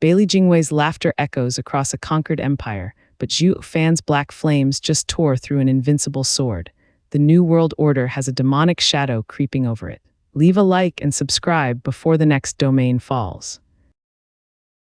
Bailey Jingwei's laughter echoes across a conquered empire, but Zhuo Fan's black flames just tore through an invincible sword. The New World Order has a demonic shadow creeping over it. Leave a like and subscribe before the next domain falls.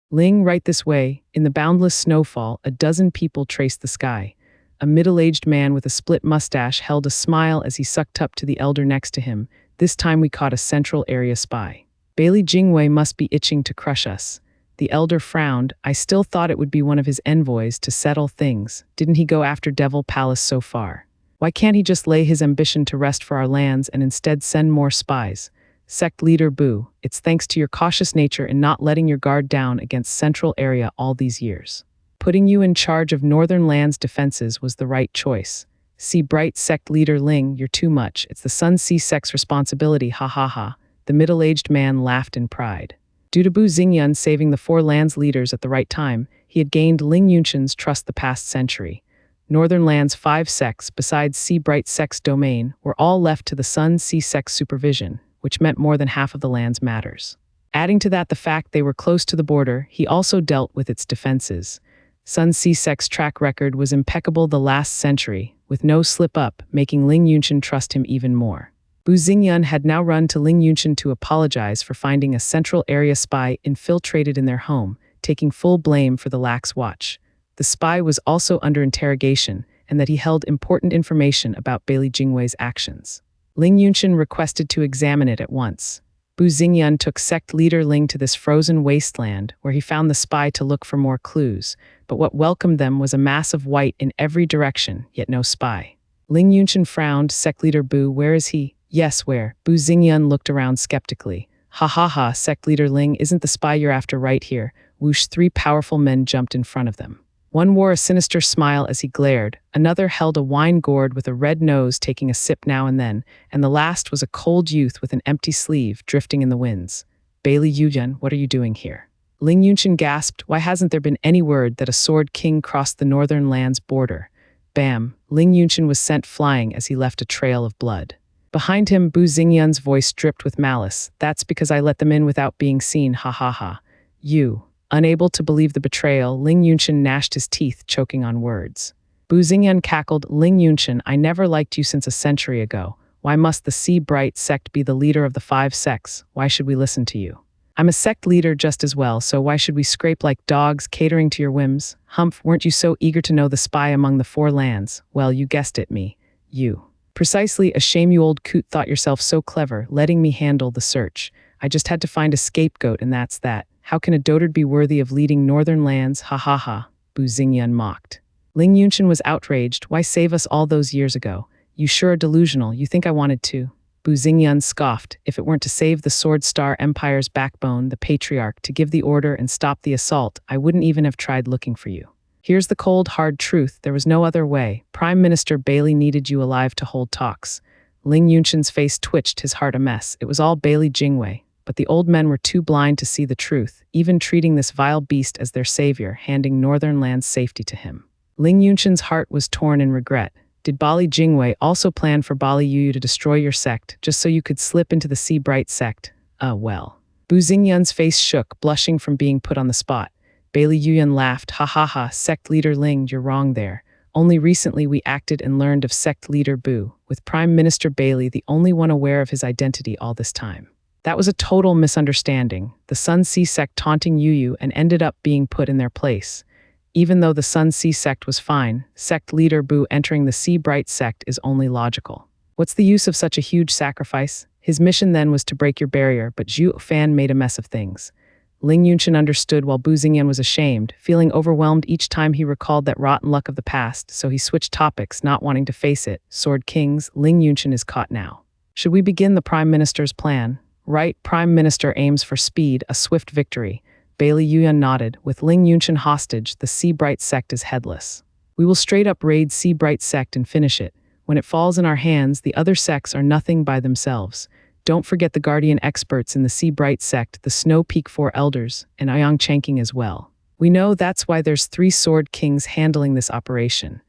Ling, right this way. In the boundless snowfall, a dozen people traced the sky. A middle-aged man with a split mustache held a smile as he sucked up to the elder next to him. This time we caught a central area spy. Bailey Jingwei must be itching to crush us. The elder frowned. I still thought it would be one of his envoys to settle things. Didn't he go after Devil Palace so far? Why can't he just lay his ambition to rest for our lands and instead send more spies? Sect leader Boo, it's thanks to your cautious nature in not letting your guard down against Central Area all these years. Putting you in charge of Northern Land's defenses was the right choice. See bright sect leader Ling, you're too much. It's the Sun Sea sect's responsibility, ha ha ha. The middle-aged man laughed in pride. Due to Bu Xingyun saving the four lands leaders at the right time, he had gained Ling Yunshan's trust the past century. Northern Land's 5 sects, besides Sea Bright sect's domain, were all left to the Sun Sea sect's supervision, which meant more than half of the land's matters. Adding to that the fact they were close to the border, he also dealt with its defenses. Sun Sea sect's track record was impeccable the last century, with no slip-up, making Ling Yunshan trust him even more. Bu Xingyun had now run to Ling Yunshan to apologize for finding a Central Area spy infiltrated in their home, taking full blame for the lax watch. The spy was also under interrogation, and that he held important information about Bailey Jingwei's actions. Ling Yunshan requested to examine it at once. Bu Xingyun took sect leader Ling to this frozen wasteland, where he found the spy to look for more clues, but what welcomed them was a mass of white in every direction, yet no spy. Ling Yunshan frowned. Sect leader Bu, where is he? Yes, where? Bu Xingyun looked around skeptically. Ha ha ha, sect leader Ling, isn't the spy you're after right here? Whoosh, 3 powerful men jumped in front of them. One wore a sinister smile as he glared, another held a wine gourd with a red nose taking a sip now and then, and the last was a cold youth with an empty sleeve drifting in the winds. Bailey Yuyan, what are you doing here? Ling Yunshan gasped. Why hasn't there been any word that a sword king crossed the Northern Land's border? Bam! Ling Yunshan was sent flying as he left a trail of blood. Behind him, Bu Xingyun's voice dripped with malice. That's because I let them in without being seen, ha ha ha. You. Unable to believe the betrayal, Ling Yunshan gnashed his teeth, choking on words. Bu Xingyun cackled. Ling Yunshan, I never liked you since a century ago. Why must the Sea Bright sect be the leader of the 5 sects? Why should we listen to you? I'm a sect leader just as well, so why should we scrape like dogs, catering to your whims? Humph, weren't you so eager to know the spy among the 4 lands? Well, you guessed it, me. You. Precisely, a shame you old coot thought yourself so clever, letting me handle the search. I just had to find a scapegoat and that's that. How can a dotard be worthy of leading Northern Lands? Ha ha ha, Bu Xingyun mocked. Ling Yunshan was outraged. Why save us all those years ago? You sure are delusional. You think I wanted to? Bu Xingyun scoffed. If it weren't to save the Sword Star Empire's backbone, the Patriarch, to give the order and stop the assault, I wouldn't even have tried looking for you. Here's the cold, hard truth. There was no other way. Prime Minister Bailey needed you alive to hold talks. Ling Yunshan's face twitched, his heart a mess. It was all Bailey Jingwei. But the old men were too blind to see the truth, even treating this vile beast as their savior, handing Northern Land's safety to him. Ling Yunshan's heart was torn in regret. Did Bailey Jingwei also plan for Bailey Yu to destroy your sect, just so you could slip into the Sea Bright sect? Well. Bu Xingyun's face shook, blushing from being put on the spot. Bailey Yuyan laughed. Ha ha ha, sect leader Ling, you're wrong there. Only recently we acted and learned of sect leader Bu, with Prime Minister Bailey the only one aware of his identity all this time. That was a total misunderstanding, the Sun Sea sect taunting Yu and ended up being put in their place. Even though the Sun Sea sect was fine, sect leader Bu entering the Sea Bright sect is only logical. What's the use of such a huge sacrifice? His mission then was to break your barrier, but Zhuo Fan made a mess of things. Ling Yunshan understood while Bu Xingyun was ashamed, feeling overwhelmed each time he recalled that rotten luck of the past, so he switched topics, not wanting to face it. Sword Kings, Ling Yunshan is caught now. Should we begin the Prime Minister's plan? Right, Prime Minister aims for speed, a swift victory. Bailey Yuyan nodded. With Ling Yunshan hostage, the Sea Bright sect is headless. We will straight up raid Sea Bright sect and finish it. When it falls in our hands, the other sects are nothing by themselves. Don't forget the guardian experts in the Sea Bright sect, the Snow Peak 4 elders, and Ayang Chanking as well. We know that's why there's 3 sword kings handling this operation.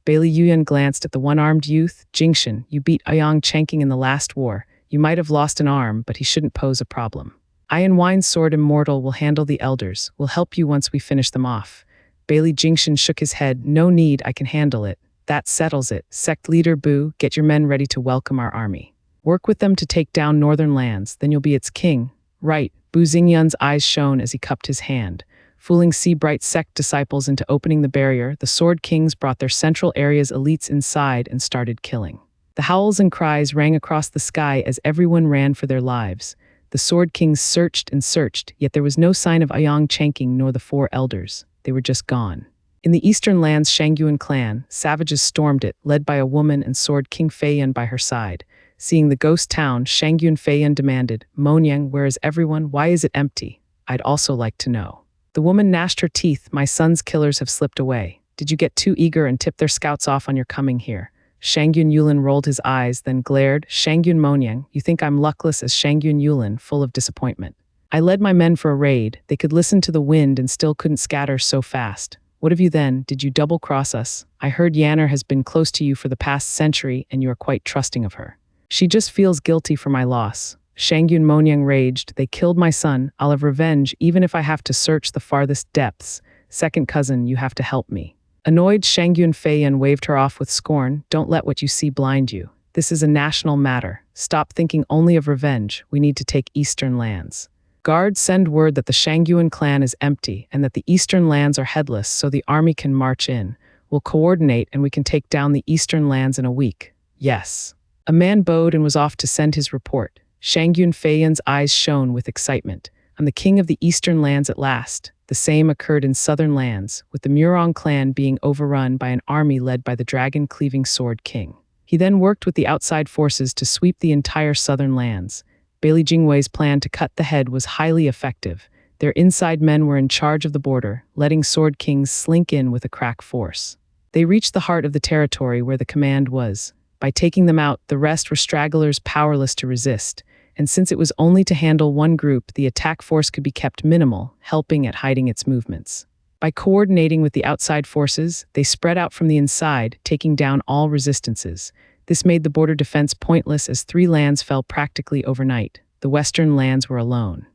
Bailey Yuyan glanced at the one-armed youth. Jingshan, you beat Ayang Chanking in the last war. You might have lost an arm, but he shouldn't pose a problem. Iron Wine's sword immortal will handle the elders. We'll help you once we finish them off. Bailey Jingshan shook his head. No need, I can handle it. That settles it. Sect leader Bu, get your men ready to welcome our army. Work with them to take down northern lands, then you'll be its king. Right, Bu Xingyun's eyes shone as he cupped his hand. Fooling Seabright sect disciples into opening the barrier, the Sword Kings brought their central area's elites inside and started killing. The howls and cries rang across the sky as everyone ran for their lives. The Sword Kings searched and searched, yet there was no sign of Ayang Changqing nor the four elders. They were just gone. In the eastern lands Shangyuan clan, savages stormed it, led by a woman and Sword King Feiyun by her side. Seeing the ghost town, Shangyuan Feiyun demanded, Monyang, where is everyone? Why is it empty? I'd also like to know. The woman gnashed her teeth. My son's killers have slipped away. Did you get too eager and tip their scouts off on your coming here? Shangyun Yulin rolled his eyes, then glared. Shangyun Monyang, you think I'm luckless as Shangyun Yulin, full of disappointment. I led my men for a raid. They could listen to the wind and still couldn't scatter so fast. What of you then? Did you double-cross us? I heard Yanner has been close to you for the past century and you are quite trusting of her. She just feels guilty for my loss. Shangyun Monyang raged. They killed my son. I'll have revenge even if I have to search the farthest depths. Second cousin, you have to help me. Annoyed, Shangyun Feiyun waved her off with scorn. Don't let what you see blind you. This is a national matter. Stop thinking only of revenge. We need to take eastern lands. Guards, send word that the Shangyuan clan is empty and that the eastern lands are headless so the army can march in. We'll coordinate and we can take down the eastern lands in a week. Yes. A man bowed and was off to send his report. Shangyun Feiyun's eyes shone with excitement. I'm the king of the eastern lands at last. The same occurred in southern lands, with the Murong clan being overrun by an army led by the dragon-cleaving Sword King. He then worked with the outside forces to sweep the entire southern lands. Bailey Jingwei's plan to cut the head was highly effective. Their inside men were in charge of the border, letting Sword Kings slink in with a crack force. They reached the heart of the territory where the command was. By taking them out, the rest were stragglers powerless to resist, and since it was only to handle one group, the attack force could be kept minimal, helping at hiding its movements. By coordinating with the outside forces, they spread out from the inside, taking down all resistances. This made the border defense pointless as 3 lands fell practically overnight. The western lands were alone.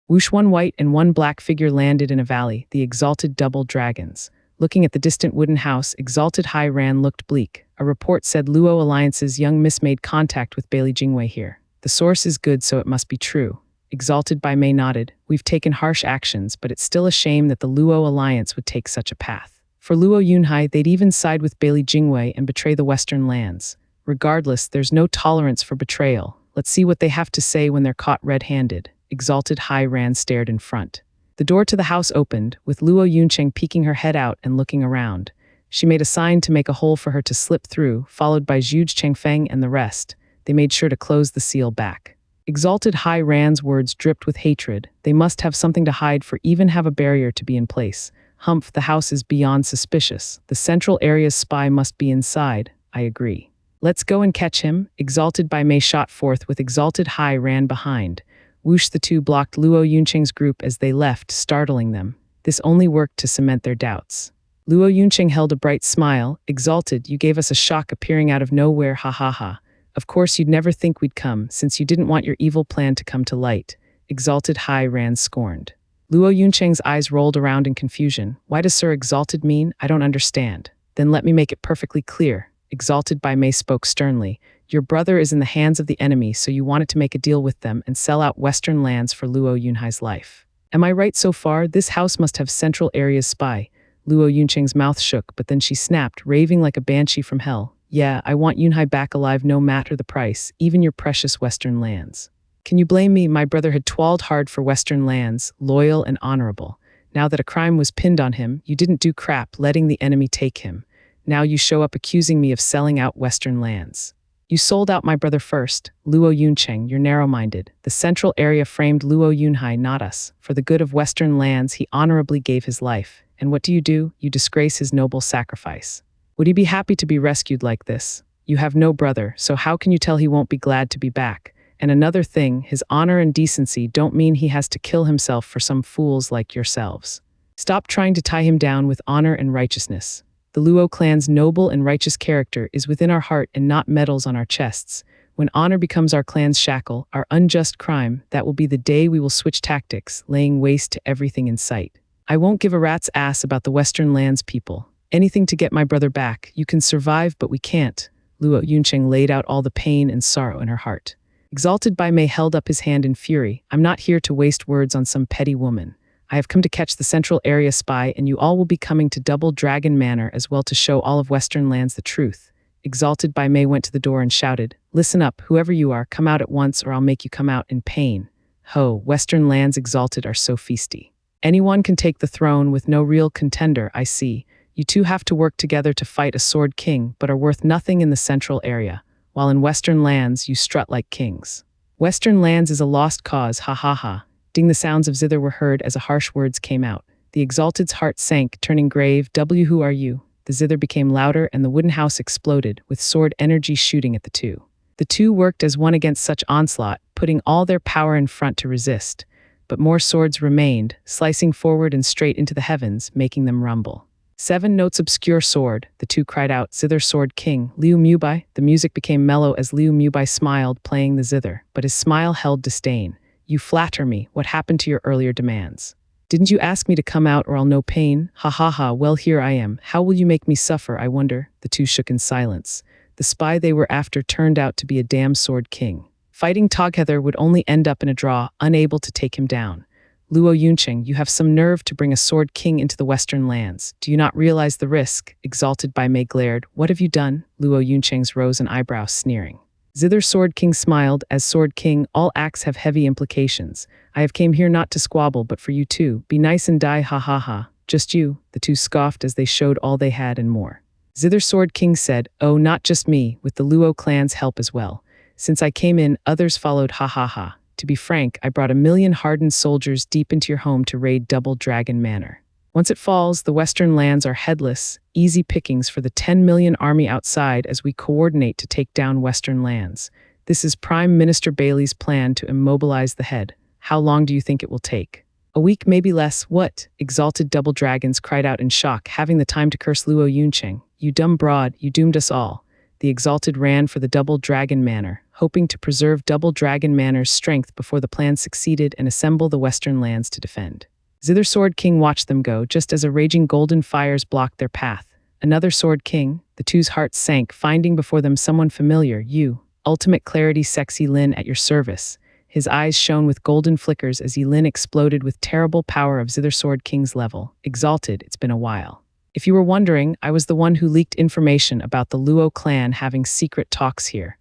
Whoosh, 1 white and 1 black figure landed in a valley, the exalted double dragons. Looking at the distant wooden house, exalted Hai Ran looked bleak. A report said Luo Alliance's young miss made contact with Bailey Jingwei here. The source is good, so it must be true. Exalted by Mei nodded. We've taken harsh actions, but it's still a shame that the Luo Alliance would take such a path. For Luo Yunhai, they'd even side with Bailey Jingwei and betray the western lands. Regardless, there's no tolerance for betrayal. Let's see what they have to say when they're caught red-handed. Exalted Hai Ran stared in front. The door to the house opened, with Luo Yuncheng peeking her head out and looking around. She made a sign to make a hole for her to slip through, followed by Zhuge Chengfeng and the rest. They made sure to close the seal back. Exalted Hai Ran's words dripped with hatred. They must have something to hide for even have a barrier to be in place. Humph, the house is beyond suspicious. The central area's spy must be inside. I agree. Let's go and catch him. Exalted by Mei shot forth with Exalted Hai ran behind. Whoosh, the two blocked Luo Yuncheng's group as they left, startling them. This only worked to cement their doubts. Luo Yuncheng held a bright smile. Exalted, you gave us a shock appearing out of nowhere, ha ha ha. Of course you'd never think we'd come, since you didn't want your evil plan to come to light. Exalted Hai ran scorned. Luo Yuncheng's eyes rolled around in confusion. Why does Sir Exalted mean? I don't understand. Then let me make it perfectly clear. Exalted by Mei spoke sternly. Your brother is in the hands of the enemy, so you wanted to make a deal with them and sell out western lands for Luo Yunhai's life. Am I right so far? This house must have central area's spy. Luo Yuncheng's mouth shook, but then she snapped, raving like a banshee from hell. Yeah, I want Yunhai back alive no matter the price, even your precious western lands. Can you blame me? My brother had toiled hard for western lands, loyal and honorable. Now that a crime was pinned on him, you didn't do crap letting the enemy take him. Now you show up accusing me of selling out western lands. You sold out my brother first. Luo Yuncheng, you're narrow-minded. The central area framed Luo Yunhai, not us. For the good of western lands, he honorably gave his life. And what do? You disgrace his noble sacrifice. Would he be happy to be rescued like this? You have no brother, so how can you tell he won't be glad to be back? And another thing, his honor and decency don't mean he has to kill himself for some fools like yourselves. Stop trying to tie him down with honor and righteousness. The Luo clan's noble and righteous character is within our heart and not medals on our chests. When honor becomes our clan's shackle, our unjust crime, that will be the day we will switch tactics, laying waste to everything in sight. I won't give a rat's ass about the Western lands people. Anything to get my brother back. You can survive, but we can't. Luo Yuncheng laid out all the pain and sorrow in her heart. Exalted by Mei held up his hand in fury. I'm not here to waste words on some petty woman. I have come to catch the Central Area spy, and you all will be coming to Double Dragon Manor as well to show all of Western lands the truth. Exalted by Mei went to the door and shouted, "Listen up, whoever you are, come out at once or I'll make you come out in pain." Ho, Western lands exalted are so feisty. Anyone can take the throne with no real contender, I see. You two have to work together to fight a sword king, but are worth nothing in the Central Area, while in Western lands you strut like kings. Western lands is a lost cause, ha ha ha. Ding, the sounds of zither were heard as harsh words came out. The Exalted's heart sank, turning grave. Who are you? The zither became louder and the wooden house exploded, with sword energy shooting at the two. The two worked as one against such onslaught, putting all their power in front to resist. But more swords remained, slicing forward and straight into the heavens, making them rumble. 7 notes obscure sword, the two cried out, "Zither sword king, Liu Mubai." The music became mellow as Liu Mubai smiled, playing the zither, but his smile held disdain. "You flatter me. What happened to your earlier demands? Didn't you ask me to come out or I'll know pain? Ha ha ha, well here I am. How will you make me suffer, I wonder?" The two shook in silence. The spy they were after turned out to be a damn sword king. Fighting together would only end up in a draw, unable to take him down. Luo Yuncheng, you have some nerve to bring a sword king into the Western lands. Do you not realize the risk? Exalted by Mei glared. What have you done? Luo Yuncheng's rose an eyebrow, sneering. Zither Sword King smiled. As Sword King, all acts have heavy implications. I have came here not to squabble, but for you too. Be nice and die, ha ha ha. Just you, the two scoffed as they showed all they had and more. Zither Sword King said, oh, not just me, with the Luo clan's help as well. Since I came in, others followed, ha ha ha. To be frank, I brought 1 million hardened soldiers deep into your home to raid Double Dragon Manor. Once it falls, the Western lands are headless, easy pickings for the 10 million army outside as we coordinate to take down Western lands. This is Prime Minister Bailey's plan to immobilize the head. How long do you think it will take? A week, maybe less. What? Exalted double dragons cried out in shock, having the time to curse Luo Yuncheng. You dumb broad, you doomed us all. The Exalted ran for the Double Dragon Manor, hoping to preserve Double Dragon Manor's strength before the plan succeeded and assemble the Western lands to defend. Zither Sword King watched them go, just as a raging golden fires blocked their path. Another Sword King, the two's hearts sank, finding before them someone familiar. You, ultimate clarity sexy Lin at your service. His eyes shone with golden flickers as Yilin exploded with terrible power of Zither Sword King's level. Exalted, it's been a while. If you were wondering, I was the one who leaked information about the Luo clan having secret talks here.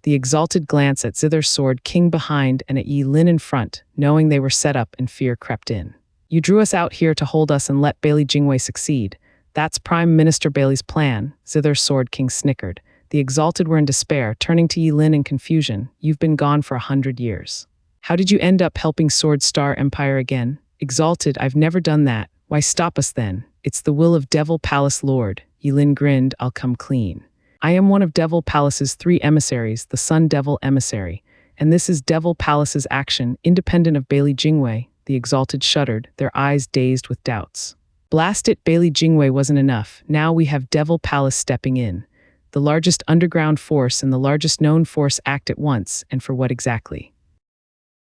The Exalted glanced at Zither Sword King behind and at Yilin in front, knowing they were set up and fear crept in. You drew us out here to hold us and let Bailey Jingwei succeed. That's Prime Minister Bailey's plan, Zither Sword King snickered. The Exalted were in despair, turning to Yilin in confusion. You've been gone for 100 years. How did you end up helping Sword Star Empire again? Exalted, I've never done that. Why stop us then? It's the will of Devil Palace Lord. Yilin grinned, I'll come clean. I am one of Devil Palace's 3 emissaries, the Sun Devil Emissary. And this is Devil Palace's action, independent of Bailey Jingwei. The Exalted shuddered, their eyes dazed with doubts. Blast it, Bailey Jingwei wasn't enough. Now we have Devil Palace stepping in. The largest underground force and the largest known force act at once, and for what exactly?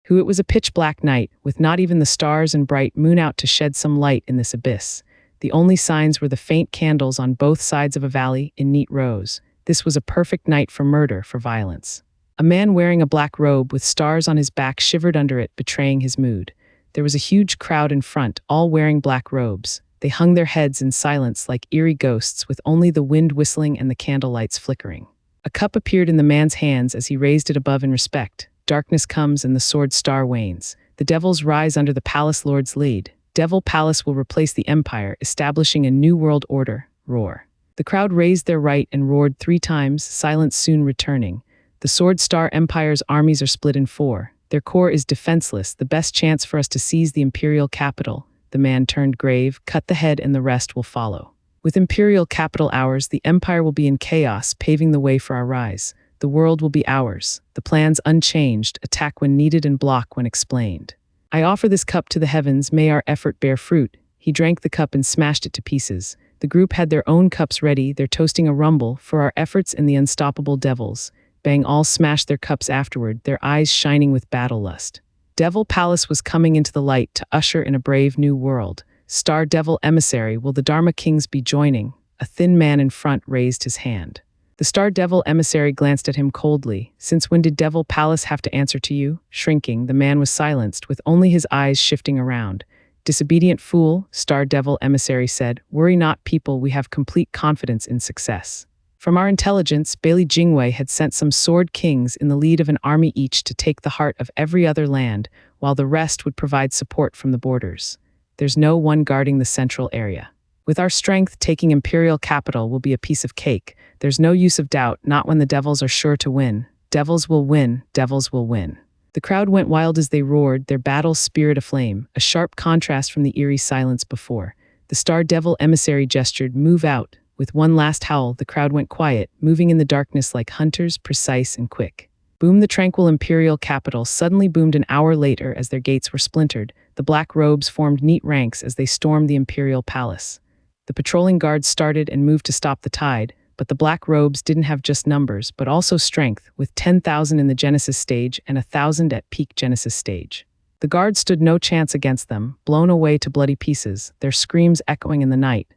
Who? It was a pitch-black night, with not even the stars and bright moon out to shed some light in this abyss. The only signs were the faint candles on both sides of a valley in neat rows. This was a perfect night for murder, for violence. A man wearing a black robe with stars on his back shivered under it, betraying his mood. There was a huge crowd in front, all wearing black robes. They hung their heads in silence like eerie ghosts, with only the wind whistling and the candlelights flickering. A cup appeared in the man's hands as he raised it above in respect. Darkness comes and the sword star wanes. The devils rise under the palace lord's lead. Devil Palace will replace the empire, establishing a new world order. Roar. The crowd raised their right and roared 3 times, silence soon returning. The Sword Star Empire's armies are split in 4. Their core is defenseless, the best chance for us to seize the imperial capital. The man turned grave, cut the head and the rest will follow. With imperial capital ours, the empire will be in chaos, paving the way for our rise. The world will be ours. The plans unchanged, attack when needed and block when explained. I offer this cup to the heavens, may our effort bear fruit. He drank the cup and smashed it to pieces. The group had their own cups ready, they're toasting a rumble for our efforts and the unstoppable devils. Bang all smashed their cups afterward, their eyes shining with battle lust. Devil Palace was coming into the light to usher in a brave new world. Star Devil Emissary, will the Dharma Kings be joining? A thin man in front raised his hand. The Star Devil Emissary glanced at him coldly. Since when did Devil Palace have to answer to you? Shrinking, the man was silenced, with only his eyes shifting around. Disobedient fool, Star Devil Emissary said, worry not, people, we have complete confidence in success. From our intelligence, Bailey Jingwei had sent some sword kings in the lead of an army each to take the heart of every other land, while the rest would provide support from the borders. There's no one guarding the central area. With our strength, taking imperial capital will be a piece of cake. There's no use of doubt, not when the devils are sure to win. Devils will win, devils will win. The crowd went wild as they roared, their battle spirit aflame, a sharp contrast from the eerie silence before. The Star Devil Emissary gestured, move out. With one last howl, the crowd went quiet, moving in the darkness like hunters, precise and quick. Boom! The tranquil imperial capital suddenly boomed an hour later as their gates were splintered. The black robes formed neat ranks as they stormed the imperial palace. The patrolling guards started and moved to stop the tide, but the black robes didn't have just numbers, but also strength, with 10,000 in the Genesis stage and 1,000 at peak Genesis stage. The guards stood no chance against them, blown away to bloody pieces, their screams echoing in the night.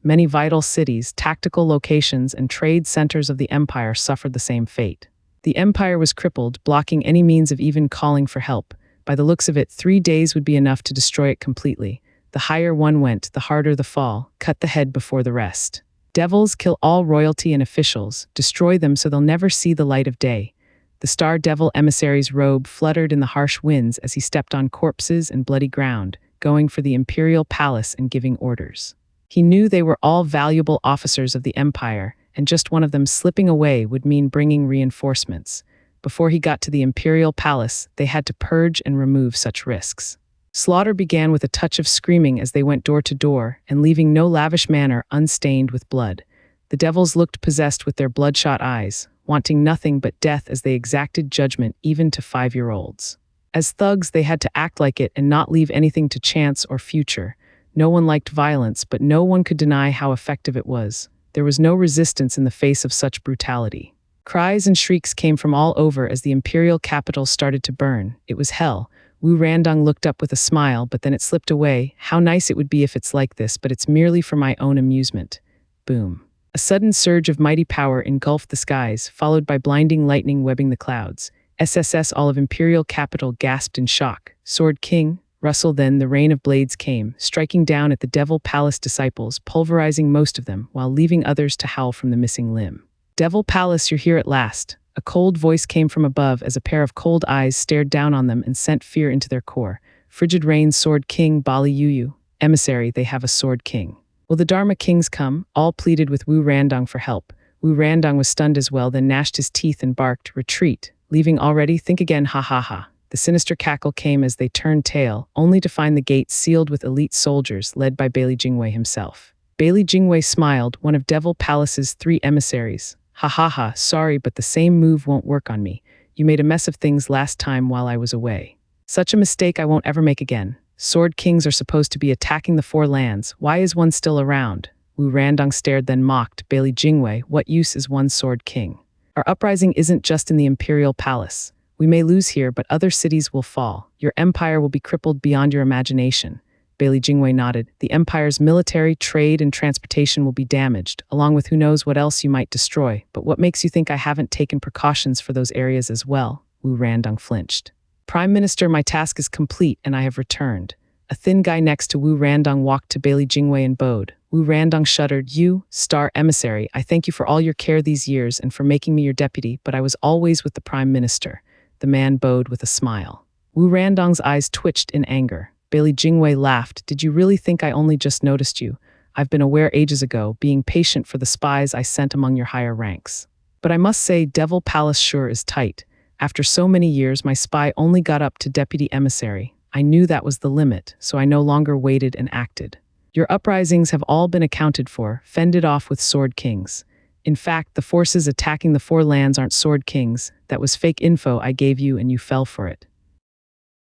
Many vital cities, tactical locations, and trade centers of the empire suffered the same fate. The empire was crippled, blocking any means of even calling for help. By the looks of it, 3 days would be enough to destroy it completely. The higher one went, the harder the fall. Cut the head before the rest. Devils, kill all royalty and officials. Destroy them so they'll never see the light of day. The Star Devil Emissary's robe fluttered in the harsh winds as he stepped on corpses and bloody ground, going for the imperial palace and giving orders. He knew they were all valuable officers of the empire, and just one of them slipping away would mean bringing reinforcements. Before he got to the imperial palace, they had to purge and remove such risks. Slaughter began with a touch of screaming as they went door to door, and leaving no lavish manor unstained with blood. The devils looked possessed with their bloodshot eyes, wanting nothing but death as they exacted judgment even to 5-year-olds. As thugs, they had to act like it and not leave anything to chance or future. No one liked violence, but no one could deny how effective it was. There was no resistance in the face of such brutality. Cries and shrieks came from all over as the imperial capital started to burn. It was hell. Wu Randong looked up with a smile, but then it slipped away. How nice it would be if it's like this, but it's merely for my own amusement. Boom. A sudden surge of mighty power engulfed the skies, followed by blinding lightning webbing the clouds. SSS, all of imperial capital gasped in shock. Sword King, Russell. Then the rain of blades came, striking down at the Devil Palace disciples, pulverizing most of them, while leaving others to howl from the missing limb. Devil Palace, you're here at last. A cold voice came from above as a pair of cold eyes stared down on them and sent fear into their core. Frigid Rain, Sword King, Bali Yuyu. Emissary, they have a Sword King. Will the Dharma Kings come? All pleaded with Wu Randong for help. Wu Randong was stunned as well, then gnashed his teeth and barked, retreat. Leaving already? Think again, ha ha ha. The sinister cackle came as they turned tail, only to find the gates sealed with elite soldiers led by Bailey Jingwei himself. Bailey Jingwei smiled, one of Devil Palace's 3 emissaries. Ha ha ha, sorry, but the same move won't work on me. You made a mess of things last time while I was away. Such a mistake I won't ever make again. Sword Kings are supposed to be attacking the 4 lands. Why is one still around? Wu Randong stared, then mocked. Bailey Jingwei, what use is one Sword King? Our uprising isn't just in the Imperial Palace. We may lose here, but other cities will fall. Your empire will be crippled beyond your imagination. Bailey Jingwei nodded. The empire's military, trade, and transportation will be damaged, along with who knows what else you might destroy. But what makes you think I haven't taken precautions for those areas as well? Wu Randong flinched. Prime Minister, my task is complete, and I have returned. A thin guy next to Wu Randong walked to Bailey Jingwei and bowed. Wu Randong shuddered. You, Star Emissary, I thank you for all your care these years and for making me your deputy, but I was always with the Prime Minister. The man bowed with a smile. Wu Randong's eyes twitched in anger. Bailey Jingwei laughed. Did you really think I only just noticed you? I've been aware ages ago, being patient for the spies I sent among your higher ranks. But I must say, Devil Palace sure is tight. After so many years, my spy only got up to deputy emissary. I knew that was the limit, so I no longer waited and acted. Your uprisings have all been accounted for, fended off with Sword Kings. In fact, the forces attacking the 4 lands aren't Sword Kings. That was fake info I gave you and you fell for it.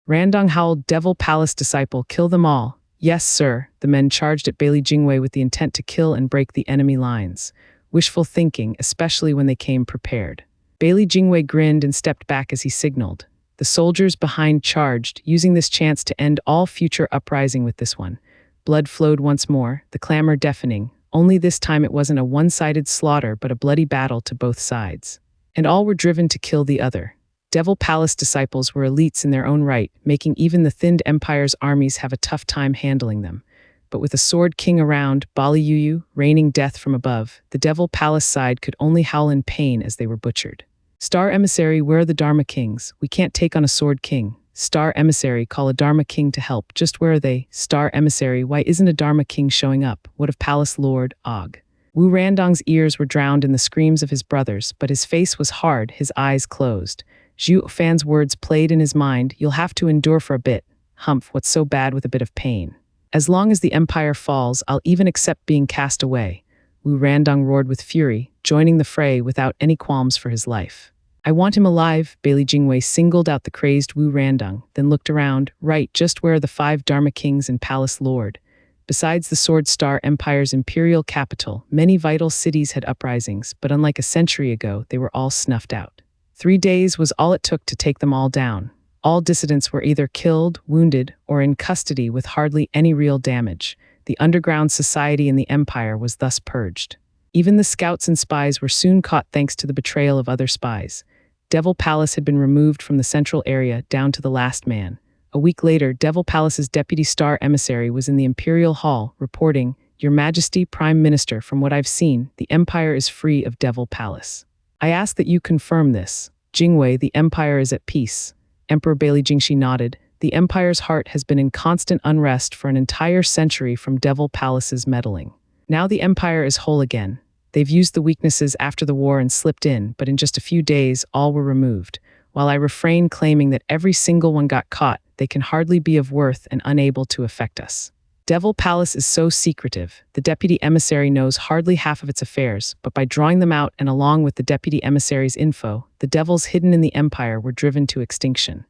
Randong howled. Devil Palace disciple, kill them all. Yes, sir. The men charged at Bailey Jingwei with the intent to kill and break the enemy lines. Wishful thinking, especially when they came prepared. Bailey Jingwei grinned and stepped back as he signaled. The soldiers behind charged, using this chance to end all future uprising with this one. Blood flowed once more, the clamor deafening. Only this time it wasn't a one-sided slaughter but a bloody battle to both sides. And all were driven to kill the other. Devil Palace disciples were elites in their own right, making even the thinned empire's armies have a tough time handling them. But with a sword king around, Bali Yuyu, raining death from above, the Devil Palace side could only howl in pain as they were butchered. Star Emissary, where are the Dharma Kings? We can't take on a sword king. Star Emissary, call a Dharma King to help. Just where are they? Star Emissary, why isn't a Dharma King showing up? What of Palace Lord, Og? Wu Randong's ears were drowned in the screams of his brothers, but his face was hard, his eyes closed. Zhuo Fan's words played in his mind, you'll have to endure for a bit. Humph, what's so bad with a bit of pain? As long as the empire falls, I'll even accept being cast away. Wu Randong roared with fury, joining the fray without any qualms for his life. I want him alive, Bailey Jingwei singled out the crazed Wu Randong, then looked around, right just where are the 5 Dharma Kings and Palace Lord. Besides the Sword Star Empire's imperial capital, many vital cities had uprisings, but unlike a century ago, they were all snuffed out. 3 days was all it took to take them all down. All dissidents were either killed, wounded, or in custody with hardly any real damage. The underground society in the empire was thus purged. Even the scouts and spies were soon caught thanks to the betrayal of other spies. Devil Palace had been removed from the central area down to the last man. A week later, Devil Palace's deputy star emissary was in the Imperial Hall, reporting, Your Majesty, Prime Minister, from what I've seen, the Empire is free of Devil Palace. I ask that you confirm this. Jingwei, the Empire is at peace. Emperor Bailey Jingxi nodded. The Empire's heart has been in constant unrest for an entire century from Devil Palace's meddling. Now the Empire is whole again. They've used the weaknesses after the war and slipped in, but in just a few days, all were removed. While I refrain claiming that every single one got caught, they can hardly be of worth and unable to affect us. Devil Palace is so secretive. The deputy emissary knows hardly half of its affairs, but by drawing them out and along with the deputy emissary's info, the devils hidden in the empire were driven to extinction.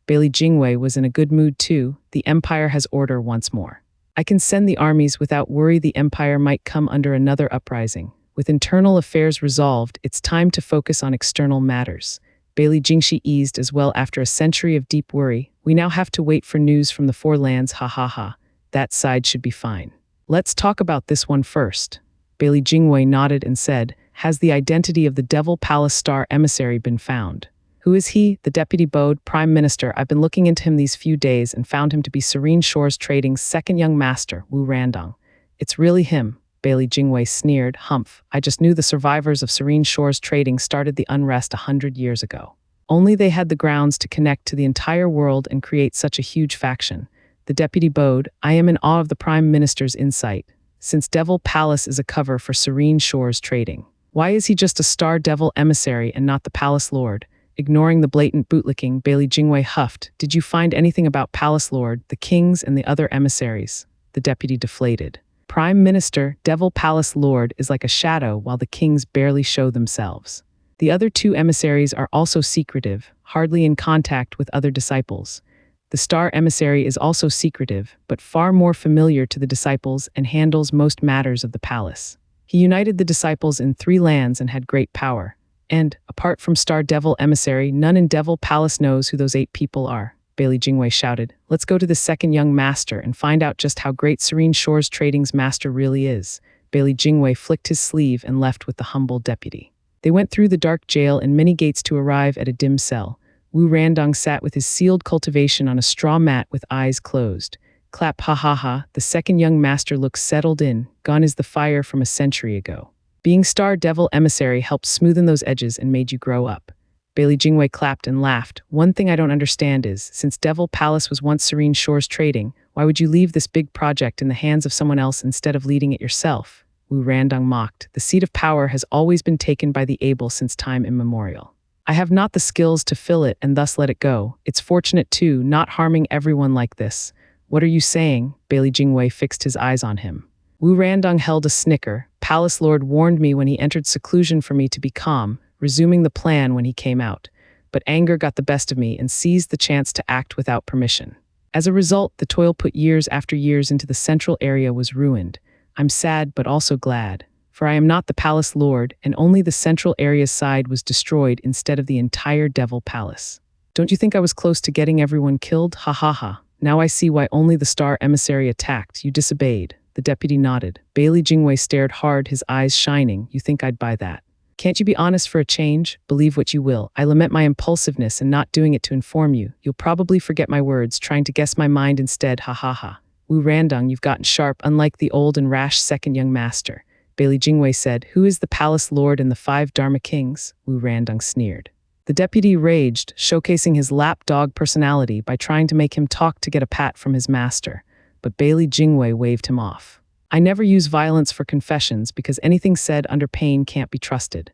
Bailey Jingwei was in a good mood too. The empire has order once more. I can send the armies without worry the empire might come under another uprising. With internal affairs resolved, it's time to focus on external matters. Bailey Jingxi eased as well after a century of deep worry. We now have to wait for news from the 4 lands, ha ha ha. That side should be fine. Let's talk about this one first. Bailey Jingwei nodded and said, Has the identity of the Devil Palace Star Emissary been found? Who is he? The Deputy Bode, Prime Minister. I've been looking into him these few days and found him to be Serene Shores Trading's second young master, Wu Randong. It's really him. Bailey Jingwei sneered, Humph, I just knew the survivors of Serene Shores Trading started the unrest 100 years ago. Only they had the grounds to connect to the entire world and create such a huge faction. The Deputy Bode, I am in awe of the Prime Minister's insight. Since Devil Palace is a cover for Serene Shores Trading, why is he just a Star Devil Emissary and not the Palace Lord? Ignoring the blatant bootlicking, Bailey Jingwei huffed, Did you find anything about Palace Lord, the kings, and the other emissaries? The deputy deflated. Prime Minister, Devil Palace Lord is like a shadow while the kings barely show themselves. The other 2 emissaries are also secretive, hardly in contact with other disciples. The Star Emissary is also secretive, but far more familiar to the disciples and handles most matters of the palace. He united the disciples in 3 lands and had great power. And, apart from Star Devil Emissary, none in Devil Palace knows who those 8 people are. Bailey Jingwei shouted, Let's go to the second young master and find out just how great Serene Shores Trading's master really is. Bailey Jingwei flicked his sleeve and left with the humble deputy. They went through the dark jail and many gates to arrive at a dim cell. Wu Randong sat with his sealed cultivation on a straw mat with eyes closed. Clap ha ha ha, the second young master looks settled in, gone is the fire from a century ago. Being Star Devil Emissary helped smoothen those edges and made you grow up. Bailey Jingwei clapped and laughed. One thing I don't understand is, since Devil Palace was once Serene Shores Trading, why would you leave this big project in the hands of someone else instead of leading it yourself? Wu Randong mocked. The seat of power has always been taken by the able since time immemorial. I have not the skills to fill it and thus let it go. It's fortunate too, not harming everyone like this. What are you saying? Bailey Jingwei fixed his eyes on him. Wu Randong held a snicker. Palace Lord warned me when he entered seclusion for me to be calm, resuming the plan when he came out. But anger got the best of me and seized the chance to act without permission. As a result, the toil put years after years into the central area was ruined. I'm sad but also glad. For I am not the palace lord, and only the central area's side was destroyed instead of the entire devil palace. Don't you think I was close to getting everyone killed? Ha ha ha. Now I see why only the star emissary attacked. You disobeyed. The deputy nodded. Bailey Jingwei stared hard, his eyes shining. You think I'd buy that? Can't you be honest for a change? Believe what you will. I lament my impulsiveness and not doing it to inform you. You'll probably forget my words, trying to guess my mind instead. Ha ha ha. Wu Randong, you've gotten sharp, unlike the old and rash second young master. Bailey Jingwei said, Who is the palace lord and the 5 Dharma kings? Wu Randong sneered. The deputy raged, showcasing his lapdog personality by trying to make him talk to get a pat from his master. But Bailey Jingwei waved him off. I never use violence for confessions because anything said under pain can't be trusted.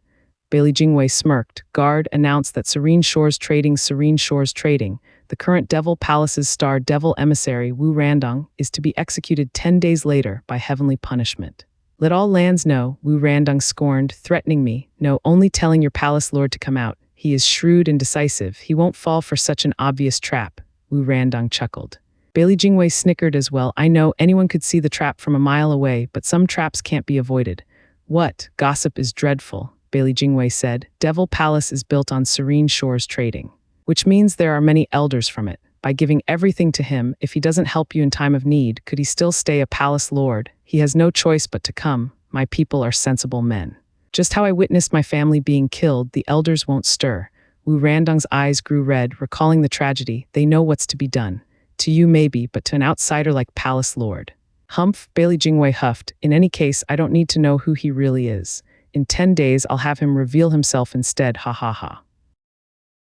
Bailey Jingwei smirked. Guard announced that Serene Shores Trading, the current Devil Palace's star devil emissary Wu Randong, is to be executed 10 days later by heavenly punishment. Let all lands know, Wu Randong scorned, threatening me. No, only telling your palace lord to come out. He is shrewd and decisive. He won't fall for such an obvious trap. Wu Randong chuckled. Bailey Jingwei snickered as well. I know anyone could see the trap from a mile away, but some traps can't be avoided. What? Gossip is dreadful, Bailey Jingwei said. Devil Palace is built on Serene Shores Trading, which means there are many elders from it. By giving everything to him, if he doesn't help you in time of need, could he still stay a palace lord? He has no choice but to come. My people are sensible men. Just how I witnessed my family being killed, the elders won't stir. Wu Randong's eyes grew red, recalling the tragedy. They know what's to be done. To you maybe, but to an outsider like Palace Lord. Humph, Bailey Jingwei huffed. In any case, I don't need to know who he really is. In 10 days, I'll have him reveal himself instead, ha ha ha.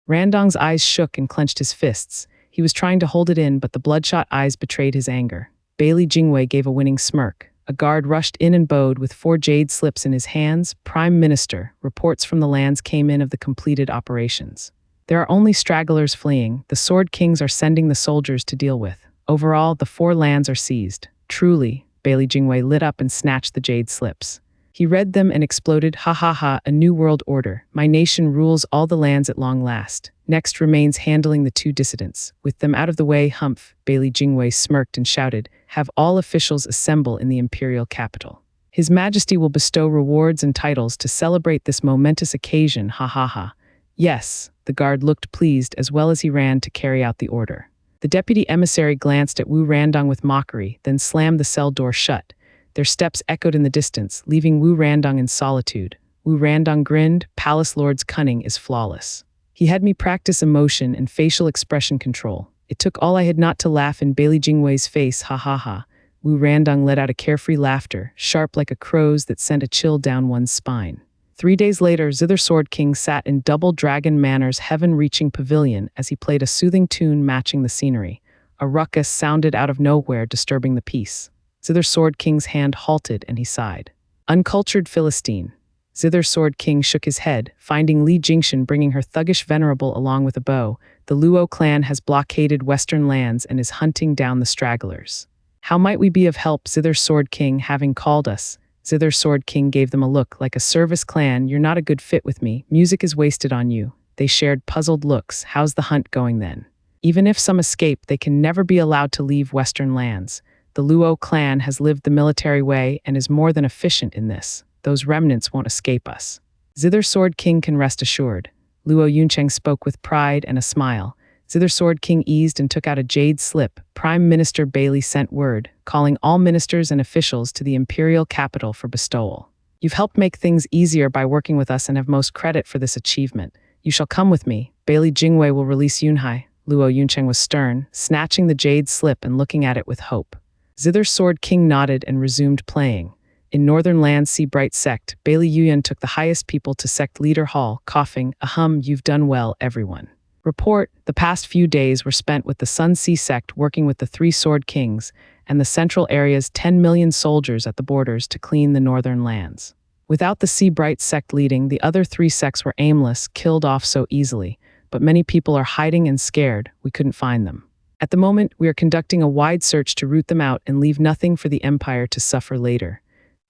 Randong's eyes shook and clenched his fists. He was trying to hold it in, but the bloodshot eyes betrayed his anger. Bailey Jingwei gave a winning smirk. A guard rushed in and bowed with 4 jade slips in his hands. Prime Minister, reports from the lands came in of the completed operations. There are only stragglers fleeing. The Sword Kings are sending the soldiers to deal with. Overall, the 4 lands are seized. Truly, Bailey Jingwei lit up and snatched the jade slips. He read them and exploded, ha ha ha, a new world order. My nation rules all the lands at long last. Next remains handling the 2 dissidents. With them out of the way, humph, Bailey Jingwei smirked and shouted, have all officials assemble in the imperial capital. His Majesty will bestow rewards and titles to celebrate this momentous occasion, ha ha ha. Yes, the guard looked pleased as well as he ran to carry out the order. The deputy emissary glanced at Wu Randong with mockery, then slammed the cell door shut. Their steps echoed in the distance, leaving Wu Randong in solitude. Wu Randong grinned, Palace Lord's cunning is flawless. He had me practice emotion and facial expression control. It took all I had not to laugh in Bailey Jingwei's face, ha ha ha. Wu Randong let out a carefree laughter, sharp like a crow's that sent a chill down one's spine. 3 days later, Zither Sword King sat in Double Dragon Manor's heaven-reaching pavilion as he played a soothing tune matching the scenery. A ruckus sounded out of nowhere, disturbing the peace. Zither Sword King's hand halted and he sighed. Uncultured Philistine. Zither Sword King shook his head, finding Li Jingshan bringing her thuggish venerable along with a bow. The Luo clan has blockaded western lands and is hunting down the stragglers. How might we be of help, Zither Sword King, having called us? Zither Sword King gave them a look like a service clan. You're not a good fit with me. Music is wasted on you. They shared puzzled looks. How's the hunt going then? Even if some escape, they can never be allowed to leave western lands. The Luo clan has lived the military way and is more than efficient in this. Those remnants won't escape us. Zither Sword King can rest assured. Luo Yuncheng spoke with pride and a smile. Zither Sword King eased and took out a jade slip. Prime Minister Bailey sent word, calling all ministers and officials to the imperial capital for bestowal. You've helped make things easier by working with us and have most credit for this achievement. You shall come with me. Bailey Jingwei will release Yunhai. Luo Yuncheng was stern, snatching the jade slip and looking at it with hope. Zither Sword King nodded and resumed playing. In Northern Lands Sea Bright Sect, Bailey Yuyan took the highest people to Sect Leader Hall, coughing, ahem, you've done well, everyone. Report, the past few days were spent with the Sun Sea Sect working with the 3 Sword Kings and the central area's 10 million soldiers at the borders to clean the northern lands. Without the Sea Bright Sect leading, the other 3 sects were aimless, killed off so easily, but many people are hiding and scared, we couldn't find them. At the moment, we are conducting a wide search to root them out and leave nothing for the Empire to suffer later.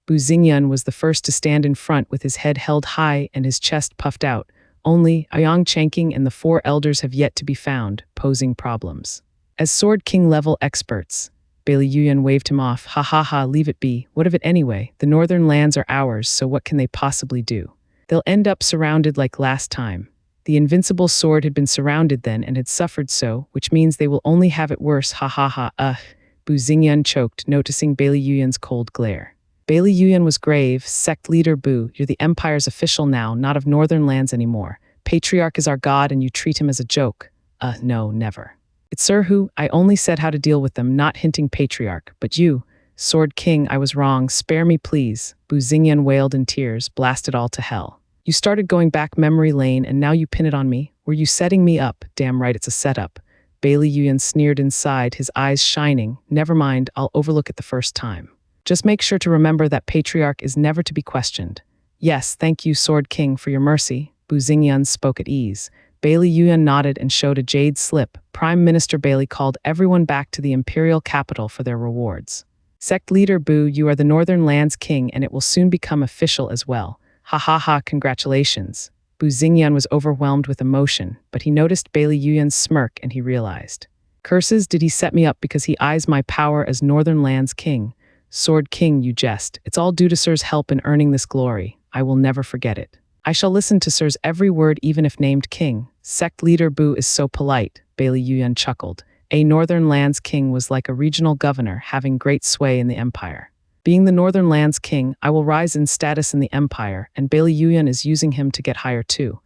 Bu Xingyun was the first to stand in front with his head held high and his chest puffed out. Only Ayang Changqing and the 4 elders have yet to be found, posing problems. As Sword King level experts, Bailey Yuyan waved him off. Ha ha ha, leave it be. What of it anyway? The northern lands are ours, so what can they possibly do? They'll end up surrounded like last time. The invincible sword had been surrounded then and had suffered so, which means they will only have it worse. Ha ha ha, Bu Xingyan choked, noticing Bailey Yuyan's cold glare. Bailey Yuyan was grave. Sect leader Bu, you're the Empire's official now, not of northern lands anymore. Patriarch is our god and you treat him as a joke. No, never. It's Sir Hu, I only said how to deal with them, not hinting Patriarch, but you, Sword King, I was wrong, spare me please. Bu Xingyan wailed in tears, blast it all to hell. You started going back memory lane and now you pin it on me? Were you setting me up? Damn right, it's a setup. Bailey Yuyan sneered inside, his eyes shining. Never mind, I'll overlook it the first time. Just make sure to remember that Patriarch is never to be questioned. Yes, thank you, Sword King, for your mercy. Bu Xingyan spoke at ease. Bailey Yuyan nodded and showed a jade slip. Prime Minister Bailey called everyone back to the imperial capital for their rewards. Sect leader Bu, you are the Northern Lands King and it will soon become official as well. Ha ha ha, congratulations. Bu Xingyan was overwhelmed with emotion, but he noticed Bailey Yuyan's smirk and he realized. Curses, did he set me up because he eyes my power as Northern Lands King? Sword King, you jest. It's all due to Sir's help in earning this glory. I will never forget it. I shall listen to Sir's every word even if named king. Sect leader Bu is so polite, Bailey Yuyan chuckled. A Northern Lands King was like a regional governor having great sway in the empire. Being the Northern Lands King, I will rise in status in the empire, and Bailey Yuyan is using him to get higher too.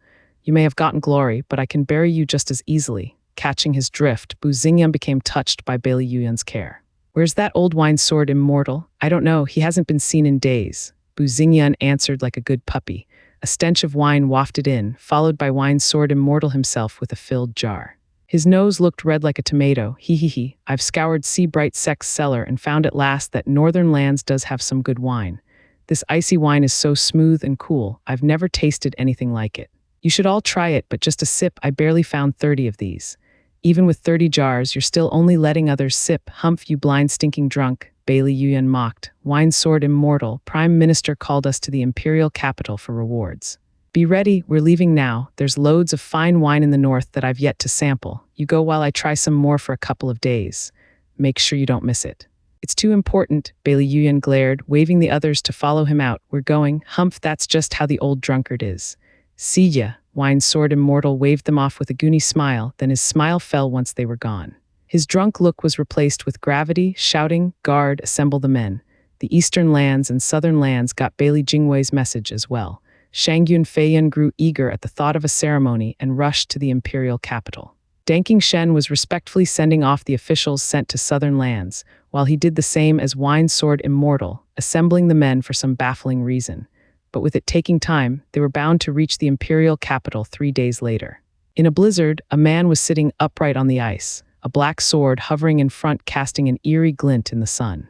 You may have gotten glory, but I can bury you just as easily. Catching his drift, Bu Xingyan became touched by Bailey Yuyan's care. Where's that old wine sword immortal? I don't know, he hasn't been seen in days. Bu Xingyan answered like a good puppy. A stench of wine wafted in, followed by wine sword immortal himself with a filled jar. His nose looked red like a tomato. He. I've scoured Seabright Sec's cellar and found at last that Northern Lands does have some good wine. This icy wine is so smooth and cool, I've never tasted anything like it. You should all try it, but just a sip, I barely found 30 of these. Even with 30 jars, you're still only letting others sip. Humph, you blind stinking drunk, Bailey Yuyan mocked. Wine sword immortal, Prime Minister called us to the imperial capital for rewards. Be ready, we're leaving now. There's loads of fine wine in the north that I've yet to sample. You go while I try some more for a couple of days. Make sure you don't miss it. It's too important, Bailey Yuyan glared, waving the others to follow him out. We're going. Humph, that's just how the old drunkard is. See ya. Wine sword immortal waved them off with a goony smile, then his smile fell once they were gone. His drunk look was replaced with gravity, shouting, guard, assemble the men. The eastern lands and southern lands got Bailey Jingwei's message as well. Shangyun Feiyan grew eager at the thought of a ceremony and rushed to the imperial capital. Danking Shen was respectfully sending off the officials sent to southern lands, while he did the same as Wine Sword Immortal, assembling the men for some baffling reason. But with it taking time, they were bound to reach the imperial capital 3 days later. In a blizzard, a man was sitting upright on the ice, a black sword hovering in front casting an eerie glint in the sun.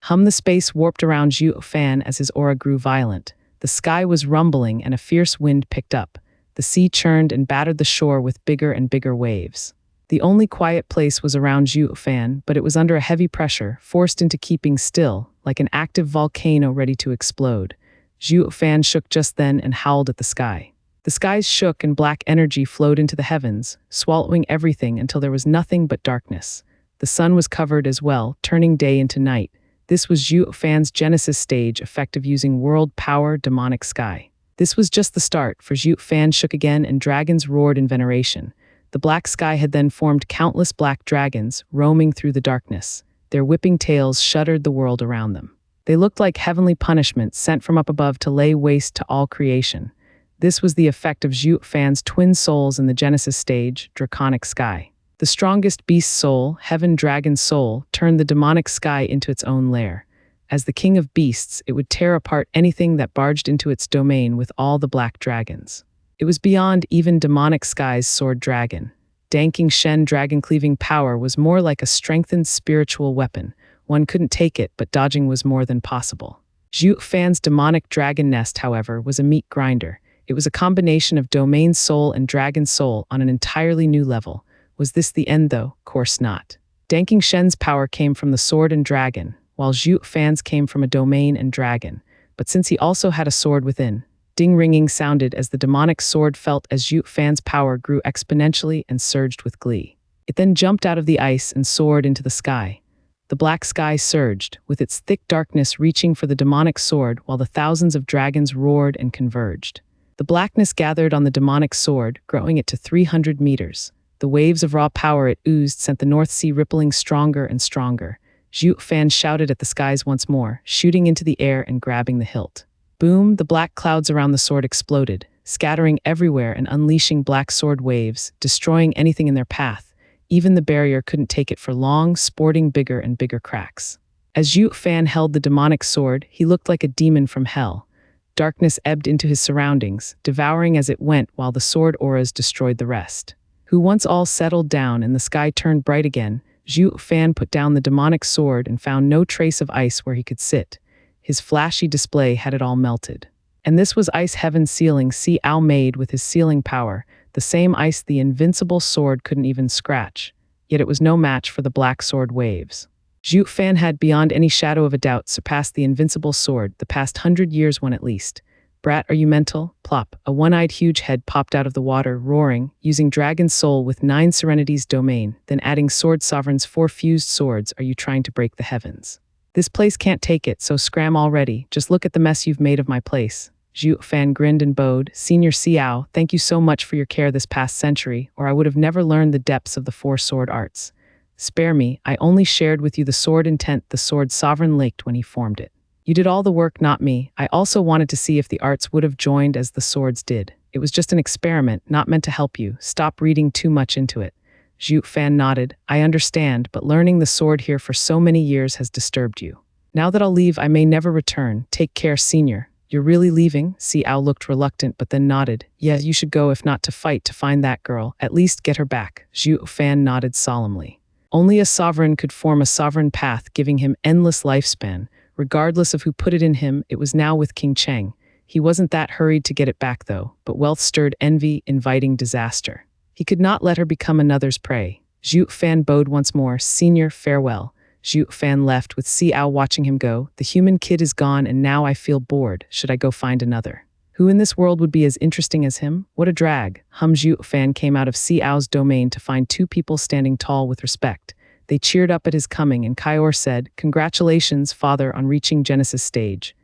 The space warped around Zhuo Fan as his aura grew violent. The sky was rumbling and a fierce wind picked up. The sea churned and battered the shore with bigger and bigger waves. The only quiet place was around Zhuo Fan, but it was under a heavy pressure, forced into keeping still, like an active volcano ready to explode. Zhuo Fan shook just then and howled at the sky. The skies shook and black energy flowed into the heavens, swallowing everything until there was nothing but darkness. The sun was covered as well, turning day into night. This was Zhuo Fan's Genesis stage effect of using world power demonic sky. This was just the start, for Zhuo Fan shook again and dragons roared in veneration. The black sky had then formed countless black dragons, roaming through the darkness. Their whipping tails shuddered the world around them. They looked like heavenly punishment sent from up above to lay waste to all creation. This was the effect of Zhuo Fan's twin souls in the Genesis stage, draconic sky. The strongest beast soul, heaven dragon soul, turned the demonic sky into its own lair. As the king of beasts, it would tear apart anything that barged into its domain with all the black dragons. It was beyond even demonic sky's sword dragon. Danking Shen dragon-cleaving power was more like a strengthened spiritual weapon. One couldn't take it, but dodging was more than possible. Zhuo Fan's demonic dragon nest, however, was a meat grinder. It was a combination of domain soul and dragon soul on an entirely new level. Was this the end though? Course not. Danking Shen's power came from the sword and dragon, while Zhuo Fan's came from a domain and dragon. But since he also had a sword within, ding-ringing sounded as the demonic sword felt as Zhuo Fan's power grew exponentially and surged with glee. It then jumped out of the ice and soared into the sky. The black sky surged, with its thick darkness reaching for the demonic sword while the thousands of dragons roared and converged. The blackness gathered on the demonic sword, growing it to 300 meters. The waves of raw power it oozed sent the North Sea rippling stronger and stronger. Zhuo Fan shouted at the skies once more, shooting into the air and grabbing the hilt. Boom, the black clouds around the sword exploded, scattering everywhere and unleashing black sword waves, destroying anything in their path. Even the barrier couldn't take it for long, sporting bigger and bigger cracks. As Zhuo Fan held the demonic sword, he looked like a demon from hell. Darkness ebbed into his surroundings, devouring as it went while the sword auras destroyed the rest. Once all settled down and the sky turned bright again, Zhuo Fan put down the demonic sword and found no trace of ice where he could sit. His flashy display had it all melted. And this was Ice Heaven's sealing Xiao made with his sealing power, the same ice the invincible sword couldn't even scratch. Yet it was no match for the black sword waves. Zhuo Fan had beyond any shadow of a doubt surpassed the invincible sword, the past 100 years one at least. Brat, are you mental? Plop. A one-eyed huge head popped out of the water, roaring, using Dragon's Soul with 9 Serenity's domain, then adding Sword Sovereign's 4 fused swords. Are you trying to break the heavens? This place can't take it, so scram already. Just look at the mess you've made of my place. Zhuo Fan grinned and bowed. Senior Xiao, thank you so much for your care this past century, or I would have never learned the depths of the 4 sword arts. Spare me, I only shared with you the sword intent the sword sovereign laked when he formed it. You did all the work, not me. I also wanted to see if the arts would have joined as the swords did. It was just an experiment, not meant to help you. Stop reading too much into it. Zhuo Fan nodded. I understand, but learning the sword here for so many years has disturbed you. Now that I'll leave, I may never return. Take care, senior. You're really leaving? Xiao looked reluctant but then nodded. Yeah, you should go if not to fight to find that girl. At least get her back. Zhuo Fan nodded solemnly. Only a sovereign could form a sovereign path, giving him endless lifespan. Regardless of who put it in him, it was now with King Cheng. He wasn't that hurried to get it back though, but wealth stirred envy, inviting disaster. He could not let her become another's prey. Zhuo Fan bowed once more. Senior, farewell. Zhuo Fan left with Xiao watching him go. The human kid is gone and now I feel bored. Should I go find another? Who in this world would be as interesting as him? What a drag. Zhuo Fan came out of Xiao's domain to find 2 people standing tall with respect. They cheered up at his coming, and Kaior said, Congratulations, Father, on reaching Genesis stage.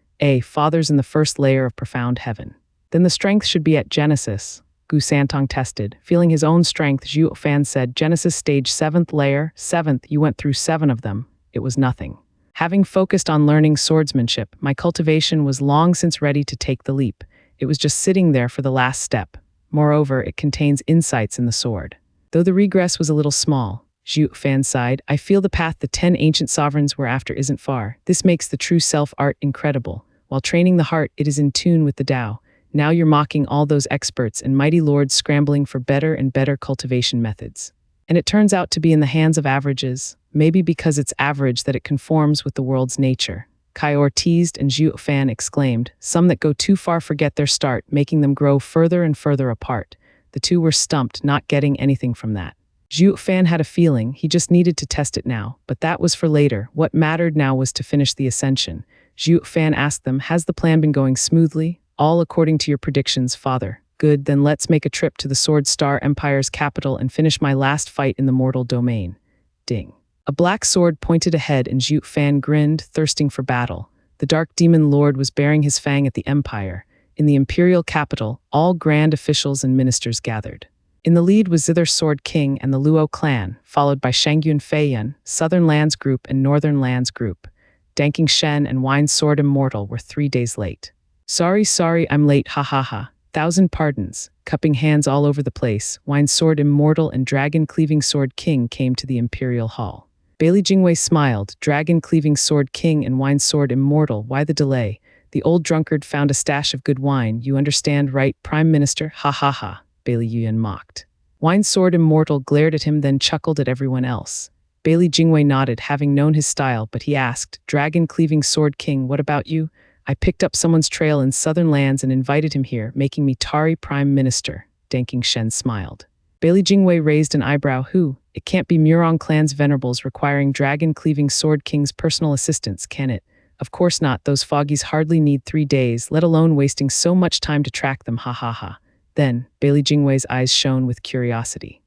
Father's in the first layer of profound heaven. Then the strength should be at Genesis. Gu Santong tested. Feeling his own strength, Zhuo Fan said, Genesis stage 7th layer, 7th, you went through 7 of them. It was nothing. Having focused on learning swordsmanship, my cultivation was long since ready to take the leap. It was just sitting there for the last step. Moreover, it contains insights in the sword. Though the regress was a little small, Zhuo Fan sighed, I feel the path the 10 ancient sovereigns were after isn't far. This makes the true self-art incredible. While training the heart, it is in tune with the Tao. Now you're mocking all those experts and mighty lords scrambling for better and better cultivation methods. And it turns out to be in the hands of averages, maybe because it's average that it conforms with the world's nature. Kaior teased and Zhuo Fan exclaimed, some that go too far forget their start, making them grow further and further apart. The 2 were stumped, not getting anything from that. Zhuo Fan had a feeling he just needed to test it now, but that was for later. What mattered now was to finish the ascension. Zhuo Fan asked them, has the plan been going smoothly? All according to your predictions, Father. Good, then let's make a trip to the Sword Star Empire's capital and finish my last fight in the mortal domain. Ding. A black sword pointed ahead and Zhuo Fan grinned, thirsting for battle. The Dark Demon Lord was bearing his fang at the Empire. In the imperial capital, all grand officials and ministers gathered. In the lead was Zither Sword King and the Luo clan, followed by Shangyun Feiyun, Southern Lands Group and Northern Lands Group. Danking Shen and Wine Sword Immortal were 3 days late. Sorry, I'm late, ha ha ha. 1,000 pardons. Cupping hands all over the place, Wine Sword Immortal and Dragon Cleaving Sword King came to the Imperial Hall. Bailey Jingwei smiled. Dragon Cleaving Sword King and Wine Sword Immortal, why the delay? The old drunkard found a stash of good wine, you understand, right, Prime Minister? Ha ha ha. Bailey Yuan mocked. Wine Sword Immortal glared at him then chuckled at everyone else. Bailey Jingwei nodded, having known his style, but he asked, Dragon Cleaving Sword King, what about you? I picked up someone's trail in southern lands and invited him here, making me Tari Prime Minister. Danking Shen smiled. Bailey Jingwei raised an eyebrow. Who? It can't be Murong Clan's venerables requiring Dragon Cleaving Sword King's personal assistance, can it? Of course not, those foggies hardly need 3 days, let alone wasting so much time to track them, ha ha ha. Then, Bailey Jingwei's eyes shone with curiosity.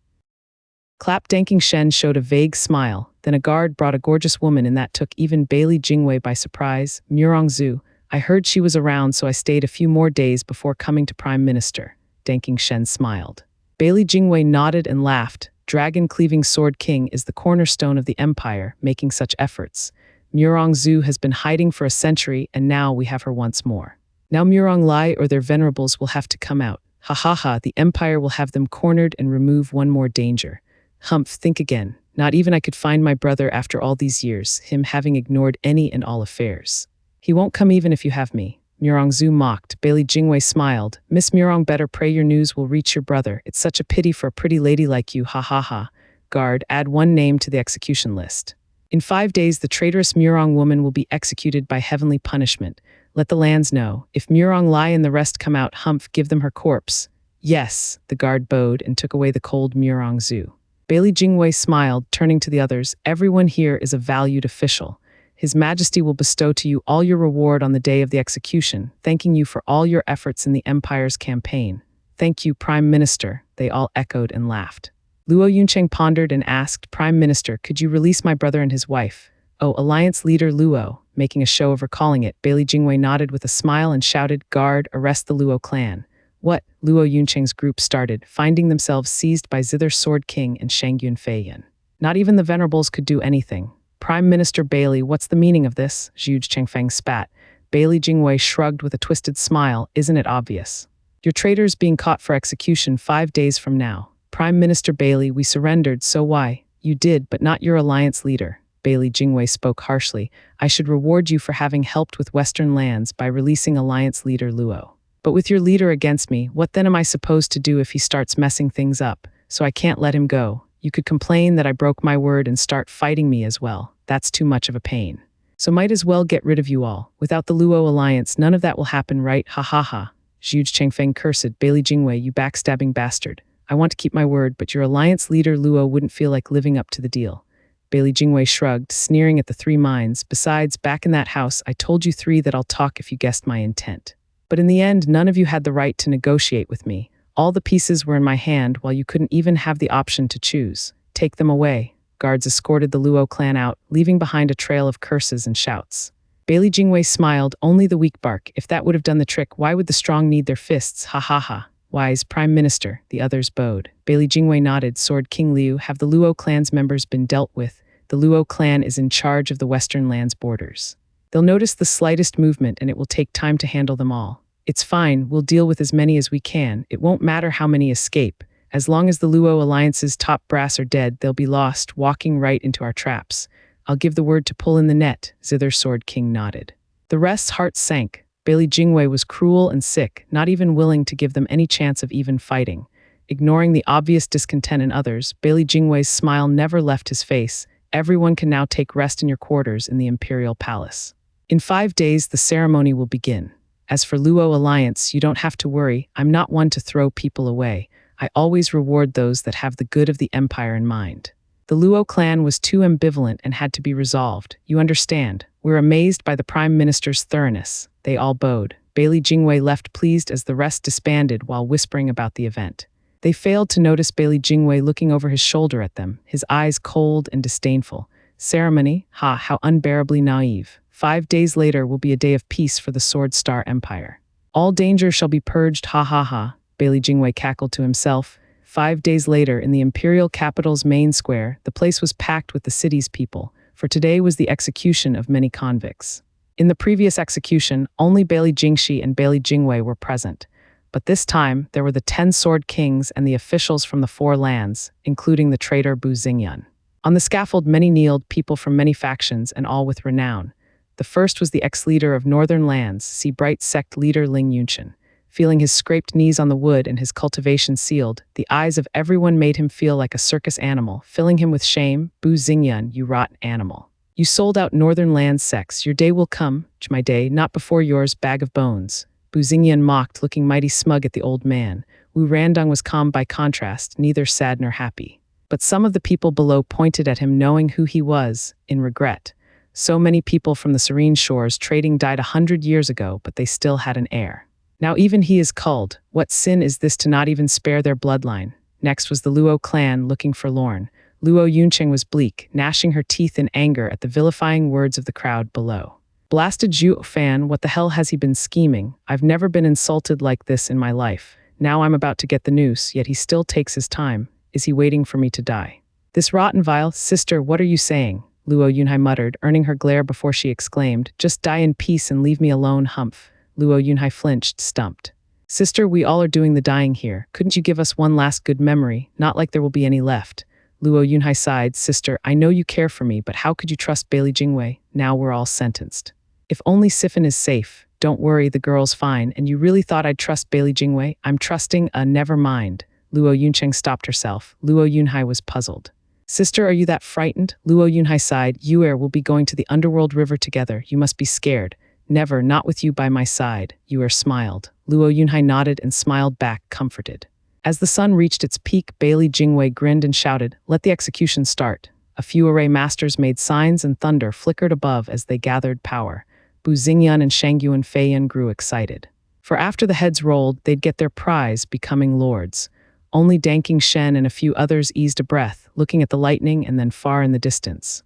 Clap Danking Shen showed a vague smile, then a guard brought a gorgeous woman and that took even Bailey Jingwei by surprise. Murongzu, I heard she was around so I stayed a few more days before coming to Prime Minister. Danking Shen smiled. Bailey Jingwei nodded and laughed. Dragon-cleaving Sword King is the cornerstone of the empire, making such efforts. Murongzu has been hiding for a century and now we have her once more. Now Murong Lai or their venerables will have to come out. Ha ha ha, the empire will have them cornered and remove one more danger. Humph, think again. Not even I could find my brother after all these years, him having ignored any and all affairs. He won't come even if you have me. Murongzu mocked. Bailey Jingwei smiled. Miss Murong, better pray your news will reach your brother. It's such a pity for a pretty lady like you, ha ha ha. Guard, add one name to the execution list. In 5 days, the traitorous Murong woman will be executed by heavenly punishment. Let the lands know. If Murong Lai and the rest come out, Humph, give them her corpse. Yes, the guard bowed and took away the cold Murongzu. Bailey Jingwei smiled, turning to the others. Everyone here is a valued official. His Majesty will bestow to you all your reward on the day of the execution, thanking you for all your efforts in the Empire's campaign. Thank you, Prime Minister, they all echoed and laughed. Luo Yuncheng pondered and asked, Prime Minister, could you release my brother and his wife? Oh, Alliance Leader Luo, making a show of recalling it. Bailey Jingwei nodded with a smile and shouted, Guard, arrest the Luo clan. What? Luo Yuncheng's group started, finding themselves seized by Zither Sword King and Shangyun Feiyan. Not even the venerables could do anything. Prime Minister Bailey, what's the meaning of this? Zhu Chengfeng spat. Bailey Jingwei shrugged with a twisted smile. Isn't it obvious? Your traitors being caught for execution 5 days from now. Prime Minister Bailey, we surrendered, so why? You did, but not your alliance leader. Bailey Jingwei spoke harshly. I should reward you for having helped with Western lands by releasing alliance leader Luo. But with your leader against me, what then am I supposed to do if he starts messing things up? So I can't let him go. You could complain that I broke my word and start fighting me as well. That's too much of a pain. So might as well get rid of you all. Without the Luo alliance, none of that will happen, right? Ha ha ha. Zhu Chengfeng cursed. Bailey Jingwei, you backstabbing bastard. I want to keep my word, but your alliance leader Luo wouldn't feel like living up to the deal. Bailey Jingwei shrugged, sneering at the 3 minds. Besides, back in that house, I told you 3 that I'll talk if you guessed my intent. But in the end, none of you had the right to negotiate with me. All the pieces were in my hand, while you couldn't even have the option to choose. Take them away. Guards escorted the Luo clan out, leaving behind a trail of curses and shouts. Bailey Jingwei smiled. Only the weak bark. If that would have done the trick, why would the strong need their fists? Ha ha ha. Wise Prime Minister, the others bowed. Bailey Jingwei nodded. Sword King Liu, have the Luo clan's members been dealt with? The Luo clan is in charge of the Western lands borders. They'll notice the slightest movement and it will take time to handle them all. It's fine, we'll deal with as many as we can. It won't matter how many escape. As long as the Luo Alliance's top brass are dead, they'll be lost, walking right into our traps. I'll give the word to pull in the net, Zither Sword King nodded. The rest's hearts sank. Bailey Jingwei was cruel and sick, not even willing to give them any chance of even fighting. Ignoring the obvious discontent in others, Bailey Jingwei's smile never left his face. Everyone can now take rest in your quarters in the Imperial Palace. In 5 days, the ceremony will begin. As for Luo Alliance, you don't have to worry. I'm not one to throw people away. I always reward those that have the good of the Empire in mind. The Luo clan was too ambivalent and had to be resolved. You understand. We're amazed by the Prime Minister's thoroughness. They all bowed. Bailey Jingwei left pleased as the rest disbanded while whispering about the event. They failed to notice Bailey Jingwei looking over his shoulder at them, his eyes cold and disdainful. Ceremony? Ha, how unbearably naive. 5 days later will be a day of peace for the Sword Star Empire. All danger shall be purged, ha ha ha, Bailey Jingwei cackled to himself. 5 days later, in the imperial capital's main square, the place was packed with the city's people, for today was the execution of many convicts. In the previous execution, only Bailey Jingxi and Bailey Jingwei were present. But this time, there were the 10 Sword Kings and the officials from the 4 lands, including the traitor Bu Xingyan. On the scaffold, many kneeled, people from many factions and all with renown. The first was the ex-leader of Northern Lands, see Bright Sect leader Ling Yunchen. Feeling his scraped knees on the wood and his cultivation sealed, the eyes of everyone made him feel like a circus animal, filling him with shame. Bu Xingyan, you rotten animal. You sold out Northern Lands sects. Your day will come, my day, not before yours, bag of bones. Bu Xingyan mocked, looking mighty smug at the old man. Wu Randong was calm by contrast, neither sad nor happy. But some of the people below pointed at him, knowing who he was, in regret. So many people from the Serene Shores trading died 100 years ago, but they still had an heir. Now even he is culled. What sin is this to not even spare their bloodline? Next was the Luo clan, looking forlorn. Luo Yuncheng was bleak, gnashing her teeth in anger at the vilifying words of the crowd below. Blasted Zhuo Fan, what the hell has he been scheming? I've never been insulted like this in my life. Now I'm about to get the noose, yet he still takes his time. Is he waiting for me to die? This rotten vile, sister, what are you saying? Luo Yunhai muttered, earning her glare before she exclaimed, just die in peace and leave me alone, humph. Luo Yunhai flinched, stumped. Sister, we all are doing the dying here. Couldn't you give us one last good memory? Not like there will be any left. Luo Yunhai sighed, sister, I know you care for me, but how could you trust Bailey Jingwei? Now we're all sentenced. If only Sifan is safe. Don't worry, the girl's fine, and you really thought I'd trust Bailey Jingwei? I'm trusting, never mind. Luo Yuncheng stopped herself. Luo Yunhai was puzzled. Sister, are you that frightened? Luo Yunhai sighed. You will be going to the underworld river together. You must be scared. Never, not with you by my side. You smiled. Luo Yunhai nodded and smiled back, comforted. As the sun reached its peak, Bailey Jingwei grinned and shouted, let the execution start. A few array masters made signs and thunder flickered above as they gathered power. Bu Xingyun and Shangyuan Feiyan grew excited. For after the heads rolled, they'd get their prize, becoming lords. Only Danking Shen and a few others eased a breath, looking at the lightning and then far in the distance.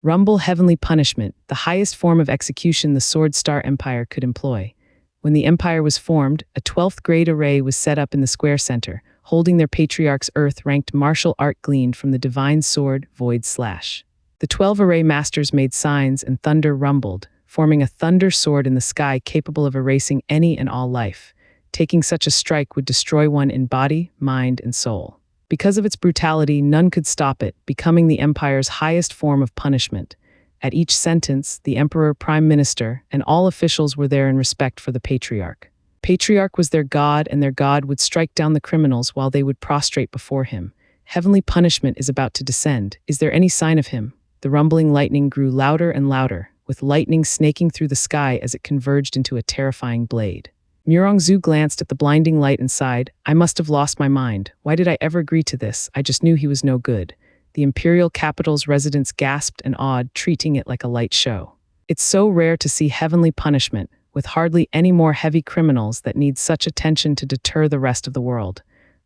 Rumble heavenly punishment, the highest form of execution the Sword Star Empire could employ. When the empire was formed, a 12th grade array was set up in the square center, holding their patriarch's earth-ranked martial art gleaned from the divine sword, Void Slash. The 12 array masters made signs and thunder rumbled, forming a thunder sword in the sky capable of erasing any and all life. Taking such a strike would destroy one in body, mind, and soul. Because of its brutality, none could stop it, becoming the empire's highest form of punishment. At each sentence, the emperor, prime minister, and all officials were there in respect for the patriarch. Patriarch was their god, and their god would strike down the criminals while they would prostrate before him. Heavenly punishment is about to descend. Is there any sign of him? The rumbling lightning grew louder and louder, with lightning snaking through the sky as it converged into a terrifying blade. Murongzu glanced at the blinding light and sighed, I must have lost my mind. Why did I ever agree to this? I just knew he was no good. The imperial capital's residents gasped and awed, treating it like a light show. It's so rare to see heavenly punishment, with hardly any more heavy criminals that need such attention to deter the rest of the world.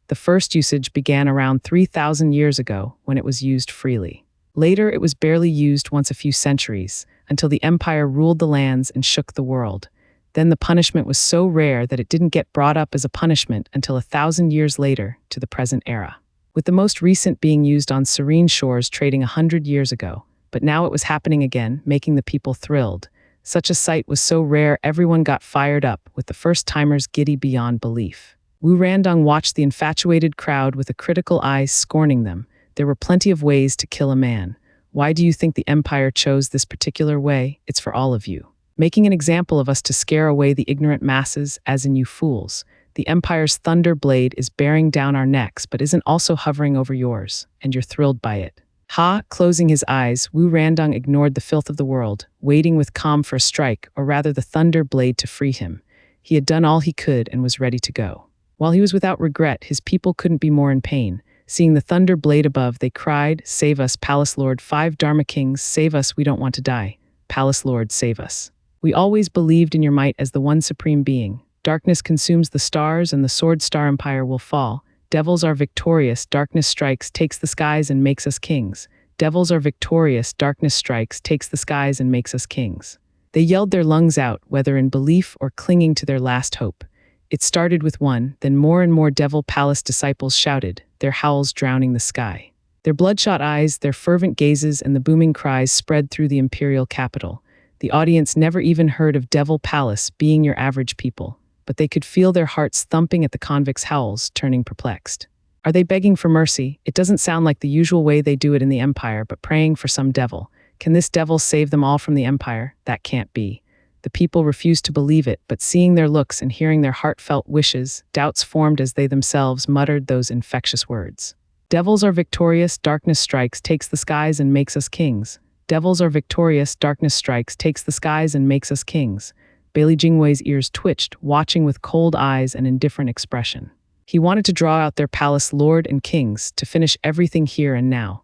The first usage began around 3,000 years ago, when it was used freely. Later, it was barely used once a few centuries, until the empire ruled the lands and shook the world. Then the punishment was so rare that it didn't get brought up as a punishment until 1,000 years later, to the present era. With the most recent being used on serene shores trading 100 years ago. But now it was happening again, making the people thrilled. Such a sight was so rare everyone got fired up, with the first-timers giddy beyond belief. Wu Randong watched the infatuated crowd with a critical eye, scorning them. There were plenty of ways to kill a man. Why do you think the empire chose this particular way? It's for all of you. Making an example of us to scare away the ignorant masses, as in you fools. The Empire's thunder blade is bearing down our necks, but isn't also hovering over yours, and you're thrilled by it. Ha! Closing his eyes, Wu Randong ignored the filth of the world, waiting with calm for a strike, or rather the thunder blade to free him. He had done all he could and was ready to go. While he was without regret, his people couldn't be more in pain. Seeing the thunder blade above, they cried, Save us, Palace Lord, 5 Dharma Kings, save us, we don't want to die. Palace Lord, save us. We always believed in your might as the one supreme being. Darkness consumes the stars and the Sword Star Empire will fall. Devils are victorious, darkness strikes, takes the skies and makes us kings. Devils are victorious, darkness strikes, takes the skies and makes us kings. They yelled their lungs out, whether in belief or clinging to their last hope. It started with one, then more and more Devil Palace disciples shouted, their howls drowning the sky. Their bloodshot eyes, their fervent gazes, and the booming cries spread through the imperial capital. The audience never even heard of Devil Palace being your average people, but they could feel their hearts thumping at the convicts' howls, turning perplexed. Are they begging for mercy? It doesn't sound like the usual way they do it in the Empire, but praying for some devil. Can this devil save them all from the Empire? That can't be. The people refused to believe it, but seeing their looks and hearing their heartfelt wishes, doubts formed as they themselves muttered those infectious words. Devils are victorious, darkness strikes, takes the skies and makes us kings. Devils are victorious, darkness strikes, takes the skies and makes us kings. Bailey Jingwei's ears twitched, watching with cold eyes and indifferent expression. He wanted to draw out their palace lord and kings, to finish everything here and now.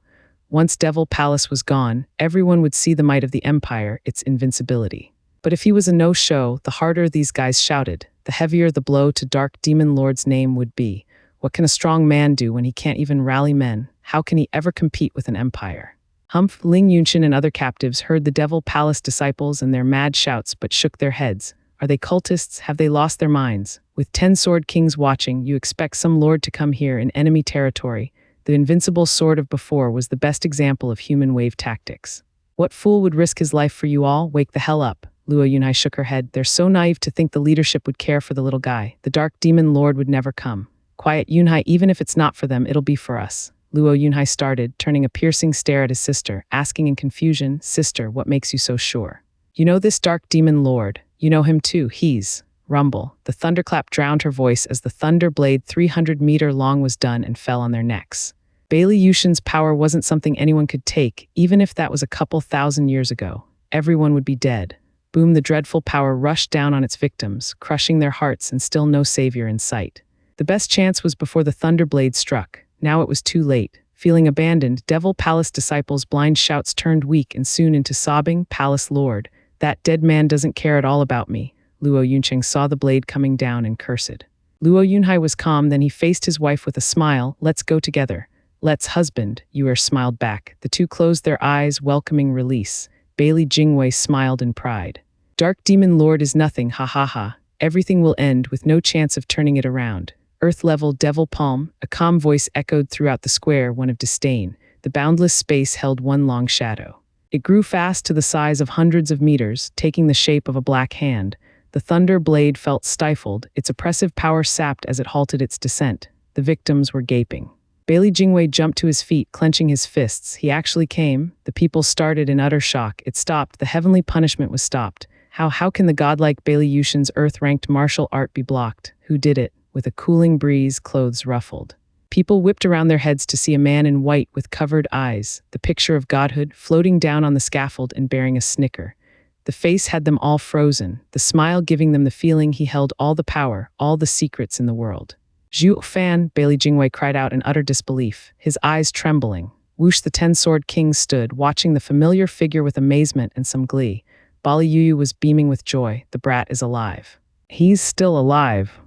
Once Devil Palace was gone, everyone would see the might of the Empire, its invincibility. But if he was a no-show, the harder these guys shouted, the heavier the blow to Dark Demon Lord's name would be. What can a strong man do when he can't even rally men? How can he ever compete with an empire? Ling Yunshin and other captives heard the Devil Palace disciples and their mad shouts but shook their heads. Are they cultists? Have they lost their minds? With 10 sword kings watching, you expect some lord to come here in enemy territory. The invincible sword of before was the best example of human wave tactics. What fool would risk his life for you all? Wake the hell up. Luo Yunhai shook her head. They're so naive to think the leadership would care for the little guy. The dark demon lord would never come. Quiet, Yunhai, even if it's not for them, it'll be for us. Luo Yunhai started, turning a piercing stare at his sister, asking in confusion, Sister, what makes you so sure? You know this dark demon lord. You know him too. He's... Rumble. The thunderclap drowned her voice as the thunder blade 300-meter long was done and fell on their necks. Bailey Yushin's power wasn't something anyone could take, even if that was a couple thousand years ago. Everyone would be dead. Boom, the dreadful power rushed down on its victims, crushing their hearts and still no savior in sight. The best chance was before the thunder blade struck. Now it was too late. Feeling abandoned, Devil Palace disciples' blind shouts turned weak and soon into sobbing, Palace Lord, that dead man doesn't care at all about me. Luo Yuncheng saw the blade coming down and cursed. Luo Yunhai was calm, then he faced his wife with a smile. Let's go together. Let's, husband, Yuer smiled back. The two closed their eyes, welcoming release. Bailey Jingwei smiled in pride. Dark Demon Lord is nothing, ha ha ha. Everything will end with no chance of turning it around. Earth-level Devil Palm, a calm voice echoed throughout the square, one of disdain. The boundless space held one long shadow. It grew fast to the size of hundreds of meters, taking the shape of a black hand. The thunder blade felt stifled, its oppressive power sapped as it halted its descent. The victims were gaping. Bailey Jingwei jumped to his feet, clenching his fists. He actually came. The people started in utter shock. It stopped. The heavenly punishment was stopped. How can the godlike Bailey Yushin's earth-ranked martial art be blocked? Who did it? With a cooling breeze, clothes ruffled. People whipped around their heads to see a man in white with covered eyes, the picture of godhood, floating down on the scaffold and bearing a snicker. The face had them all frozen, the smile giving them the feeling he held all the power, all the secrets in the world. Zhuo Fan, Bailey Jingwei cried out in utter disbelief, his eyes trembling. Whoosh, the 10-sword king stood, watching the familiar figure with amazement and some glee. Bali Yuyu was beaming with joy. The brat is alive. He's still alive.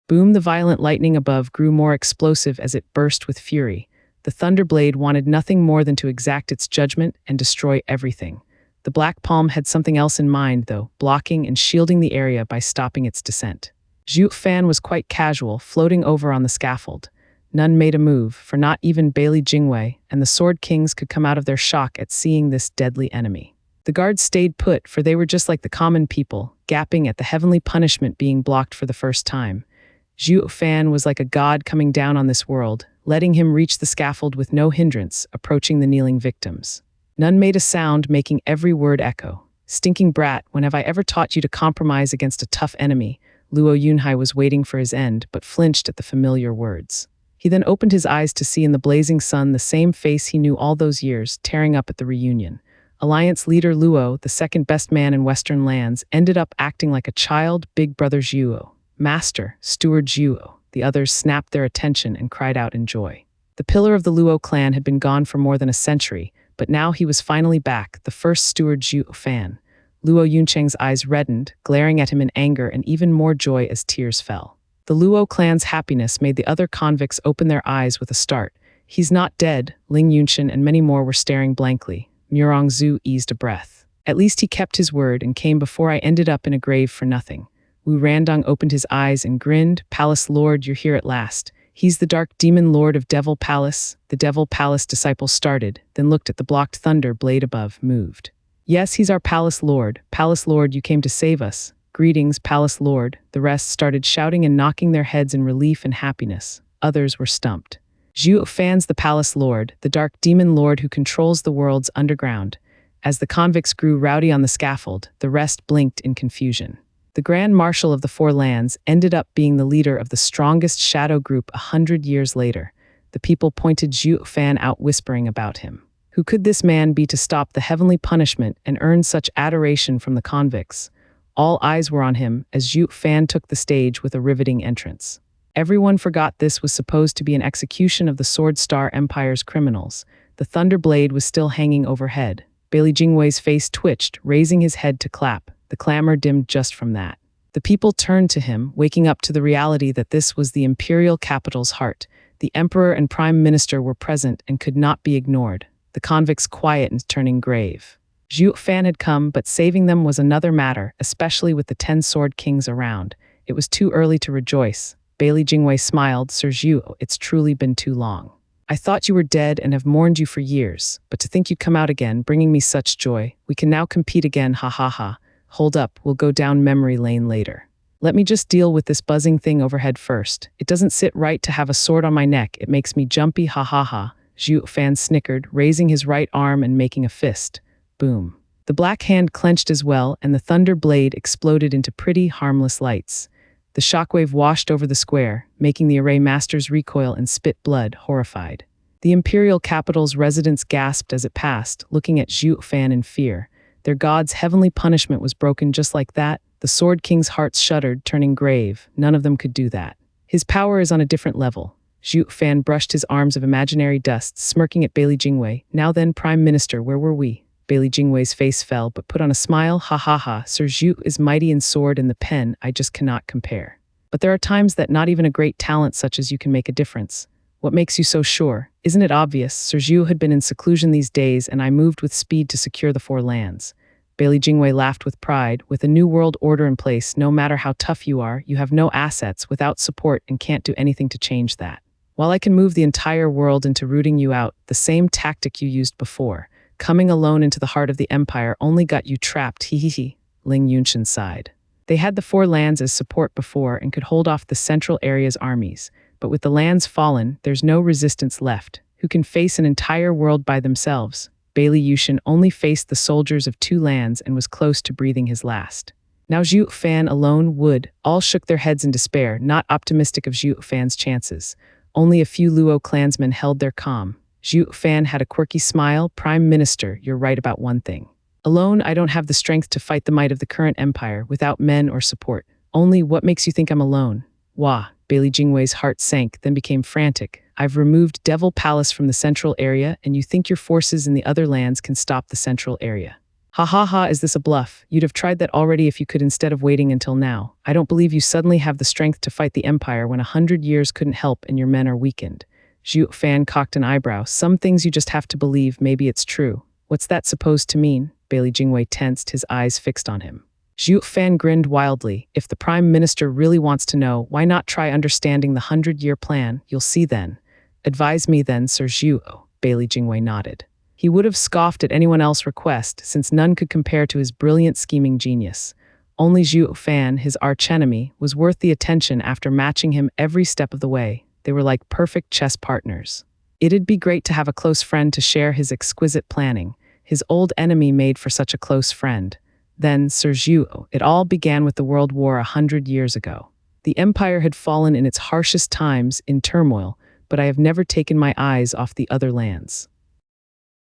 Boom, the violent lightning above grew more explosive as it burst with fury. The Thunderblade wanted nothing more than to exact its judgment and destroy everything. The Black Palm had something else in mind, though, blocking and shielding the area by stopping its descent. Zhuo Fan was quite casual, floating over on the scaffold. None made a move, for not even Bailey Jingwei and the Sword Kings could come out of their shock at seeing this deadly enemy. The guards stayed put, for they were just like the common people, gaping at the heavenly punishment being blocked for the first time. Zhuo Fan was like a god coming down on this world, letting him reach the scaffold with no hindrance, approaching the kneeling victims. None made a sound, making every word echo. Stinking brat, when have I ever taught you to compromise against a tough enemy? Luo Yunhai was waiting for his end, but flinched at the familiar words. He then opened his eyes to see in the blazing sun the same face he knew all those years, tearing up at the reunion. Alliance leader Luo, the second best man in Western lands, ended up acting like a child, big brother Zhuo. Master, Steward Zhuo. The others snapped their attention and cried out in joy. The pillar of the Luo clan had been gone for more than a century, but now he was finally back, the first steward Zhuo Fan. Luo Yuncheng's eyes reddened, glaring at him in anger and even more joy as tears fell. The Luo clan's happiness made the other convicts open their eyes with a start. He's not dead. Ling Yunshin and many more were staring blankly. Murong Zhu eased a breath. At least he kept his word and came before I ended up in a grave for nothing. Wu Randong opened his eyes and grinned. Palace Lord, you're here at last. He's the dark demon lord of Devil Palace. The Devil Palace disciples started, then looked at the blocked thunder blade above, moved. Yes, he's our Palace Lord. Palace Lord, you came to save us. Greetings, Palace Lord. The rest started shouting and knocking their heads in relief and happiness. Others were stumped. Zhuo Fan's the Palace Lord, the dark demon lord who controls the world's underground. As the convicts grew rowdy on the scaffold, the rest blinked in confusion. The Grand Marshal of the Four Lands ended up being the leader of the strongest shadow group 100 years later. The people pointed Zhuo Fan out, whispering about him. Who could this man be to stop the heavenly punishment and earn such adoration from the convicts? All eyes were on him as Zhuo Fan took the stage with a riveting entrance. Everyone forgot this was supposed to be an execution of the Sword Star Empire's criminals. The thunder blade was still hanging overhead. Bailey Jingwei's face twitched, raising his head to clap. The clamor dimmed just from that. The people turned to him, waking up to the reality that this was the imperial capital's heart. The emperor and prime minister were present and could not be ignored. The convicts quiet and turning grave. Zhuo Fan had come, but saving them was another matter, especially with the 10 sword kings around. It was too early to rejoice. Bailey Jingwei smiled. Sir Zhuo, it's truly been too long. I thought you were dead and have mourned you for years, but to think you'd come out again, bringing me such joy. We can now compete again, ha ha ha. Hold up, we'll go down memory lane later. Let me just deal with this buzzing thing overhead first. It doesn't sit right to have a sword on my neck. It makes me jumpy, ha ha ha. Zhuo Fan snickered, raising his right arm and making a fist. Boom. The black hand clenched as well, and the thunder blade exploded into pretty, harmless lights. The shockwave washed over the square, making the array masters recoil and spit blood, horrified. The imperial capital's residents gasped as it passed, looking at Zhuo Fan in fear. Their god's heavenly punishment was broken just like that. The Sword King's hearts shuddered, turning grave. None of them could do that. His power is on a different level. Zhuo Fan brushed his arms of imaginary dust, smirking at Bailey Jingwei. Now then, Prime Minister, where were we? Bailey Jingwei's face fell, but put on a smile. Ha ha ha, Sir Zhuo is mighty in sword and the pen, I just cannot compare. But there are times that not even a great talent such as you can make a difference. What makes you so sure? Isn't it obvious? Sir Zhuo had been in seclusion these days, and I moved with speed to secure the 4 lands. Bailey Jingwei laughed with pride. With a new world order in place, no matter how tough you are, you have no assets, without support, and can't do anything to change that. While I can move the entire world into rooting you out, the same tactic you used before, coming alone into the heart of the empire, only got you trapped, hee. Ling Yunshin sighed. They had the 4 lands as support before and could hold off the central area's armies. But with the lands fallen, there's no resistance left. Who can face an entire world by themselves? Bailey Yunshin only faced the soldiers of 2 lands and was close to breathing his last. Now Zhuo Fan alone would. All shook their heads in despair, not optimistic of Zhuo Fan's chances. Only a few Luo clansmen held their calm. Zhuo Fan had a quirky smile. Prime Minister, you're right about one thing. Alone, I don't have the strength to fight the might of the current empire without men or support. Only what makes you think I'm alone? Wah, Bailey Jingwei's heart sank, then became frantic. I've removed Devil Palace from the central area, and you think your forces in the other lands can stop the central area. Ha ha ha, is this a bluff? You'd have tried that already if you could instead of waiting until now. I don't believe you suddenly have the strength to fight the empire when 100 years couldn't help and your men are weakened. Zhuo Fan cocked an eyebrow. Some things you just have to believe, maybe it's true. What's that supposed to mean? Bailey Jingwei tensed, his eyes fixed on him. Zhuo Fan grinned wildly. If the Prime Minister really wants to know, why not try understanding the 100-year plan? You'll see then. Advise me then, Sir Zhuo. Bailey Jingwei nodded. He would have scoffed at anyone else's request, since none could compare to his brilliant scheming genius. Only Zhuo Fan, his archenemy, was worth the attention after matching him every step of the way. They were like perfect chess partners. It'd be great to have a close friend to share his exquisite planning. His old enemy made for such a close friend. Then, Sir Zhuo, it all began with the World War 100 years ago. The empire had fallen in its harshest times, in turmoil, but I have never taken my eyes off the other lands.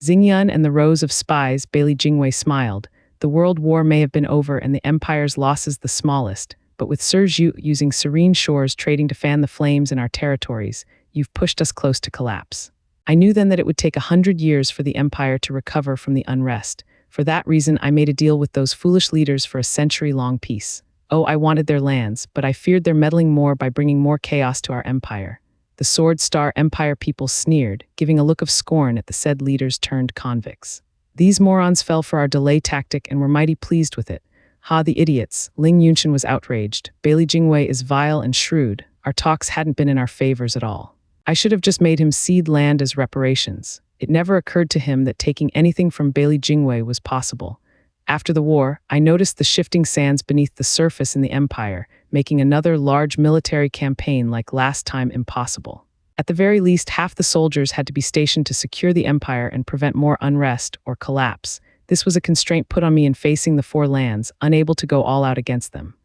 Xingyun and the rows of spies, Bailey Jingwei smiled. The World War may have been over and the empire's losses the smallest, but with Sir Zhuo using serene shores trading to fan the flames in our territories, you've pushed us close to collapse. I knew then that it would take 100 years for the empire to recover from the unrest. For that reason, I made a deal with those foolish leaders for a century-long peace. Oh, I wanted their lands, but I feared their meddling more by bringing more chaos to our empire. The Sword Star Empire people sneered, giving a look of scorn at the said leaders turned convicts. These morons fell for our delay tactic and were mighty pleased with it. Ha, the idiots. Ling Yunshin was outraged. Bailey Jingwei is vile and shrewd. Our talks hadn't been in our favors at all. I should have just made him cede land as reparations. It never occurred to him that taking anything from Bailey Jingwei was possible. After the war, I noticed the shifting sands beneath the surface in the empire, making another large military campaign like last time impossible. At the very least, half the soldiers had to be stationed to secure the empire and prevent more unrest or collapse. This was a constraint put on me in facing the 4 lands, unable to go all out against them.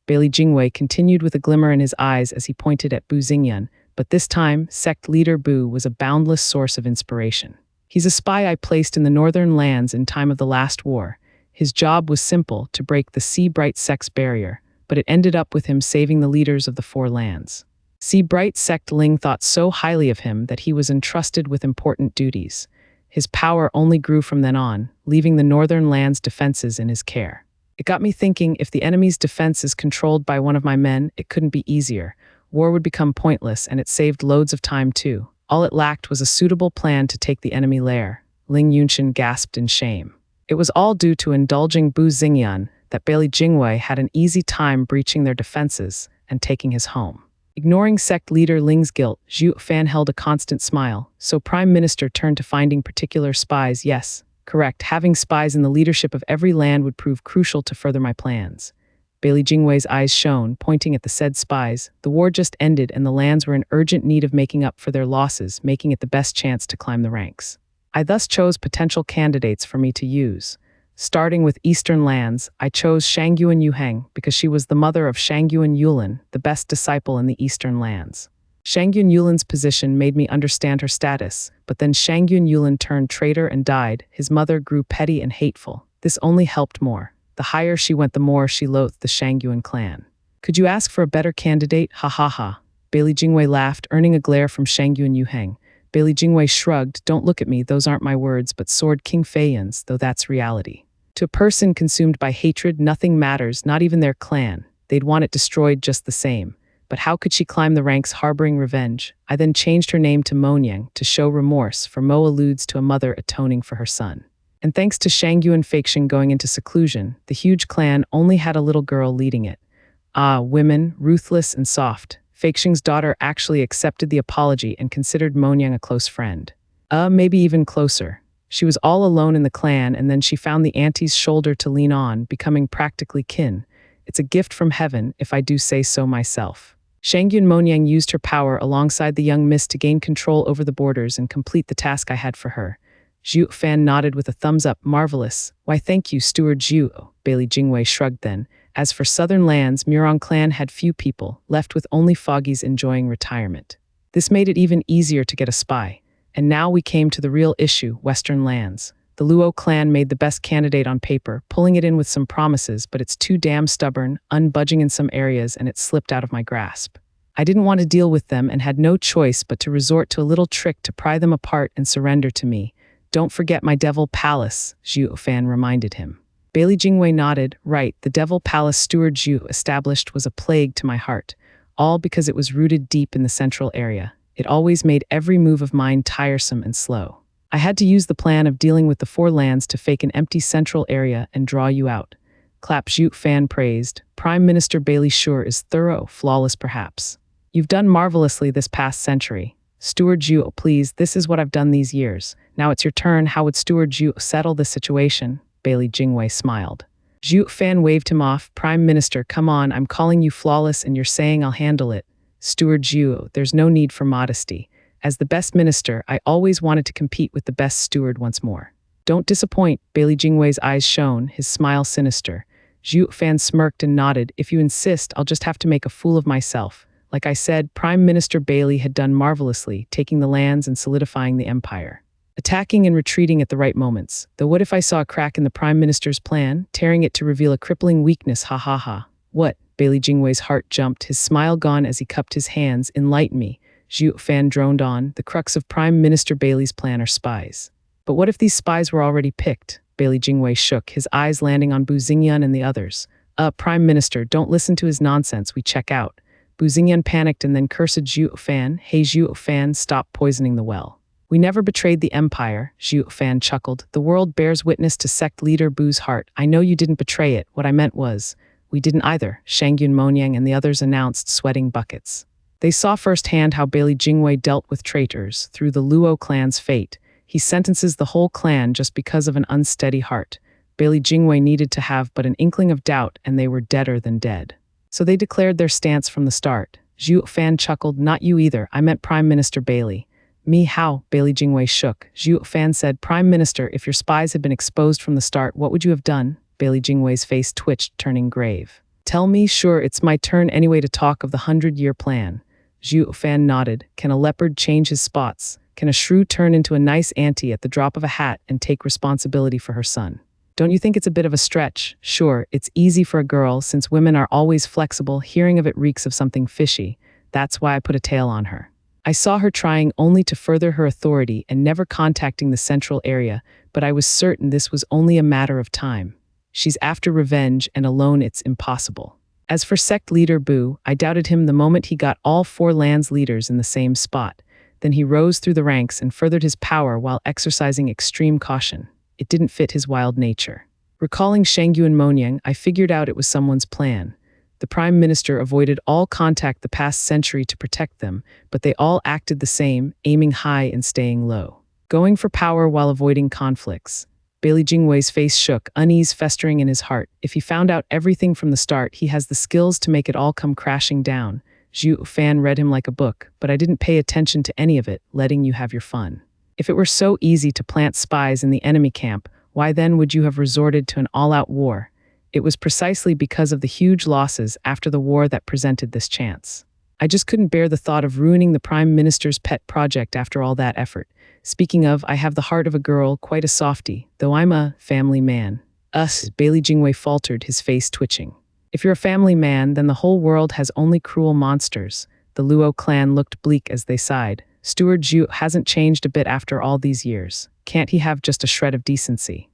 Bailey Jingwei continued with a glimmer in his eyes as he pointed at Bu Xingyun, but this time, sect leader Bu was a boundless source of inspiration. He's a spy I placed in the northern lands in time of the last war. His job was simple, to break the Sea-Bright sect's barrier, but it ended up with him saving the leaders of the 4 lands. Sea-Bright sect Ling thought so highly of him that he was entrusted with important duties. His power only grew from then on, leaving the northern land's defenses in his care. It got me thinking, if the enemy's defense is controlled by one of my men, it couldn't be easier. War would become pointless, and it saved loads of time too. All it lacked was a suitable plan to take the enemy lair. Ling Yunshin gasped in shame. It was all due to indulging Bu Xingyan that Bailey Jingwei had an easy time breaching their defenses and taking his home. Ignoring sect leader Ling's guilt, Zhuo Fan held a constant smile, so Prime Minister turned to finding particular spies. Yes, correct, having spies in the leadership of every land would prove crucial to further my plans. Bailey Jingwei's eyes shone, pointing at the said spies. The war just ended and the lands were in urgent need of making up for their losses, making it the best chance to climb the ranks. I thus chose potential candidates for me to use. Starting with Eastern lands, I chose Shangyuan Yuheng because she was the mother of Shangyuan Yulin, the best disciple in the Eastern lands. Shangyuan Yulin's position made me understand her status, but then Shangyuan Yulin turned traitor and died. His mother grew petty and hateful. This only helped more. The higher she went, the more she loathed the Shangyuan clan. Could you ask for a better candidate? Ha ha ha. Bailey Jingwei laughed, earning a glare from Shangyuan Yuheng. Bailey Jingwei shrugged. Don't look at me, those aren't my words, but Sword King Feiyan's, though that's reality. To a person consumed by hatred, nothing matters, not even their clan. They'd want it destroyed just the same. But how could she climb the ranks harboring revenge? I then changed her name to Monyang to show remorse, for Mo alludes to a mother atoning for her son. And thanks to Shangyuan faction going into seclusion, the huge clan only had a little girl leading it. Ah, women, ruthless and soft. Faixing's daughter actually accepted the apology and considered Monyang a close friend. Maybe even closer. She was all alone in the clan, and then she found the auntie's shoulder to lean on, becoming practically kin. It's a gift from heaven, if I do say so myself. Shangyuan Monyang used her power alongside the young miss to gain control over the borders and complete the task I had for her. Zhuo Fan nodded with a thumbs up. Marvelous. Why thank you, Steward Zhuo. Bailey Jingwei shrugged then. As for southern lands, Murong clan had few people, left with only foggies enjoying retirement. This made it even easier to get a spy. And now we came to the real issue, western lands. The Luo clan made the best candidate on paper, pulling it in with some promises, but it's too damn stubborn, unbudging in some areas, and it slipped out of my grasp. I didn't want to deal with them and had no choice but to resort to a little trick to pry them apart and surrender to me. Don't forget my Devil Palace, Zhuo Fan reminded him. Bailey Jingwei nodded. Right, the Devil Palace Steward Zhu established was a plague to my heart, all because it was rooted deep in the central area. It always made every move of mine tiresome and slow. I had to use the plan of dealing with the four lands to fake an empty central area and draw you out. Clap Zhuo Fan praised. Prime Minister Bailey sure is thorough, flawless perhaps. You've done marvelously this past century. Steward Zhuo, please, this is what I've done these years. Now it's your turn. How would Steward Zhuo settle the situation? Bailey Jingwei smiled. Zhuo Fan waved him off. Prime Minister, come on, I'm calling you flawless and you're saying I'll handle it. Steward Zhuo, there's no need for modesty. As the best minister, I always wanted to compete with the best steward once more. Don't disappoint. Bailey Jingwei's eyes shone, his smile sinister. Zhuo Fan smirked and nodded. If you insist, I'll just have to make a fool of myself. Like I said, Prime Minister Bailey had done marvelously, taking the lands and solidifying the empire. Attacking and retreating at the right moments. Though what if I saw a crack in the Prime Minister's plan, tearing it to reveal a crippling weakness? Ha ha ha. What? Bailey Jingwei's heart jumped, his smile gone as he cupped his hands. Enlighten me. Zhuo Fan droned on. The crux of Prime Minister Bailey's plan are spies. But what if these spies were already picked? Bailey Jingwei shook, his eyes landing on Bu Xingyan and the others. Prime Minister, don't listen to his nonsense, we check out. Bu Xingyan panicked and then cursed Zhuo Fan. Hey Zhuo Fan, stop poisoning the well. We never betrayed the empire, Zhuo Fan chuckled. The world bears witness to sect leader Bu's heart. I know you didn't betray it. What I meant was, we didn't either, Shangyuan Monyang and the others announced, sweating buckets. They saw firsthand how Bailey Jingwei dealt with traitors through the Luo clan's fate. He sentences the whole clan just because of an unsteady heart. Bailey Jingwei needed to have but an inkling of doubt, and they were deader than dead. So they declared their stance from the start. Zhuo Fan chuckled. Not you either, I meant Prime Minister Bailey. Me how? Bailey Jingwei shook. Zhuo Fan said, Prime Minister, if your spies had been exposed from the start, what would you have done? Bailey Jingwei's face twitched, turning grave. Tell me, sure, it's my turn anyway to talk of the 100-year plan. Zhuo Fan nodded. Can a leopard change his spots? Can a shrew turn into a nice auntie at the drop of a hat and take responsibility for her son? Don't you think it's a bit of a stretch? Sure, it's easy for a girl since women are always flexible. Hearing of it reeks of something fishy. That's why I put a tail on her. I saw her trying only to further her authority and never contacting the central area, but I was certain this was only a matter of time. She's after revenge, and alone it's impossible. As for sect leader Bu, I doubted him the moment he got all 4 lands leaders in the same spot. Then he rose through the ranks and furthered his power while exercising extreme caution. It didn't fit his wild nature. Recalling Shangyu and Monyang, I figured out it was someone's plan. The prime minister avoided all contact the past century to protect them, but they all acted the same, aiming high and staying low. Going for power while avoiding conflicts. Bailey Jingwei's face shook, unease festering in his heart. If he found out everything from the start, he has the skills to make it all come crashing down. Zhuo Fan read him like a book, but I didn't pay attention to any of it, letting you have your fun. If it were so easy to plant spies in the enemy camp, why then would you have resorted to an all-out war? It was precisely because of the huge losses after the war that presented this chance. I just couldn't bear the thought of ruining the prime minister's pet project after all that effort. Speaking of, I have the heart of a girl, quite a softie, though I'm a family man. Bailey Jingwei faltered, his face twitching. If you're a family man, then the whole world has only cruel monsters. The Luo clan looked bleak as they sighed. Steward Zhu hasn't changed a bit after all these years. Can't he have just a shred of decency?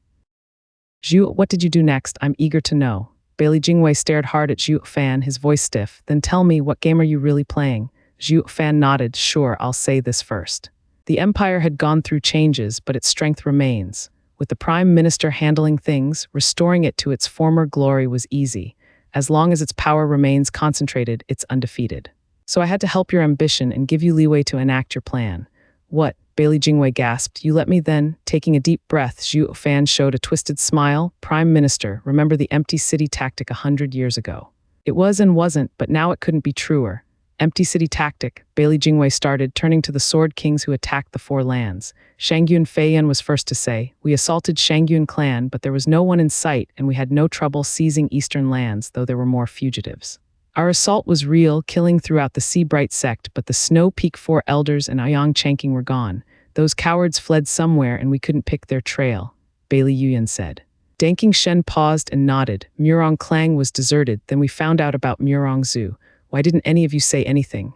Zhu, what did you do next? I'm eager to know. Bailey Jingwei stared hard at Zhuo Fan, his voice stiff. Then tell me, what game are you really playing? Zhuo Fan nodded. Sure, I'll say this first. The empire had gone through changes, but its strength remains. With the prime minister handling things, restoring it to its former glory was easy. As long as its power remains concentrated, it's undefeated. So I had to help your ambition and give you leeway to enact your plan. What? Bailey Jingwei gasped. You let me then? Taking a deep breath, Zhuo Fan showed a twisted smile. Prime Minister, remember the empty city tactic 100 years ago? It was and wasn't, but now it couldn't be truer. Empty city tactic, Bailey Jingwei started, turning to the sword kings who attacked the 4 lands. Shangyun Feiyan was first to say, we assaulted Shangyun clan, but there was no one in sight, and we had no trouble seizing eastern lands, though there were more fugitives. Our assault was real, killing throughout the Sea-Bright sect, but the Snow Peak 4 elders and Ayang Chanking were gone. Those cowards fled somewhere, and we couldn't pick their trail, Bailey Yuyan said. Danking Shen paused and nodded. Murong Klang was deserted, then we found out about Murong Zhu. Why didn't any of you say anything?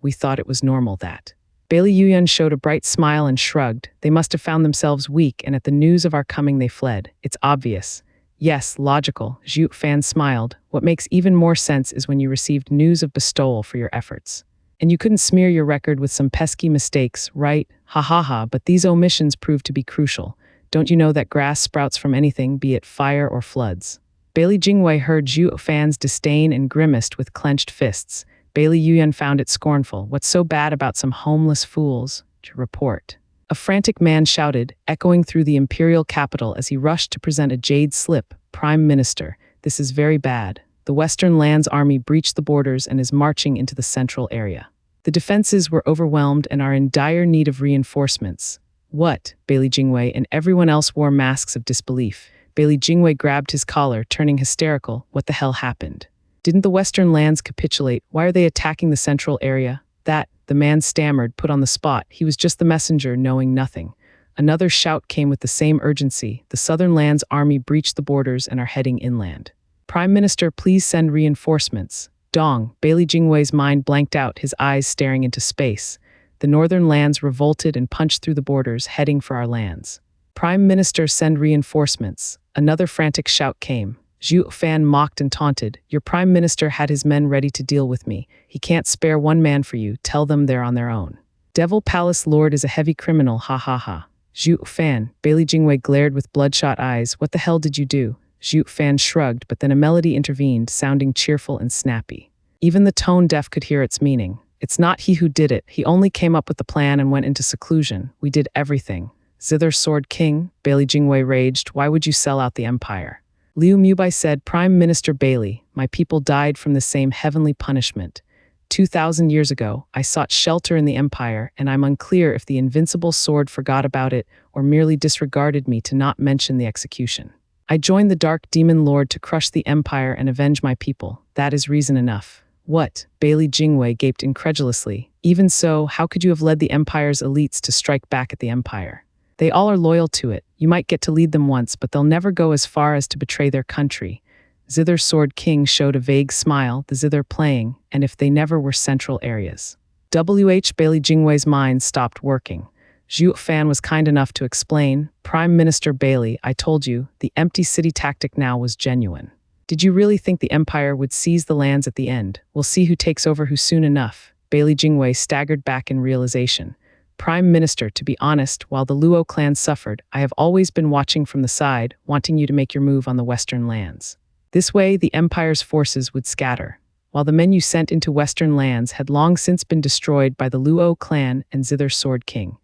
We thought it was normal that. Bailey Yuyan showed a bright smile and shrugged. They must have found themselves weak, and at the news of our coming they fled. It's obvious. Yes, logical, Zhuo Fan smiled. What makes even more sense is when you received news of bestowal for your efforts. And you couldn't smear your record with some pesky mistakes, right? Ha ha ha, but these omissions proved to be crucial. Don't you know that grass sprouts from anything, be it fire or floods? Bailey Jingwei heard Zhuo Fan's disdain and grimaced with clenched fists. Bailey Yuyan found it scornful. What's so bad about some homeless fools? To report. A frantic man shouted, echoing through the imperial capital as he rushed to present a jade slip. Prime Minister, this is very bad. The Western Lands Army breached the borders and is marching into the central area. The defenses were overwhelmed and are in dire need of reinforcements. What? Bailey Jingwei and everyone else wore masks of disbelief. Bailey Jingwei grabbed his collar, turning hysterical. What the hell happened? Didn't the Western lands capitulate? Why are they attacking the central area? That, the man stammered, put on the spot. He was just the messenger, knowing nothing. Another shout came with the same urgency. The Southern Lands Army breached the borders and are heading inland. Prime Minister, please send reinforcements. Dong, Bailey Jingwei's mind blanked out, his eyes staring into space. The Northern lands revolted and punched through the borders, heading for our lands. Prime Minister, send reinforcements. Another frantic shout came. Zhuo Fan mocked and taunted. Your Prime Minister had his men ready to deal with me. He can't spare one man for you. Tell them they're on their own. Devil Palace Lord is a heavy criminal, ha ha ha. Zhuo Fan, Bailey Jingwei glared with bloodshot eyes. What the hell did you do? Zhuo Fan shrugged, but then a melody intervened, sounding cheerful and snappy. Even the tone-deaf could hear its meaning. It's not he who did it. He only came up with the plan and went into seclusion. We did everything. Zither Sword King, Bailey Jingwei raged. Why would you sell out the empire? Liu Mubai said, Prime Minister Bailey, my people died from the same heavenly punishment. 2,000 years ago, I sought shelter in the empire, and I'm unclear if the invincible sword forgot about it or merely disregarded me to not mention the execution. I joined the Dark Demon Lord to crush the empire and avenge my people. That is reason enough. What? Bailey Jingwei gaped incredulously. Even so, how could you have led the empire's elites to strike back at the empire? They all are loyal to it. You might get to lead them once, but they'll never go as far as to betray their country. Zither Sword King showed a vague smile, the zither playing, and if they never were central areas. Bailey Jingwei's mind stopped working. Zhuo Fan was kind enough to explain, Prime Minister Bailey, I told you, the empty city tactic now was genuine. Did you really think the Empire would seize the lands at the end? We'll see who takes over who soon enough. Bailey Jingwei staggered back in realization. Prime Minister, to be honest, while the Luo clan suffered, I have always been watching from the side, wanting you to make your move on the western lands. This way, the Empire's forces would scatter, while the men you sent into western lands had long since been destroyed by the Luo clan and Zither Sword King.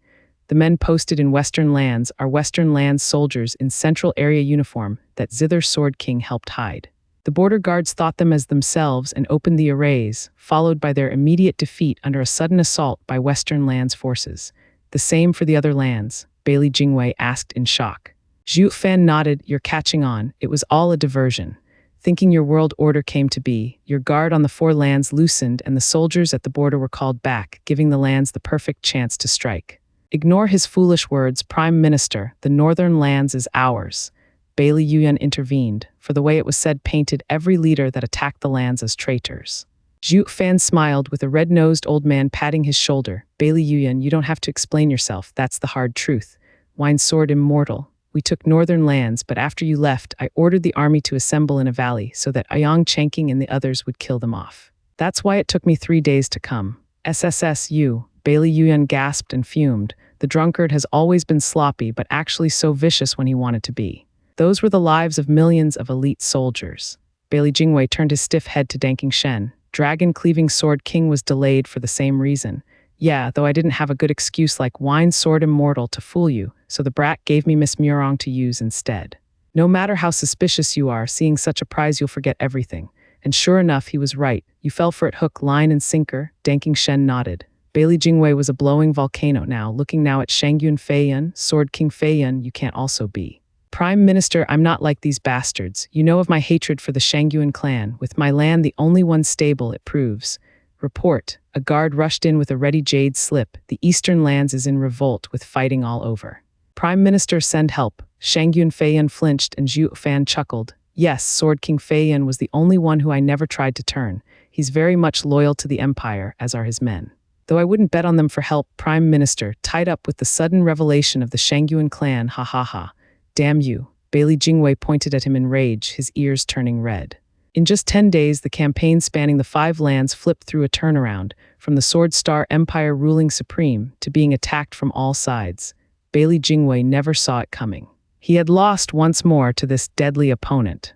The men posted in western lands are western lands soldiers in central area uniform that Zither Sword King helped hide. The border guards thought them as themselves and opened the arrays, followed by their immediate defeat under a sudden assault by western lands forces. The same for the other lands, Bailey Jingwei asked in shock. Zhuo Fan nodded, you're catching on, it was all a diversion. Thinking your world order came to be, your guard on the 4 lands loosened and the soldiers at the border were called back, giving the lands the perfect chance to strike. Ignore his foolish words, Prime Minister, the northern lands is ours. Bailey Yuyan intervened, for the way it was said painted every leader that attacked the lands as traitors. Zhuo Fan smiled with a red-nosed old man patting his shoulder. Bailey Yuyan, you don't have to explain yourself, that's the hard truth. Wine Sword Immortal. We took northern lands, but after you left, I ordered the army to assemble in a valley so that Ayang Changking and the others would kill them off. That's why it took me 3 days to come. SSSU, Bailey Yuyan gasped and fumed. The drunkard has always been sloppy, but actually so vicious when he wanted to be. Those were the lives of millions of elite soldiers. Bailey Jingwei turned his stiff head to Danking Shen. Dragon-cleaving Sword King was delayed for the same reason. Yeah, though I didn't have a good excuse like Wine Sword Immortal to fool you, so the brat gave me Miss Murong to use instead. No matter how suspicious you are, seeing such a prize you'll forget everything. And sure enough, he was right. You fell for it hook, line, and sinker. Danking Shen nodded. Bailey Jingwei was a glowing volcano now, looking now at Shangyun Feiyun, Sword King Feiyun, you can't also be. Prime Minister, I'm not like these bastards. You know of my hatred for the Shangyuan clan, with my land the only one stable, it proves. Report. A guard rushed in with a ready jade slip. The eastern lands is in revolt with fighting all over. Prime Minister, send help. Shangyun Feiyun flinched and Zhuo Fan chuckled. Yes, Sword King Feiyun was the only one who I never tried to turn. He's very much loyal to the Empire, as are his men. Though I wouldn't bet on them for help, Prime Minister, tied up with the sudden revelation of the Shangyuan clan, ha ha ha. Damn you. Bailey Jingwei pointed at him in rage, his ears turning red. In just 10 days, the campaign spanning the 5 lands flipped through a turnaround, from the Sword Star Empire ruling supreme to being attacked from all sides. Bailey Jingwei never saw it coming. He had lost once more to this deadly opponent.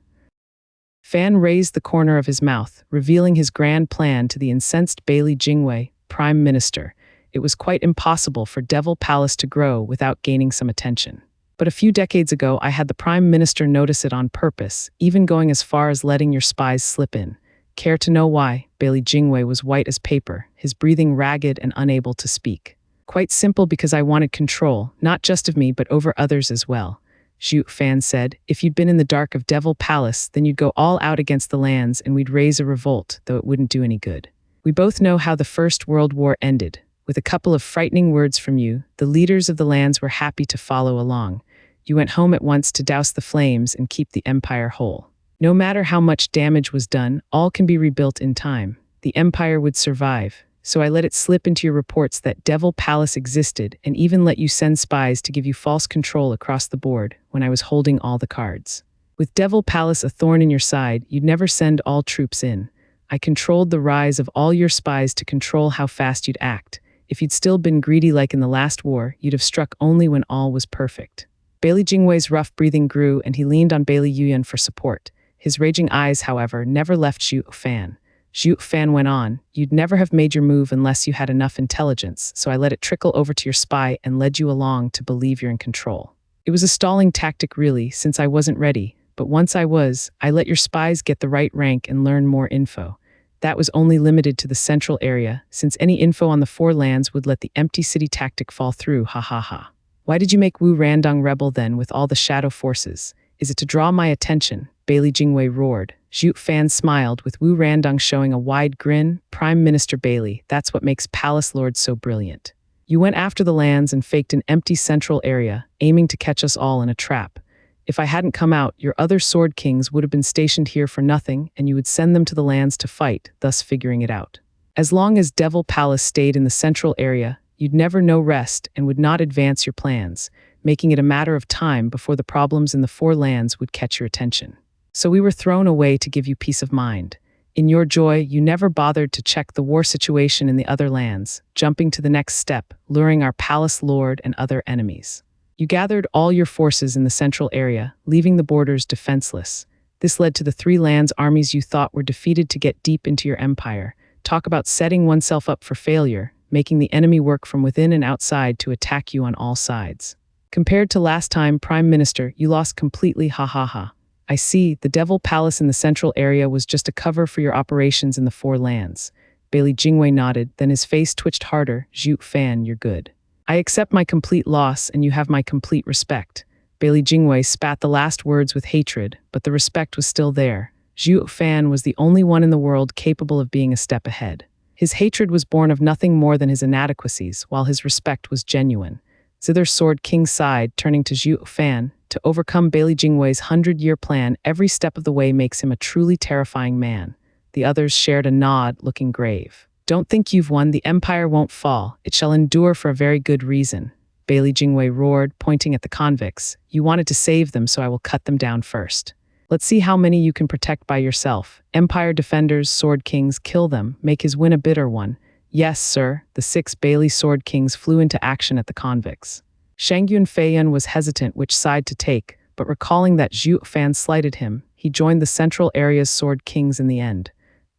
Fan raised the corner of his mouth, revealing his grand plan to the incensed Bailey Jingwei, Prime Minister. It was quite impossible for Devil Palace to grow without gaining some attention. But a few decades ago, I had the Prime Minister notice it on purpose, even going as far as letting your spies slip in. Care to know why? Bailey Jingwei was white as paper, his breathing ragged and unable to speak. Quite simple, because I wanted control, not just of me, but over others as well. Zhuo Fan said, if you'd been in the dark of Devil Palace, then you'd go all out against the lands and we'd raise a revolt, though it wouldn't do any good. We both know how the First World War ended. With a couple of frightening words from you, the leaders of the lands were happy to follow along. You went home at once to douse the flames and keep the empire whole. No matter how much damage was done, all can be rebuilt in time. The empire would survive. So I let it slip into your reports that Devil Palace existed and even let you send spies to give you false control across the board when I was holding all the cards. With Devil Palace a thorn in your side, you'd never send all troops in. I controlled the rise of all your spies to control how fast you'd act. If you'd still been greedy like in the last war, you'd have struck only when all was perfect. Bailey Jingwei's rough breathing grew and he leaned on Bailey Yuyan for support. His raging eyes, however, never left Zhuo Fan. Zhuo Fan went on, you'd never have made your move unless you had enough intelligence, so I let it trickle over to your spy and led you along to believe you're in control. It was a stalling tactic really, since I wasn't ready, but once I was, I let your spies get the right rank and learn more info. That was only limited to the central area, since any info on the 4 lands would let the empty city tactic fall through, ha ha ha. Why did you make Wu Randong rebel then with all the shadow forces? Is it to draw my attention? Bailey Jingwei roared. Zhuo Fan smiled, with Wu Randong showing a wide grin. Prime Minister Bailey, that's what makes Palace Lords so brilliant. You went after the lands and faked an empty central area, aiming to catch us all in a trap. If I hadn't come out, your other Sword Kings would have been stationed here for nothing, and you would send them to the lands to fight, thus figuring it out. As long as Devil Palace stayed in the central area, You'd never know rest and would not advance your plans, making it a matter of time before the problems in the four lands would catch your attention. So we were thrown away to give you peace of mind. In your joy, you never bothered to check the war situation in the other lands, jumping to the next step, luring our palace lord and other enemies. You gathered all your forces in the central area, leaving the borders defenseless. This led to the three lands armies you thought were defeated to get deep into your empire. Talk about setting oneself up for failure, making the enemy work from within and outside to attack you on all sides. Compared to last time, Prime Minister, you lost completely, ha ha ha. I see, the Devil Palace in the central area was just a cover for your operations in the four lands. Bailey Jingwei nodded, then his face twitched harder. Zhuo Fan, you're good. I accept my complete loss and you have my complete respect. Bailey Jingwei spat the last words with hatred, but the respect was still there. Zhuo Fan was the only one in the world capable of being a step ahead. His hatred was born of nothing more than his inadequacies, while his respect was genuine. Zither Sword King sighed, turning to Zhuo Fan. To overcome Bailey Jingwei's 100-year plan, every step of the way makes him a truly terrifying man. The others shared a nod, looking grave. Don't think you've won, the empire won't fall. It shall endure for a very good reason. Bailey Jingwei roared, pointing at the convicts. You wanted to save them, so I will cut them down first. Let's see how many you can protect by yourself. Empire defenders, Sword Kings, kill them, make his win a bitter one. Yes, sir. The 6 Bailey Sword Kings flew into action at the convicts. Shangyun Feiyan was hesitant which side to take, but recalling that Zhuo Fan slighted him, he joined the central area's Sword Kings in the end.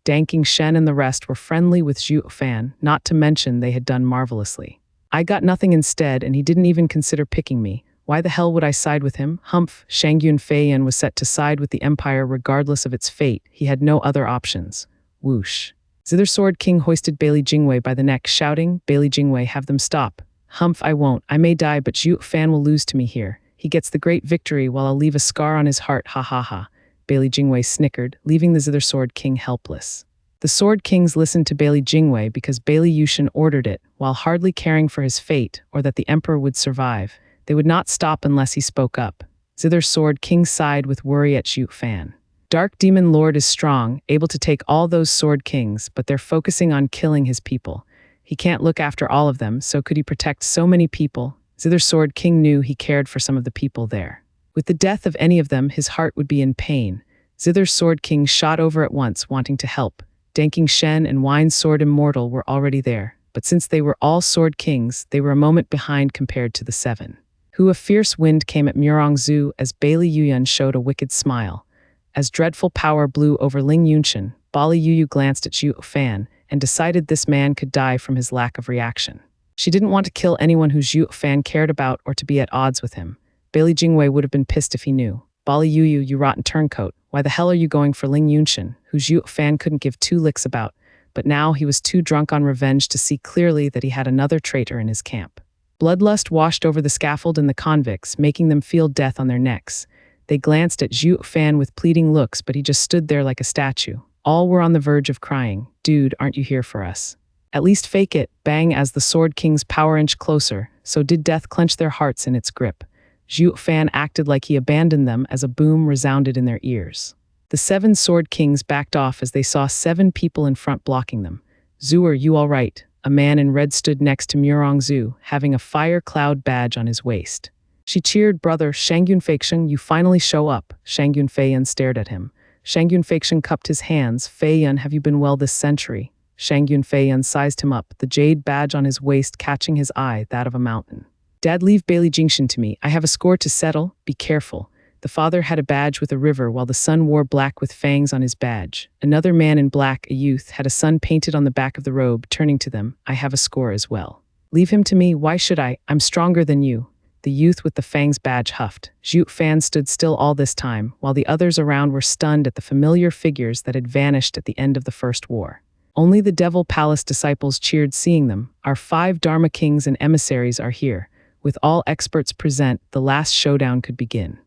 Danking Shen and the rest were friendly with Zhuo Fan, not to mention they had done marvelously. I got nothing instead, and he didn't even consider picking me. Why the hell would I side with him? Humph, Shangyun Feiyan was set to side with the Empire regardless of its fate. He had no other options. Whoosh. Zither Sword King hoisted Bailey Jingwei by the neck, shouting, Bailey Jingwei, have them stop. Humph, I won't. I may die, but Zhuo Fan will lose to me here. He gets the great victory while I'll leave a scar on his heart, ha ha ha. Bailey Jingwei snickered, leaving the Zither Sword King helpless. The Sword Kings listened to Bailey Jingwei because Bailey Yushin ordered it, while hardly caring for his fate or that the Emperor would survive. They would not stop unless he spoke up. Zither Sword King sighed with worry at Zhuo Fan. Dark Demon Lord is strong, able to take all those Sword Kings, but they're focusing on killing his people. He can't look after all of them, so could he protect so many people? Zither Sword King knew he cared for some of the people there. With the death of any of them, his heart would be in pain. Zither Sword King shot over at once, wanting to help. Danking Shen and Wine's Sword Immortal were already there, but since they were all Sword Kings, they were a moment behind compared to the 7. A fierce wind came at Murongzu as Bailey Yuyun showed a wicked smile. As dreadful power blew over Ling Yunshin, Bali Yuyu glanced at Zhuo Fan and decided this man could die from his lack of reaction. She didn't want to kill anyone who Zhuo Fan cared about or to be at odds with him. Bailey Jingwei would have been pissed if he knew. Bali Yuyu, you rotten turncoat, why the hell are you going for Ling Yunshin, who Zhuo Fan couldn't give 2 licks about, but now he was too drunk on revenge to see clearly that he had another traitor in his camp. Bloodlust washed over the scaffold and the convicts, making them feel death on their necks. They glanced at Zhuo Fan with pleading looks, but he just stood there like a statue. All were on the verge of crying. Dude, aren't you here for us? At least fake it, bang, as the Sword King's power inched closer, so did death clench their hearts in its grip. Zhuo Fan acted like he abandoned them as a boom resounded in their ears. The 7 Sword Kings backed off as they saw 7 people in front blocking them. Zhuo, you all right? A man in red stood next to Murongzu, having a fire cloud badge on his waist. She cheered, brother, Shangyun Feixian, you finally show up. Shangyun Feiyan stared at him. Shangyun Feixian cupped his hands. Feiyan, have you been well this century? Shangyun Feiyan sized him up, the jade badge on his waist catching his eye, that of a mountain. Dad, leave Bailey Jingshin to me. I have a score to settle. Be careful. The father had a badge with a river while the son wore black with fangs on his badge. Another man in black, a youth, had a sun painted on the back of the robe, turning to them. I have a score as well. Leave him to me, why should I? I'm stronger than you. The youth with the fangs badge huffed. Zhuo Fan stood still all this time, while the others around were stunned at the familiar figures that had vanished at the end of the First War. Only the Devil Palace disciples cheered seeing them. Our 5 Dharma Kings and emissaries are here. With all experts present, the last showdown could begin.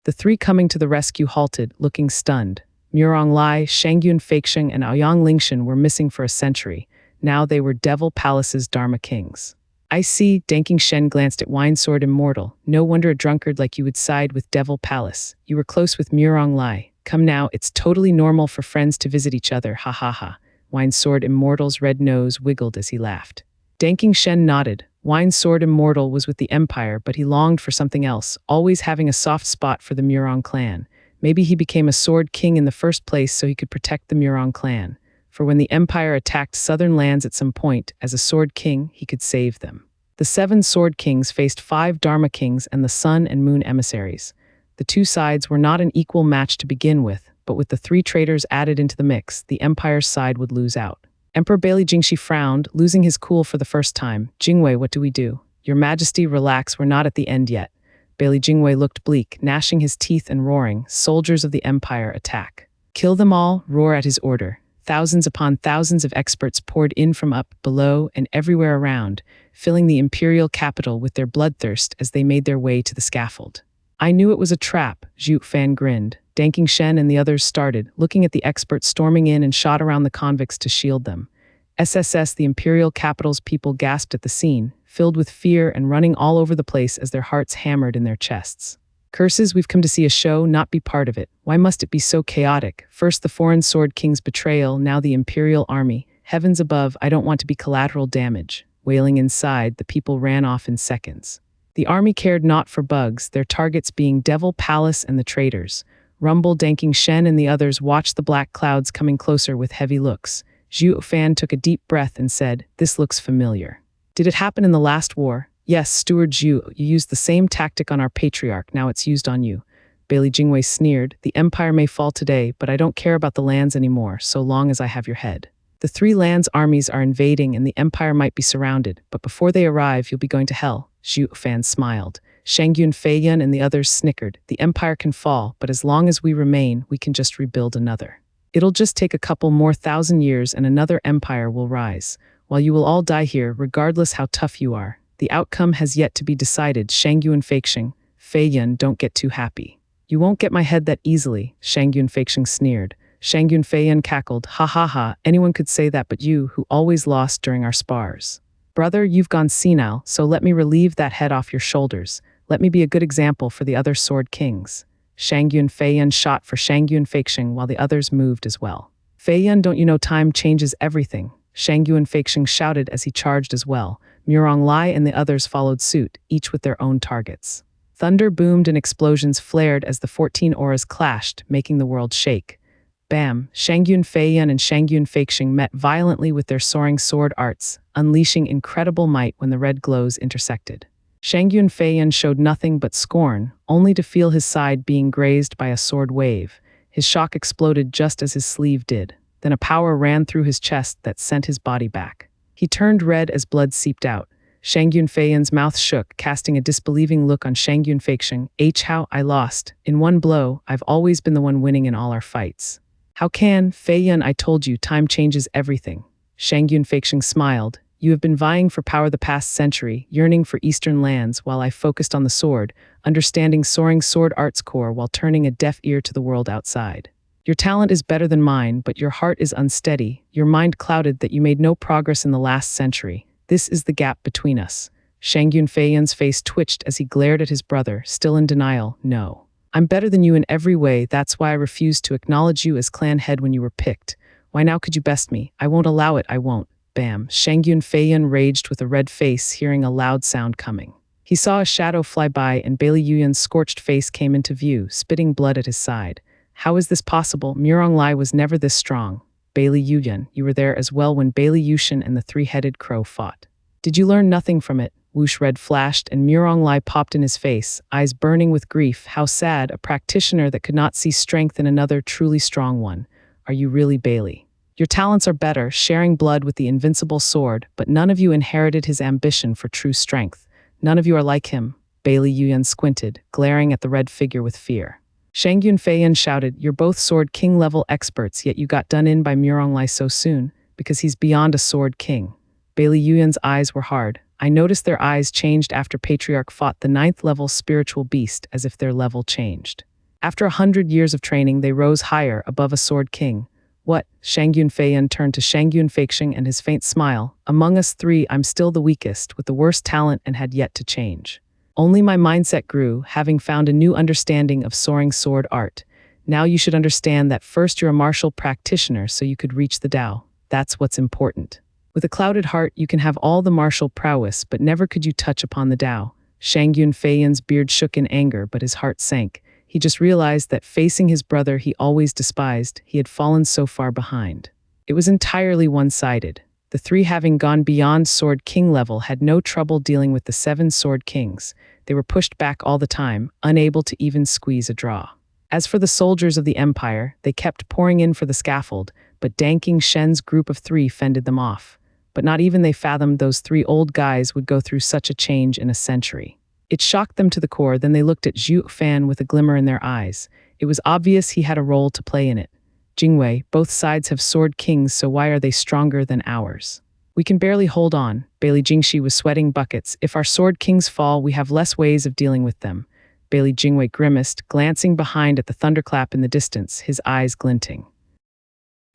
The 3 coming to the rescue halted, looking stunned. Murong Lai, Shangyun Feixian, and Aoyang Lingshan were missing for a century. Now they were Devil Palace's Dharma Kings. I see, Danking Shen glanced at Wine Sword Immortal. No wonder a drunkard like you would side with Devil Palace. You were close with Murong Lai. Come now, it's totally normal for friends to visit each other, ha ha ha. Wine Sword Immortal's red nose wiggled as he laughed. Danking Shen nodded. Wine's sword immortal was with the Empire, but he longed for something else, always having a soft spot for the Murong clan. Maybe he became a sword king in the first place so he could protect the Murong clan. For when the Empire attacked southern lands at some point, as a sword king, he could save them. The 7 sword kings faced 5 Dharma kings and the sun and moon emissaries. The two sides were not an equal match to begin with, but with the 3 traitors added into the mix, the Empire's side would lose out. Emperor Bailey Jingxi frowned, losing his cool for the first time. Jingwei, what do we do? Your Majesty, relax, we're not at the end yet. Bailey Jingwei looked bleak, gnashing his teeth and roaring. Soldiers of the Empire, attack. Kill them all, roar at his order. Thousands upon thousands of experts poured in from up, below, and everywhere around, filling the imperial capital with their bloodthirst as they made their way to the scaffold. I knew it was a trap, Zhuo Fan grinned. Danking Shen and the others started, looking at the experts storming in and shot around the convicts to shield them. SSS, the imperial capital's people gasped at the scene, filled with fear and running all over the place as their hearts hammered in their chests. Curses, we've come to see a show, not be part of it. Why must it be so chaotic? First the foreign sword king's betrayal, now the imperial army. Heavens above, I don't want to be collateral damage. Wailing inside, the people ran off in seconds. The army cared not for bugs, their targets being Devil Palace and the traitors. Rumble, Danking Shen and the others watched the black clouds coming closer with heavy looks. Zhuo Fan took a deep breath and said, "This looks familiar. Did it happen in the last war?" "Yes, Steward Zhu, you used the same tactic on our patriarch, now it's used on you." Bailey Jingwei sneered, "The Empire may fall today, but I don't care about the lands anymore, so long as I have your head. The 3 lands armies are invading and the Empire might be surrounded, but before they arrive, you'll be going to hell." Zhuo Fan smiled. Shangyun Feiyun and the others snickered. "The Empire can fall, but as long as we remain, we can just rebuild another. It'll just take a couple more 1,000 years and another empire will rise, while you will all die here, regardless how tough you are. The outcome has yet to be decided." Shangyun Feiyun, don't get too happy. "You won't get my head that easily," Shangyun Feiyun sneered. Shangyun Feiyun cackled, "Ha ha ha, anyone could say that but you, who always lost during our spars. Brother, you've gone senile, so let me relieve that head off your shoulders. Let me be a good example for the other sword kings." Shangyun Feiyun shot for Shangyun Feiyun while the others moved as well. "Feiyun, don't you know time changes everything?" Shangyun Feiyun shouted as he charged as well. Murong Lai and the others followed suit, each with their own targets. Thunder boomed and explosions flared as the 14 auras clashed, making the world shake. Bam! Shangyun Feiyun and Shangyun Feiyun met violently with their soaring sword arts, unleashing incredible might when the red glows intersected. Shangyun Feiyun showed nothing but scorn, only to feel his side being grazed by a sword wave. His shock exploded just as his sleeve did. Then a power ran through his chest that sent his body back. He turned red as blood seeped out. Shangyun Feiyun's mouth shook, casting a disbelieving look on Shangyun Feiyun. How I lost. In one blow, I've always been the one winning in all our fights. How can, Feiyun, I told you, time changes everything. Shangyun Feiyun smiled. You have been vying for power the past century, yearning for eastern lands while I focused on the sword, understanding soaring sword arts core while turning a deaf ear to the world outside. Your talent is better than mine, but your heart is unsteady, your mind clouded that you made no progress in the last century. This is the gap between us. Shangyun Feiyun's face twitched as he glared at his brother, still in denial. No. I'm better than you in every way, that's why I refused to acknowledge you as clan head when you were picked. Why now could you best me? I won't allow it, I won't. Bam. Shangyun Feiyun raged with a red face, hearing a loud sound coming. He saw a shadow fly by and Bailey Yuyun's scorched face came into view, spitting blood at his side. How is this possible? Murong Lai was never this strong. Bailey Yuyun, you were there as well when Bailey Yushin and the 3-headed crow fought. Did you learn nothing from it? Whoosh red flashed and Murong Lai popped in his face, eyes burning with grief. How sad, a practitioner that could not see strength in another truly strong one. Are you really Bailey? Your talents are better, sharing blood with the invincible sword, but none of you inherited his ambition for true strength. None of you are like him. Bailey Yuyun squinted, glaring at the red figure with fear. Shangyun Feiyun shouted, you're both sword king level experts, yet you got done in by Murong Lai so soon, because he's beyond a sword king. Bailey Yuyun's eyes were hard. I noticed their eyes changed after Patriarch fought the 9th level spiritual beast as if their level changed. After 100 years of training, they rose higher, above a sword king. What? Shangyun Feiyun turned to Shangyun Feiyun and his faint smile. Among us 3, I'm still the weakest, with the worst talent and had yet to change. Only my mindset grew, having found a new understanding of soaring sword art. Now you should understand that first you're a martial practitioner so you could reach the Tao. That's what's important. With a clouded heart, you can have all the martial prowess, but never could you touch upon the Tao. Shang Yun Feiyan's beard shook in anger, but his heart sank. He just realized that facing his brother he always despised, he had fallen so far behind. It was entirely one-sided. The three, having gone beyond Sword King level, had no trouble dealing with the 7 Sword Kings. They were pushed back all the time, unable to even squeeze a draw. As for the soldiers of the Empire, they kept pouring in for the scaffold, but Danking Shen's group of 3 fended them off. But not even they fathomed those 3 old guys would go through such a change in a century. It shocked them to the core. Then they looked at Zhuo Fan with a glimmer in their eyes. It was obvious he had a role to play in it. Jingwei, both sides have Sword Kings, so why are they stronger than ours? We can barely hold on. Bailey Jingshi was sweating buckets. If our Sword Kings fall, we have less ways of dealing with them. Bailey Jingwei grimaced, glancing behind at the thunderclap in the distance, his eyes glinting.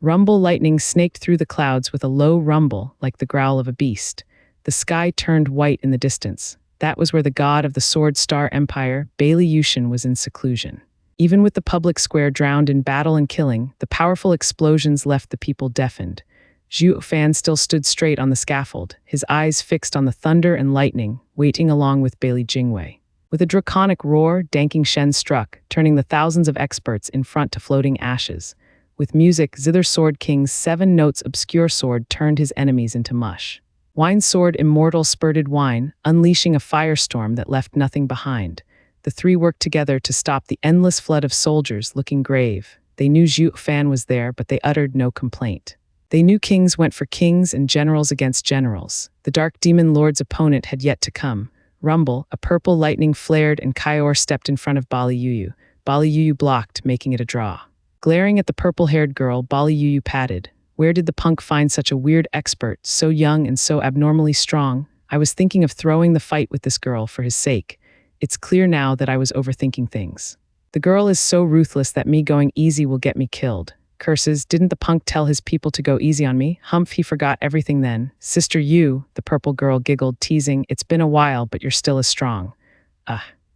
Rumble lightning snaked through the clouds with a low rumble, like the growl of a beast. The sky turned white in the distance. That was where the god of the Sword Star Empire, Bailey Yushin, was in seclusion. Even with the public square drowned in battle and killing, the powerful explosions left the people deafened. Zhuo Fan still stood straight on the scaffold, his eyes fixed on the thunder and lightning, waiting along with Bailey Jingwei. With a draconic roar, Danking Shen struck, turning the thousands of experts in front to floating ashes. With music, Zither Sword King's 7 notes obscure sword turned his enemies into mush. Wine Sword Immortal spurted wine, unleashing a firestorm that left nothing behind. The 3 worked together to stop the endless flood of soldiers looking grave. They knew Zhuo Fan was there, but they uttered no complaint. They knew kings went for kings and generals against generals. The Dark Demon Lord's opponent had yet to come. Rumble, a purple lightning flared and Kaior stepped in front of Bali Yuyu. Bali Yuyu blocked, making it a draw. Glaring at the purple-haired girl, Bali Yuyu patted. Where did the punk find such a weird expert, so young and so abnormally strong? I was thinking of throwing the fight with this girl for his sake. It's clear now that I was overthinking things. The girl is so ruthless that me going easy will get me killed. Curses, didn't the punk tell his people to go easy on me? Humph, he forgot everything then. Sister you, the purple girl giggled, teasing, it's been a while, but you're still as strong.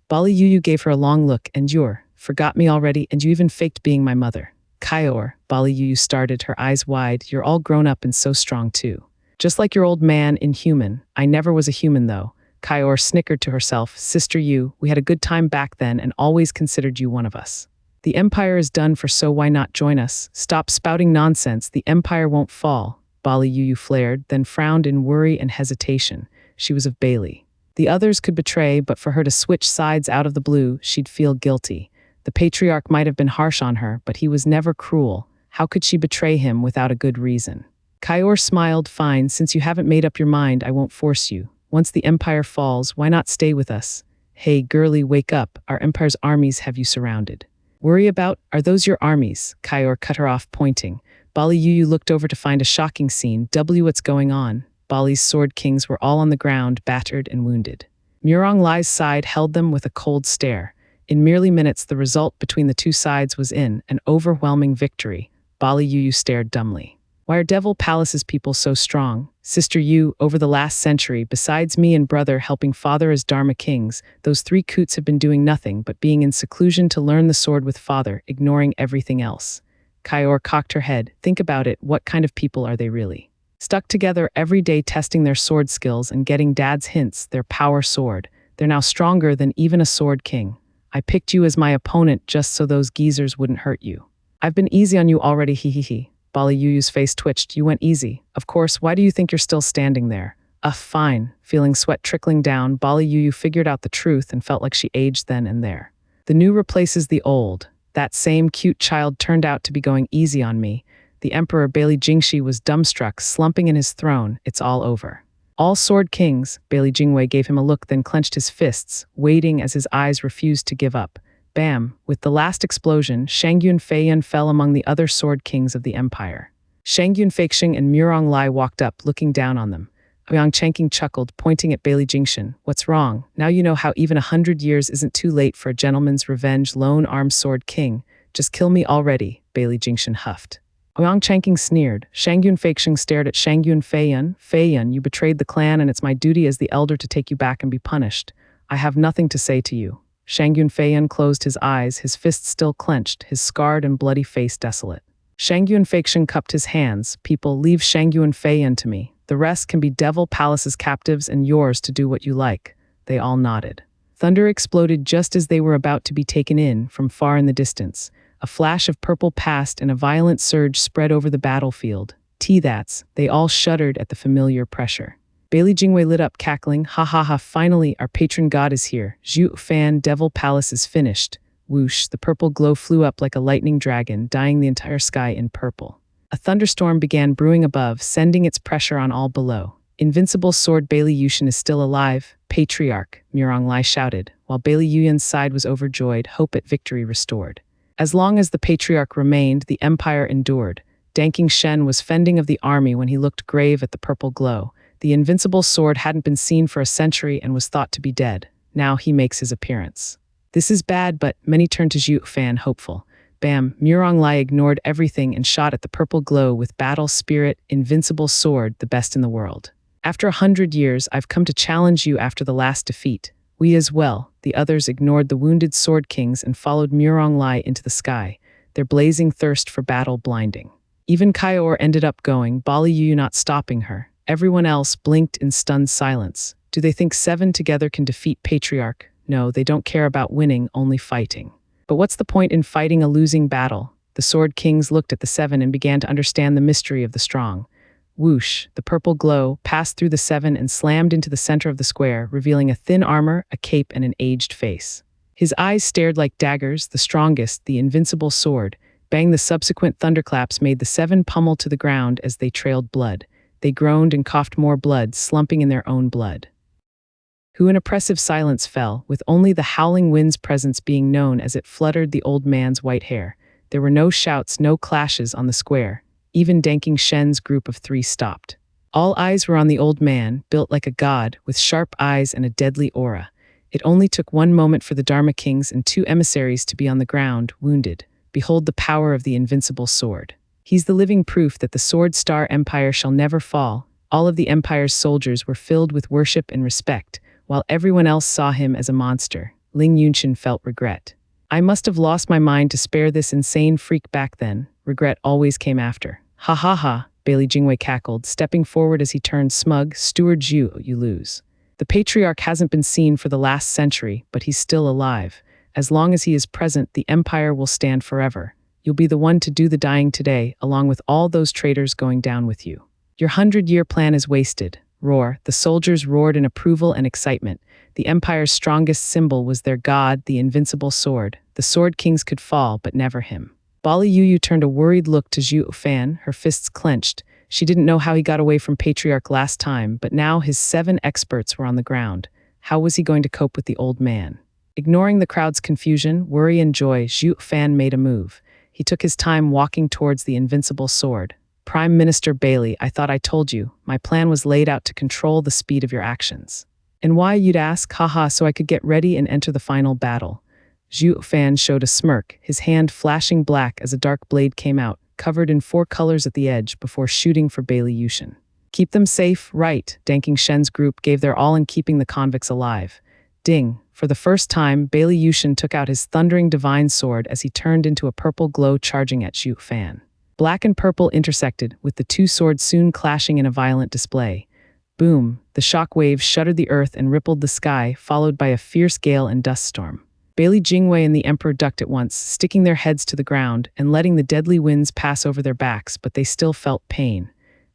Bali Yuyu gave her a long look, and you're, forgot me already, and you even faked being my mother. Kaior, Bali Yuyu started, her eyes wide, you're all grown up and so strong too. Just like your old man, inhuman. I never was a human though. Kaior snickered to herself, Sister you, we had a good time back then and always considered you one of us. The Empire is done for, so why not join us? Stop spouting nonsense, the Empire won't fall. Bali Yuyu flared, then frowned in worry and hesitation. She was of Bailey. The others could betray, but for her to switch sides out of the blue, she'd feel guilty. The patriarch might have been harsh on her, but he was never cruel. How could she betray him without a good reason? Kaior smiled, fine, since you haven't made up your mind, I won't force you. Once the Empire falls, why not stay with us? Hey, girlie, wake up. Our Empire's armies have you surrounded. Worry about? Are those your armies? Kaior cut her off, pointing. Bali Yuyu looked over to find a shocking scene. What's going on? Bali's Sword Kings were all on the ground, battered and wounded. Murong Lai's side held them with a cold stare. In merely minutes, the result between the 2 sides was an overwhelming victory. Bali Yuyu stared dumbly. Why are Devil Palace's people so strong? Sister you, over the last century, besides me and brother helping father as Dharma kings, those 3 coots have been doing nothing but being in seclusion to learn the sword with father, ignoring everything else. Kaior cocked her head. Think about it, what kind of people are they really? Stuck together every day testing their sword skills and getting dad's hints, their power sword. They're now stronger than even a sword king. I picked you as my opponent just so those geezers wouldn't hurt you. I've been easy on you already, he. Bali Yuyu's face twitched. You went easy. Of course, why do you think you're still standing there? Fine. Feeling sweat trickling down, Bali Yuyu figured out the truth and felt like she aged then and there. The new replaces the old. That same cute child turned out to be going easy on me. The Emperor Bailey Jingshi was dumbstruck, slumping in his throne. It's all over. All Sword Kings, Bailey Jingwei gave him a look, then clenched his fists, waiting as his eyes refused to give up. Bam! With the last explosion, Shangyun Feiyan fell among the other Sword Kings of the Empire. Shangyun Feixing and Murong Lai walked up, looking down on them. Ouyang Changqing chuckled, pointing at Bailey Jingshan. What's wrong? Now you know how even 100 years isn't too late for a gentleman's revenge, lone-armed sword king. Just kill me already, Bailey Jingshan huffed. Ouyang Changqing sneered. Shangyun Feixing stared at Shangyun Feiyan. Feiyan, you betrayed the clan and it's my duty as the elder to take you back and be punished. I have nothing to say to you. Shangyun Feiyan closed his eyes, his fists still clenched, his scarred and bloody face desolate. Shangyun Feixing cupped his hands. People, leave Shangyun Feiyan to me. The rest can be Devil Palace's captives and yours to do what you like." They all nodded. Thunder exploded just as they were about to be taken in from far in the distance. A flash of purple passed and a violent surge spread over the battlefield. That's, they all shuddered at the familiar pressure. Bailey Jingwei lit up, cackling, "Ha ha ha, finally, our patron god is here. Zhuo Fan, Devil Palace is finished." Whoosh, the purple glow flew up like a lightning dragon, dyeing the entire sky in purple. A thunderstorm began brewing above, sending its pressure on all below. "Invincible sword Bailey Yushin is still alive, Patriarch," Murong Lai shouted, while Bailey Yuyan's side was overjoyed, hope at victory restored. As long as the Patriarch remained, the empire endured. Danking Shen was fending of the army when he looked grave at the purple glow. The invincible sword hadn't been seen for a century and was thought to be dead. Now he makes his appearance. "This is bad," but many turned to Zhuo Fan, hopeful. Bam, Murong Lai ignored everything and shot at the purple glow with battle spirit, invincible sword, the best in the world. "After 100 years, I've come to challenge you after the last defeat." We as well. The others ignored the wounded sword kings and followed Murong Lai into the sky, their blazing thirst for battle blinding. Even Kaior ended up going, Bali Yu not stopping her. Everyone else blinked in stunned silence. Do they think 7 together can defeat Patriarch? No, they don't care about winning, only fighting. But what's the point in fighting a losing battle? The sword kings looked at the 7 and began to understand the mystery of the strong. Whoosh, the purple glow passed through the 7 and slammed into the center of the square, revealing a thin armor, a cape, and an aged face. His eyes stared like daggers, the strongest, the invincible sword. Bang, the subsequent thunderclaps made the 7 pummel to the ground as they trailed blood. They groaned and coughed more blood, slumping in their own blood. An oppressive silence fell, with only the howling wind's presence being known as it fluttered the old man's white hair. There were no shouts, no clashes on the square. Even Danking Shen's group of 3 stopped. All eyes were on the old man, built like a god, with sharp eyes and a deadly aura. It only took 1 moment for the Dharma kings and 2 emissaries to be on the ground, wounded. Behold the power of the invincible sword. He's the living proof that the Sword Star Empire shall never fall. All of the Empire's soldiers were filled with worship and respect, while everyone else saw him as a monster. Ling Yunshin felt regret. I must have lost my mind to spare this insane freak back then. Regret always came after. Ha ha ha, Bailey Jingwei cackled, stepping forward as he turned smug. Steward Zhu, you lose. The Patriarch hasn't been seen for the last century, but he's still alive. As long as he is present, the Empire will stand forever. You'll be the one to do the dying today, along with all those traitors going down with you. Your 100-year plan is wasted. Roar, the soldiers roared in approval and excitement. The Empire's strongest symbol was their god, the invincible sword. The sword kings could fall, but never him. Bali Yu turned a worried look to Zhuo Fan, her fists clenched. She didn't know how he got away from Patriarch last time, but now his 7 experts were on the ground. How was he going to cope with the old man? Ignoring the crowd's confusion, worry, and joy, Zhuo Fan made a move. He took his time walking towards the invincible sword. Prime Minister Bailey, I thought I told you. My plan was laid out to control the speed of your actions. And why, you'd ask? Haha, so I could get ready and enter the final battle. Zhuo Fan showed a smirk, his hand flashing black as a dark blade came out, covered in 4 colors at the edge, before shooting for Bailey Yushin. Keep them safe, right? Danking Shen's group gave their all in keeping the convicts alive. Ding. For the first time, Bailey Yushin took out his thundering divine sword as he turned into a purple glow charging at Zhuo Fan. Black and purple intersected, with the 2 swords soon clashing in a violent display. Boom, the shock waves shuddered the earth and rippled the sky, followed by a fierce gale and dust storm. Bailey Jingwei and the Emperor ducked at once, sticking their heads to the ground and letting the deadly winds pass over their backs, but they still felt pain.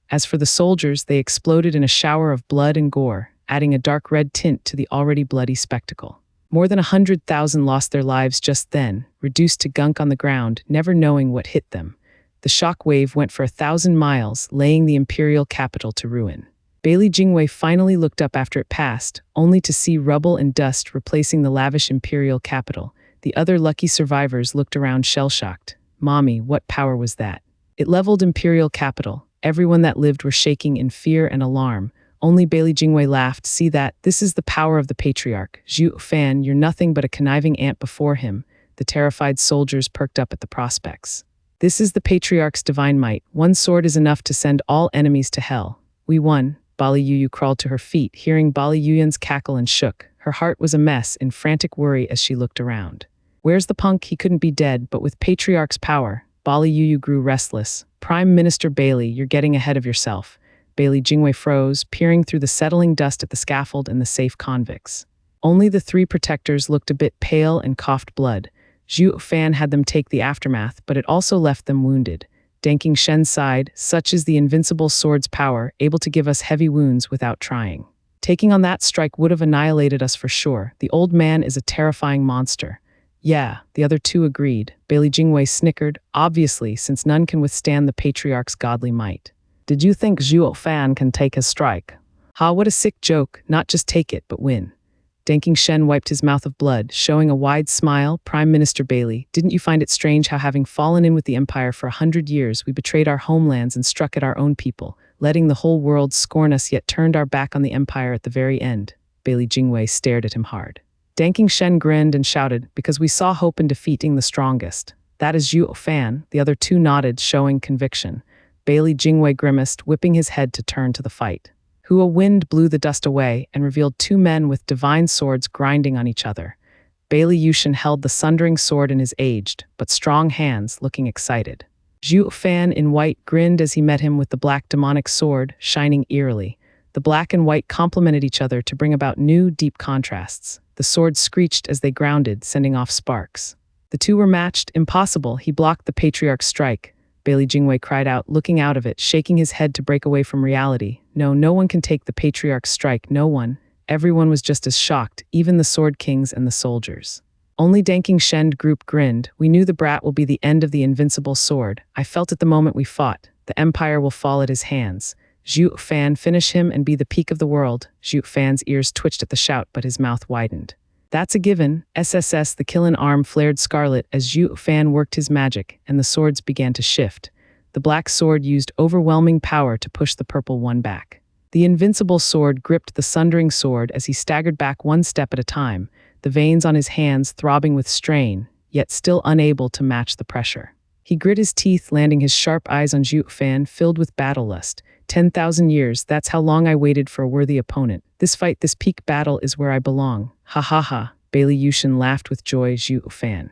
As for the soldiers, they exploded in a shower of blood and gore, adding a dark red tint to the already bloody spectacle. More than 100,000 lost their lives just then, reduced to gunk on the ground, never knowing what hit them. The shock wave went for 1,000 miles, laying the imperial capital to ruin. Bailey Jingwei finally looked up after it passed, only to see rubble and dust replacing the lavish imperial capital. The other lucky survivors looked around shell-shocked. Mommy, what power was that? It leveled imperial capital. Everyone that lived were shaking in fear and alarm. Only Bailey Jingwei laughed. See that? This is the power of the Patriarch. Zhuo Fan, you're nothing but a conniving ant before him. The terrified soldiers perked up at the prospects. This is the Patriarch's divine might. 1 sword is enough to send all enemies to hell. We won. Bali Yu crawled to her feet, hearing Bali Yuyan's cackle, and shook. Her heart was a mess in frantic worry as she looked around. Where's the punk? He couldn't be dead, but with Patriarch's power. Bali Yu grew restless. Prime Minister Bailey, you're getting ahead of yourself. Bailey Jingwei froze, peering through the settling dust at the scaffold and the safe convicts. Only the three protectors looked a bit pale and coughed blood. Zhuo Fan had them take the aftermath, but it also left them wounded. Danking Shen sighed, such is the invincible sword's power, able to give us heavy wounds without trying. Taking on that strike would have annihilated us for sure. The old man is a terrifying monster. Yeah, the other two agreed. Bailey Jingwei snickered, obviously, since none can withstand the patriarch's godly might. Did you think Zhuo Fan can take his strike? Ha, what a sick joke, not just take it, but win. Danking Shen wiped his mouth of blood, showing a wide smile. Prime Minister Bailey, didn't you find it strange how, having fallen in with the Empire for 100 years, we betrayed our homelands and struck at our own people, letting the whole world scorn us yet turned our back on the Empire at the very end? Bailey Jingwei stared at him hard. Danking Shen grinned and shouted, because we saw hope in defeating the strongest. That is Zhuo Fan. The other two nodded, showing conviction. Bailey Jingwei grimaced, whipping his head to turn to the fight. A wind blew the dust away and revealed two men with divine swords grinding on each other. Bailey Yushin held the sundering sword in his aged, but strong hands, looking excited. Zhuo Fan in white grinned as he met him with the black demonic sword, shining eerily. The black and white complemented each other to bring about new, deep contrasts. The swords screeched as they grounded, sending off sparks. The two were matched. Impossible. He blocked the patriarch's strike. Bailey Jingwei cried out, looking out of it, shaking his head to break away from reality. No one can take the patriarch's strike, no one. Everyone was just as shocked, even the sword kings and the soldiers. Only Danking Shen group grinned. We knew the brat will be the end of the invincible sword. I felt it the moment we fought. The Empire will fall at his hands. Zhuo Fan finish him and be the peak of the world. Zhuo Fan's ears twitched at the shout, but his mouth widened. That's a given. SSS, the killing arm flared scarlet as Zhuo Fan worked his magic, and the swords began to shift. The black sword used overwhelming power to push the purple one back. The invincible sword gripped the sundering sword as he staggered back one step at a time, the veins on his hands throbbing with strain, yet still unable to match the pressure. He grit his teeth, landing his sharp eyes on Zhuo Fan, filled with battle lust. 10,000 years, that's how long I waited for a worthy opponent. This fight, this peak battle is where I belong. Ha ha ha. Bailey Yushin laughed with joy. Zhuo Fan.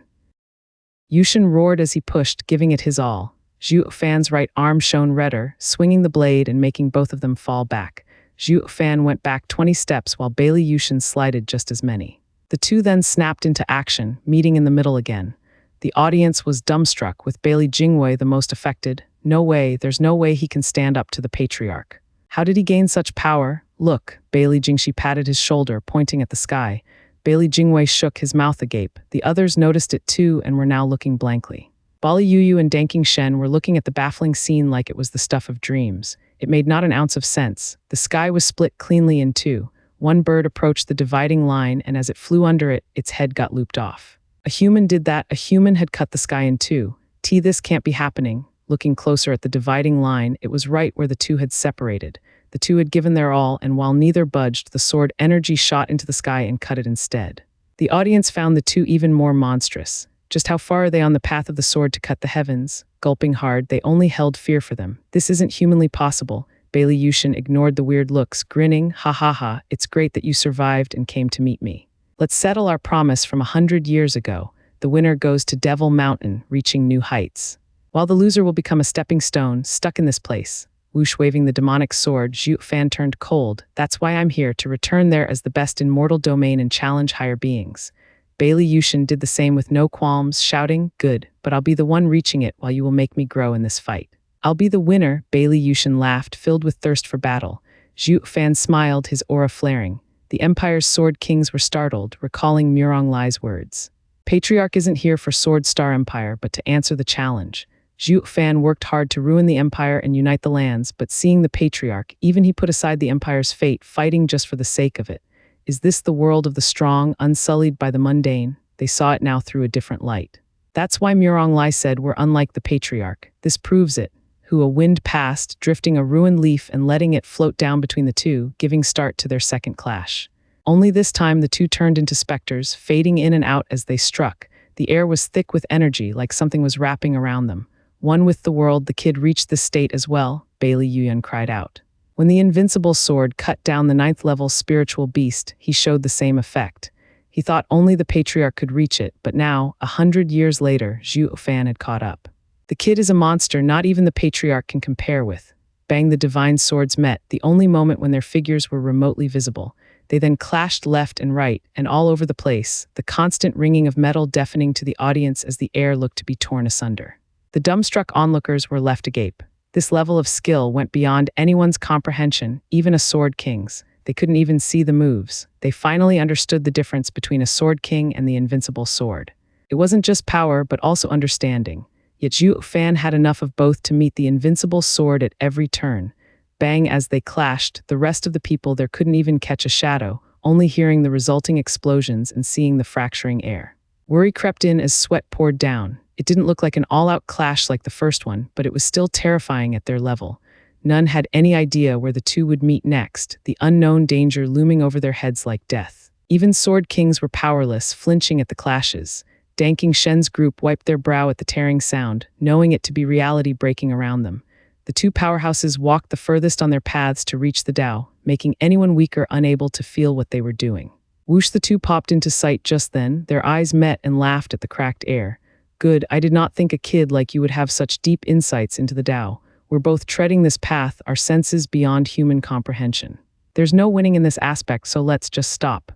Yushin roared as he pushed, giving it his all. Zhuo Fan's right arm shone redder, swinging the blade and making both of them fall back. Zhuo Fan went back 20 steps while Bailey Yushin slided just as many. The two then snapped into action, meeting in the middle again. The audience was dumbstruck, with Bailey Jingwei the most affected. No way, there's no way he can stand up to the patriarch. How did he gain such power? Look, Bailey Jingshi patted his shoulder, pointing at the sky. Bailey Jingwei shook, his mouth agape. The others noticed it too and were now looking blankly. Bali Yuyu and Danking Shen were looking at the baffling scene like it was the stuff of dreams. It made not an ounce of sense. The sky was split cleanly in two. One bird approached the dividing line, and as it flew under it, its head got looped off. A human did that. A human had cut the sky in two. This can't be happening. Looking closer at the dividing line, it was right where the two had separated. The two had given their all, and while neither budged, the sword energy shot into the sky and cut it instead. The audience found the two even more monstrous. Just how far are they on the path of the sword to cut the heavens? Gulping hard, they only held fear for them. This isn't humanly possible. Bailey Yushin ignored the weird looks, grinning. Ha ha ha, it's great that you survived and came to meet me. Let's settle our promise from 100 years ago. The winner goes to Devil Mountain, reaching new heights, while the loser will become a stepping stone, stuck in this place. Whoosh, waving the demonic sword, Zhuo Fan turned cold. That's why I'm here, to return there as the best in mortal domain and challenge higher beings. Bailey Yushin did the same with no qualms, shouting, good, but I'll be the one reaching it while you will make me grow in this fight. I'll be the winner, Bailey Yushin laughed, filled with thirst for battle. Zhuo Fan smiled, his aura flaring. The Empire's sword kings were startled, recalling Murong Lai's words. Patriarch isn't here for Sword Star Empire, but to answer the challenge. Zhuo Fan worked hard to ruin the Empire and unite the lands, but seeing the Patriarch, even he put aside the Empire's fate, fighting just for the sake of it. Is this the world of the strong, unsullied by the mundane? They saw it now through a different light. That's why Murong Lai said we're unlike the Patriarch. This proves it. A wind passed, drifting a ruined leaf and letting it float down between the two, giving start to their second clash. Only this time the two turned into specters, fading in and out as they struck. The air was thick with energy, like something was wrapping around them. One with the world, the kid reached this state as well, Bailey Yuyan cried out. When the invincible sword cut down the 9th-level spiritual beast, he showed the same effect. He thought only the Patriarch could reach it, but now, 100 years later, Zhuo Fan had caught up. The kid is a monster not even the Patriarch can compare with. Bang, the divine swords met, the only moment when their figures were remotely visible. They then clashed left and right, and all over the place, the constant ringing of metal deafening to the audience as the air looked to be torn asunder. The dumbstruck onlookers were left agape. This level of skill went beyond anyone's comprehension, even a sword king's. They couldn't even see the moves. They finally understood the difference between a sword king and the invincible sword. It wasn't just power, but also understanding. Yet Zhuo Fan had enough of both to meet the invincible sword at every turn. Bang, as they clashed, the rest of the people there couldn't even catch a shadow, only hearing the resulting explosions and seeing the fracturing air. Worry crept in as sweat poured down. It didn't look like an all-out clash like the first one, but it was still terrifying at their level. None had any idea where the two would meet next, the unknown danger looming over their heads like death. Even sword kings were powerless, flinching at the clashes. Danking Shen's group wiped their brow at the tearing sound, knowing it to be reality breaking around them. The two powerhouses walked the furthest on their paths to reach the Tao, making anyone weaker unable to feel what they were doing. Whoosh, the two popped into sight just then. Their eyes met and laughed at the cracked air. Good, I did not think a kid like you would have such deep insights into the Tao. We're both treading this path, our senses beyond human comprehension. There's no winning in this aspect, so let's just stop.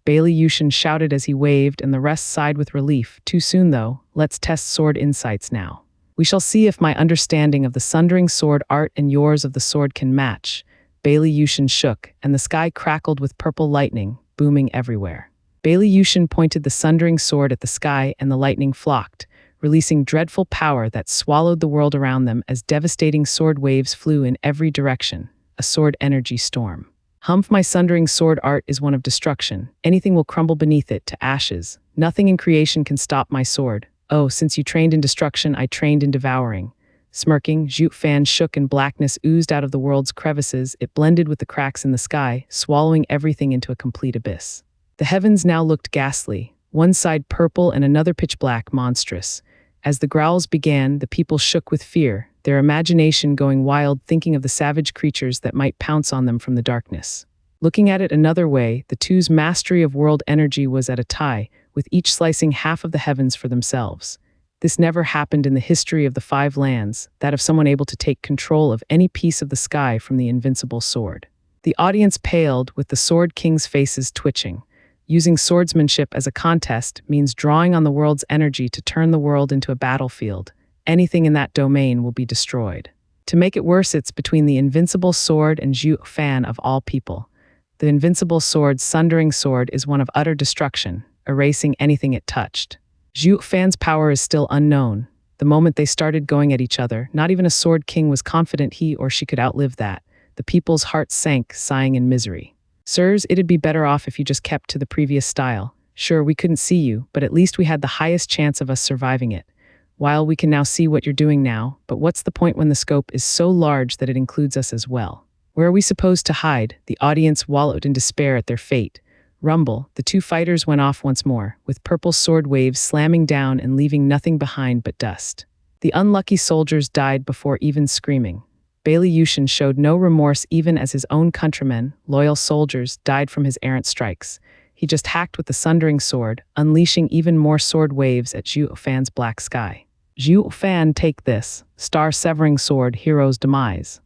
Bailey Yushin shouted as he waved, and the rest sighed with relief. Too soon, though. Let's test sword insights now. We shall see if my understanding of the sundering sword art and yours of the sword can match. Bailey Yushin shook, and the sky crackled with purple lightning, booming everywhere. Bailey Yushin pointed the sundering sword at the sky, and the lightning flocked, releasing dreadful power that swallowed the world around them as devastating sword waves flew in every direction, a sword energy storm. Humph, my sundering sword art is one of destruction. Anything will crumble beneath it to ashes. Nothing in creation can stop my sword. Oh, since you trained in destruction, I trained in devouring. Smirking, Zhuo Fan shook and blackness oozed out of the world's crevices. It blended with the cracks in the sky, swallowing everything into a complete abyss. The heavens now looked ghastly, one side purple and another pitch black, monstrous. As the growls began, the people shook with fear, their imagination going wild thinking of the savage creatures that might pounce on them from the darkness. Looking at it another way, the two's mastery of world energy was at a tie, with each slicing half of the heavens for themselves. This never happened in the history of the Five Lands, that of someone able to take control of any piece of the sky from the invincible sword. The audience paled, with the Sword King's faces twitching. Using swordsmanship as a contest means drawing on the world's energy to turn the world into a battlefield. Anything in that domain will be destroyed. To make it worse, it's between the invincible sword and Zhuo Fan of all people. The invincible sword's sundering sword is one of utter destruction, erasing anything it touched. Zhuo Fan's power is still unknown. The moment they started going at each other, not even a sword king was confident he or she could outlive that. The people's hearts sank, sighing in misery. Sirs, it'd be better off if you just kept to the previous style. Sure, we couldn't see you, but at least we had the highest chance of us surviving it. While we can now see what you're doing now, but what's the point when the scope is so large that it includes us as well? Where are we supposed to hide? The audience wallowed in despair at their fate. Rumble, the two fighters went off once more, with purple sword waves slamming down and leaving nothing behind but dust. The unlucky soldiers died before even screaming. Bailey Yushin showed no remorse even as his own countrymen, loyal soldiers, died from his errant strikes. He just hacked with the sundering sword, unleashing even more sword waves at Zhuo Fan's black sky. Zhuo Fan, take this, star-severing sword, hero's demise.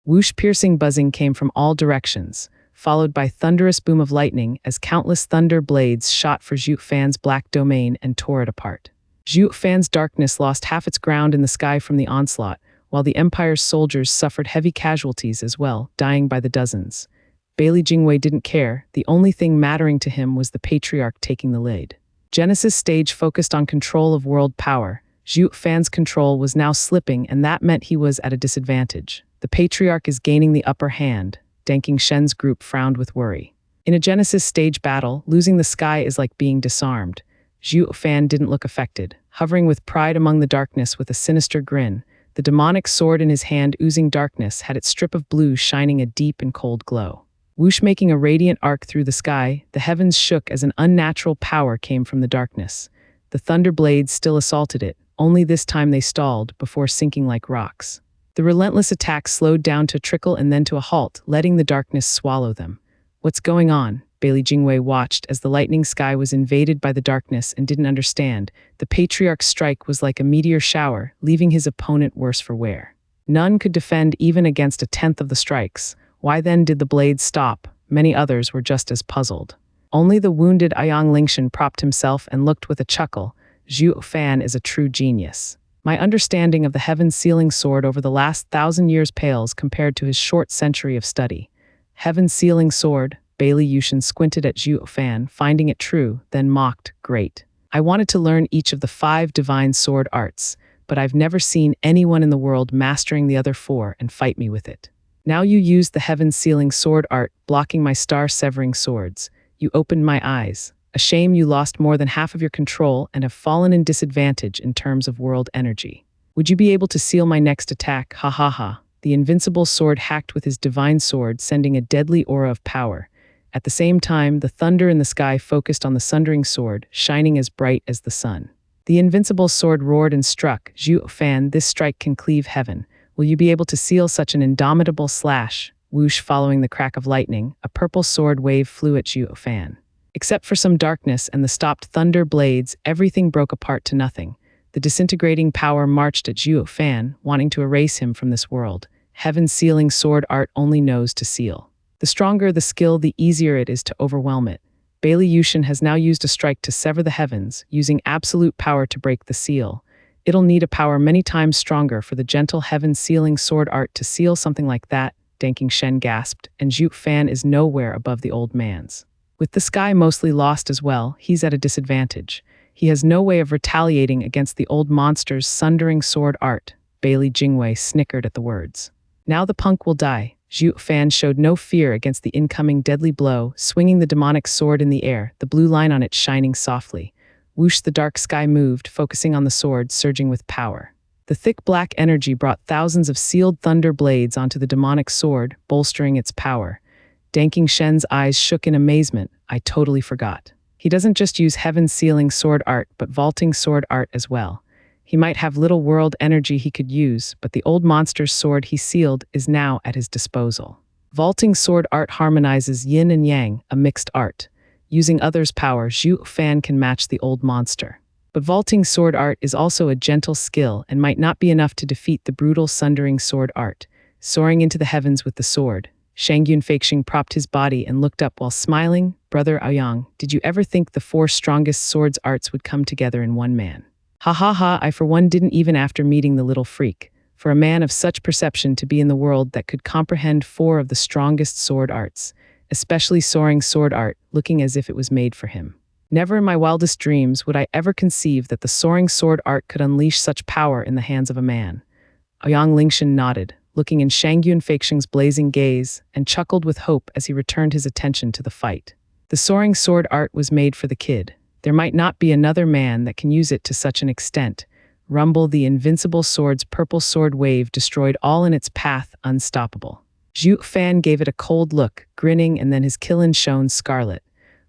Whoosh, piercing buzzing came from all directions, followed by thunderous boom of lightning as countless thunder blades shot for Zhuo Fan's black domain and tore it apart. Zhuo Fan's darkness lost half its ground in the sky from the onslaught, while the Empire's soldiers suffered heavy casualties as well, dying by the dozens. Bailey Jingwei didn't care. The only thing mattering to him was the Patriarch taking the lead. Genesis stage focused on control of world power. Zhuo Fan's control was now slipping, and that meant he was at a disadvantage. The Patriarch is gaining the upper hand. Danking Shen's group frowned with worry. In a Genesis stage battle, losing the sky is like being disarmed. Zhuo Fan didn't look affected, hovering with pride among the darkness with a sinister grin. The demonic sword in his hand oozing darkness had its strip of blue shining a deep and cold glow. Whoosh, making a radiant arc through the sky, the heavens shook as an unnatural power came from the darkness. The thunder blades still assaulted it, only this time they stalled before sinking like rocks. The relentless attack slowed down to a trickle and then to a halt, letting the darkness swallow them. What's going on? Bailey Jingwei watched as the lightning sky was invaded by the darkness and didn't understand. The Patriarch's strike was like a meteor shower, leaving his opponent worse for wear. None could defend even against a tenth of the strikes. Why then did the blades stop? Many others were just as puzzled. Only the wounded Ayang Lingshan propped himself and looked with a chuckle. Zhuo Fan is a true genius. My understanding of the heaven-sealing sword over the last 1,000 years pales compared to his short century of study. Heaven-sealing sword, Bailey Yushin squinted at Zhuo Fan, finding it true, then mocked, great. I wanted to learn each of the 5 divine sword arts, but I've never seen anyone in the world mastering the other 4 and fight me with it. Now you used the heaven-sealing sword art, blocking my star-severing swords. You opened my eyes. A shame you lost more than half of your control and have fallen in disadvantage in terms of world energy. Would you be able to seal my next attack? Ha ha ha. The invincible sword hacked with his divine sword, sending a deadly aura of power. At the same time, the thunder in the sky focused on the sundering sword, shining as bright as the sun. The invincible sword roared and struck. Zhuo Fan, this strike can cleave heaven. Will you be able to seal such an indomitable slash? Whoosh, following the crack of lightning, a purple sword wave flew at Zhuo Fan. Except for some darkness and the stopped thunder blades, everything broke apart to nothing. The disintegrating power marched at Zhuo Fan, wanting to erase him from this world. Heaven-sealing sword art only knows to seal. The stronger the skill, the easier it is to overwhelm it. Bailey Yushin has now used a strike to sever the heavens, using absolute power to break the seal. It'll need a power many times stronger for the gentle heaven-sealing sword art to seal something like that, Danking Shen gasped, and Zhuo Fan is nowhere above the old man's. With the sky mostly lost as well, he's at a disadvantage. He has no way of retaliating against the old monster's sundering sword art. Bailey Jingwei snickered at the words. Now the punk will die. Zhuo Fan showed no fear against the incoming deadly blow, swinging the demonic sword in the air, the blue line on it shining softly. Whoosh, the dark sky moved, focusing on the sword, surging with power. The thick black energy brought thousands of sealed thunder blades onto the demonic sword, bolstering its power. Danking Shen's eyes shook in amazement. I totally forgot. He doesn't just use heaven-sealing sword art, but vaulting sword art as well. He might have little world energy he could use, but the old monster's sword he sealed is now at his disposal. Vaulting sword art harmonizes yin and yang, a mixed art. Using others' power, Zhuo Fan can match the old monster. But vaulting sword art is also a gentle skill and might not be enough to defeat the brutal sundering sword art. Soaring into the heavens with the sword, Shangyun Feixing propped his body and looked up while smiling. Brother Aoyang, did you ever think the 4 strongest swords arts would come together in one man? Ha ha ha, I for one didn't even after meeting the little freak. For a man of such perception to be in the world that could comprehend 4 of the strongest sword arts, especially soaring sword art, looking as if it was made for him. Never in my wildest dreams would I ever conceive that the soaring sword art could unleash such power in the hands of a man. Ayang Lingshan nodded, looking in Shangyun Feixing's blazing gaze, and chuckled with hope as he returned his attention to the fight. The soaring sword art was made for the kid. There might not be another man that can use it to such an extent. Rumble, the invincible sword's purple sword wave destroyed all in its path, unstoppable. Zhuo Fan gave it a cold look, grinning, and then his Qilin shone scarlet.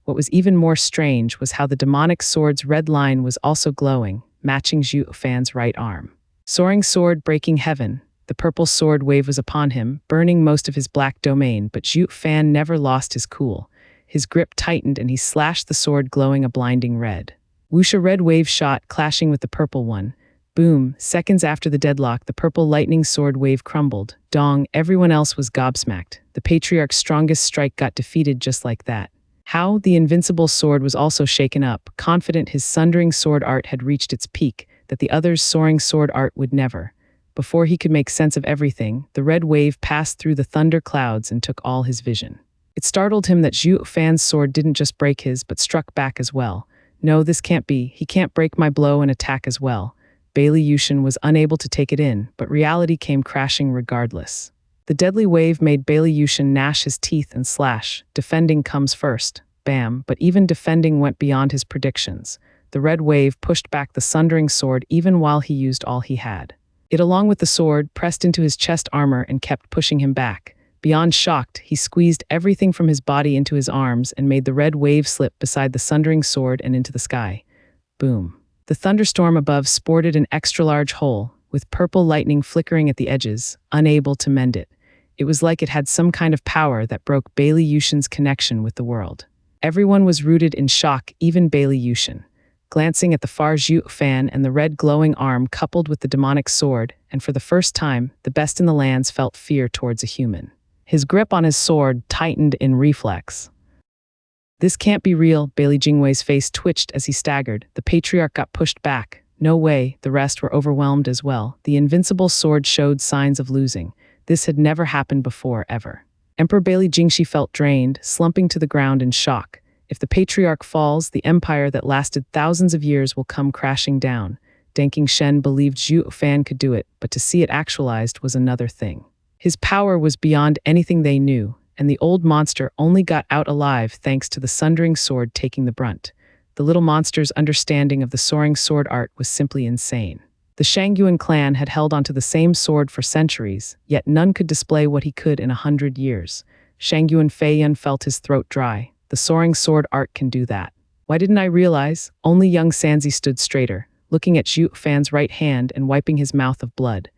What was even more strange was how the demonic sword's red line was also glowing, matching Zhuo Fan's right arm. Soaring sword breaking heaven. The purple sword wave was upon him, burning most of his black domain, but Zhuo Fan never lost his cool. His grip tightened and he slashed the sword, glowing a blinding red. Whoosh, a red wave shot, clashing with the purple one. Boom, seconds after the deadlock, the purple lightning sword wave crumbled. Dong, everyone else was gobsmacked. The patriarch's strongest strike got defeated just like that. How? The invincible sword was also shaken up, confident his sundering sword art had reached its peak, that the other's soaring sword art would never. Before he could make sense of everything, the red wave passed through the thunder clouds and took all his vision. It startled him that Zhuo Fan's sword didn't just break his, but struck back as well. No, this can't be. He can't break my blow and attack as well. Bailey Yushin was unable to take it in, but reality came crashing regardless. The deadly wave made Bailey Yushin gnash his teeth and slash. Defending comes first. Bam, but even defending went beyond his predictions. The red wave pushed back the sundering sword even while he used all he had. It, along with the sword, pressed into his chest armor and kept pushing him back. Beyond shocked, he squeezed everything from his body into his arms and made the red wave slip beside the sundering sword and into the sky. Boom. The thunderstorm above sported an extra-large hole, with purple lightning flickering at the edges, unable to mend it. It was like it had some kind of power that broke Bailey Yushin's connection with the world. Everyone was rooted in shock, even Bailey Yushin. Glancing at the far Zhuo Fan and the red glowing arm coupled with the demonic sword, and for the first time, the best in the lands felt fear towards a human. His grip on his sword tightened in reflex. This can't be real, Bailey Jingwei's face twitched as he staggered. The patriarch got pushed back. No way, the rest were overwhelmed as well. The invincible sword showed signs of losing. This had never happened before, ever. Emperor Bailey Jingxi felt drained, slumping to the ground in shock. If the patriarch falls, the empire that lasted thousands of years will come crashing down. Danking Shen believed Zhuo Fan could do it, but to see it actualized was another thing. His power was beyond anything they knew, and the old monster only got out alive thanks to the sundering sword taking the brunt. The little monster's understanding of the soaring sword art was simply insane. The Shangyuan clan had held onto the same sword for centuries, yet none could display what he could in 100 years. Shangyuan Feiyun felt his throat dry. The soaring sword art can do that. Why didn't I realize? Only young Sanzi stood straighter, looking at Zhuo Fan's right hand and wiping his mouth of blood.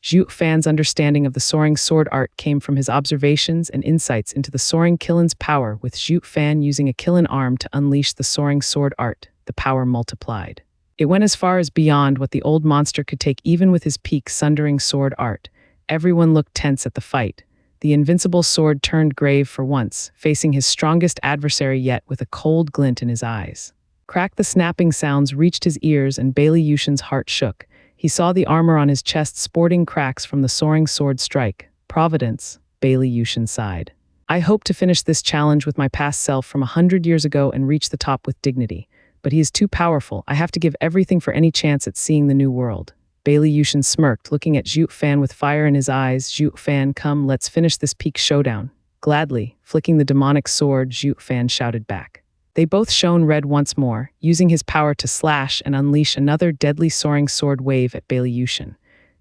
Zhuo Fan's understanding of the soaring sword art came from his observations and insights into the soaring Killin's power, with Zhuo Fan using a Killin arm to unleash the soaring sword art. The power multiplied. It went as far as beyond what the old monster could take even with his peak sundering sword art. Everyone looked tense at the fight. The invincible sword turned grave for once, facing his strongest adversary yet with a cold glint in his eyes. Crack the snapping sounds reached his ears and Bailey Yushin's heart shook. He saw the armor on his chest sporting cracks from the soaring sword strike. Providence, Bailey Yushin sighed. I hope to finish this challenge with my past self from 100 years ago and reach the top with dignity. But he is too powerful. I have to give everything for any chance at seeing the new world. Bailey Yushin smirked, looking at Zhuo Fan with fire in his eyes. Zhuo Fan, come, let's finish this peak showdown. Gladly, flicking the demonic sword, Zhuo Fan shouted back. They both shone red once more, using his power to slash and unleash another deadly soaring sword wave at Bailey Yushin.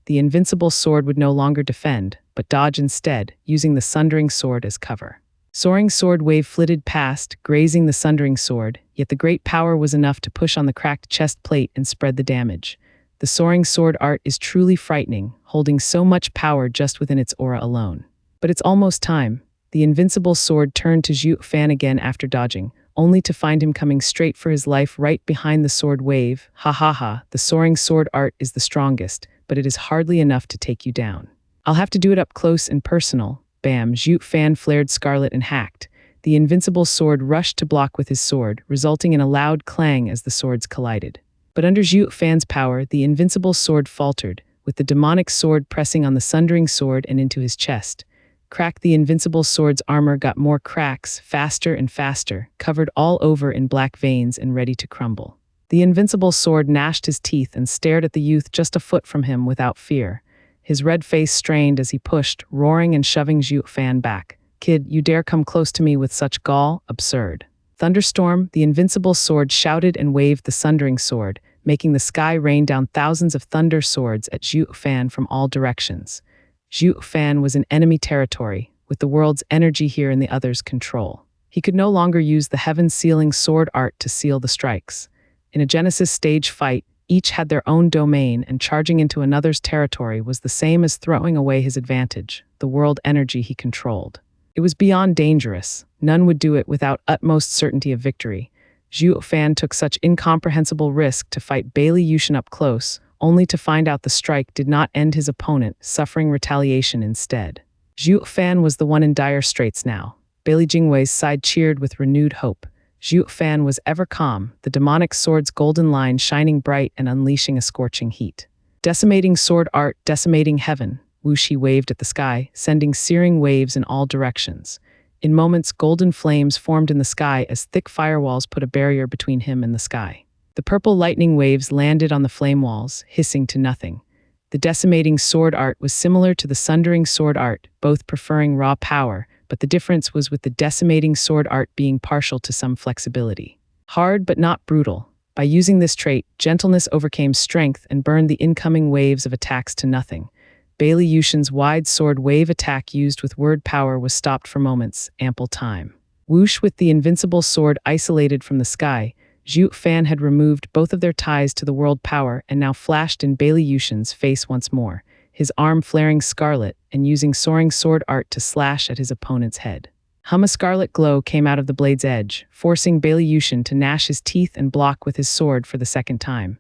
The invincible sword would no longer defend, but dodge instead, using the sundering sword as cover. Soaring sword wave flitted past, grazing the sundering sword, yet the great power was enough to push on the cracked chest plate and spread the damage. The soaring sword art is truly frightening, holding so much power just within its aura alone. But it's almost time. The invincible sword turned to Zhuo Fan again after dodging, only to find him coming straight for his life right behind the sword wave. Ha ha ha, the soaring sword art is the strongest, but it is hardly enough to take you down. I'll have to do it up close and personal. Bam, Zhuo Fan flared scarlet and hacked. The invincible sword rushed to block with his sword, resulting in a loud clang as the swords collided. But under Zhuo Fan's power, the invincible sword faltered, with the demonic sword pressing on the sundering sword and into his chest. Crack, the invincible sword's armor got more cracks, faster and faster, covered all over in black veins and ready to crumble. The invincible sword gnashed his teeth and stared at the youth just a foot from him without fear. His red face strained as he pushed, roaring and shoving Zhuo Fan back. Kid, you dare come close to me with such gall? Absurd. Thunderstorm, the invincible sword shouted and waved the sundering sword, making the sky rain down thousands of thunder swords at Zhuo Fan from all directions. Zhuo Fan was in enemy territory, with the world's energy here in the other's control. He could no longer use the heaven-sealing sword art to seal the strikes. In a Genesis stage fight, each had their own domain, and charging into another's territory was the same as throwing away his advantage, the world energy he controlled. It was beyond dangerous. None would do it without utmost certainty of victory. Zhuo Fan took such incomprehensible risk to fight Bailey Yushin up close, only to find out the strike did not end his opponent, suffering retaliation instead. Zhuo Fan was the one in dire straits now. Bailey Jingwei's side cheered with renewed hope. Zhuo Fan was ever calm, the demonic sword's golden line shining bright and unleashing a scorching heat. Decimating sword art, decimating heaven. Wuxi waved at the sky, sending searing waves in all directions. In moments, golden flames formed in the sky as thick firewalls put a barrier between him and the sky. The purple lightning waves landed on the flame walls, hissing to nothing. The decimating sword art was similar to the sundering sword art, both preferring raw power, but the difference was with the decimating sword art being partial to some flexibility. Hard but not brutal. By using this trait, gentleness overcame strength and burned the incoming waves of attacks to nothing. Bailey Yushin's wide sword wave attack used with word power was stopped for moments, ample time. Whoosh, with the invincible sword isolated from the sky, Zhuo Fan had removed both of their ties to the world power and now flashed in Bailey Yushin's face once more, his arm flaring scarlet and using soaring sword art to slash at his opponent's head. A scarlet glow came out of the blade's edge, forcing Bailey Yushin to gnash his teeth and block with his sword for the second time.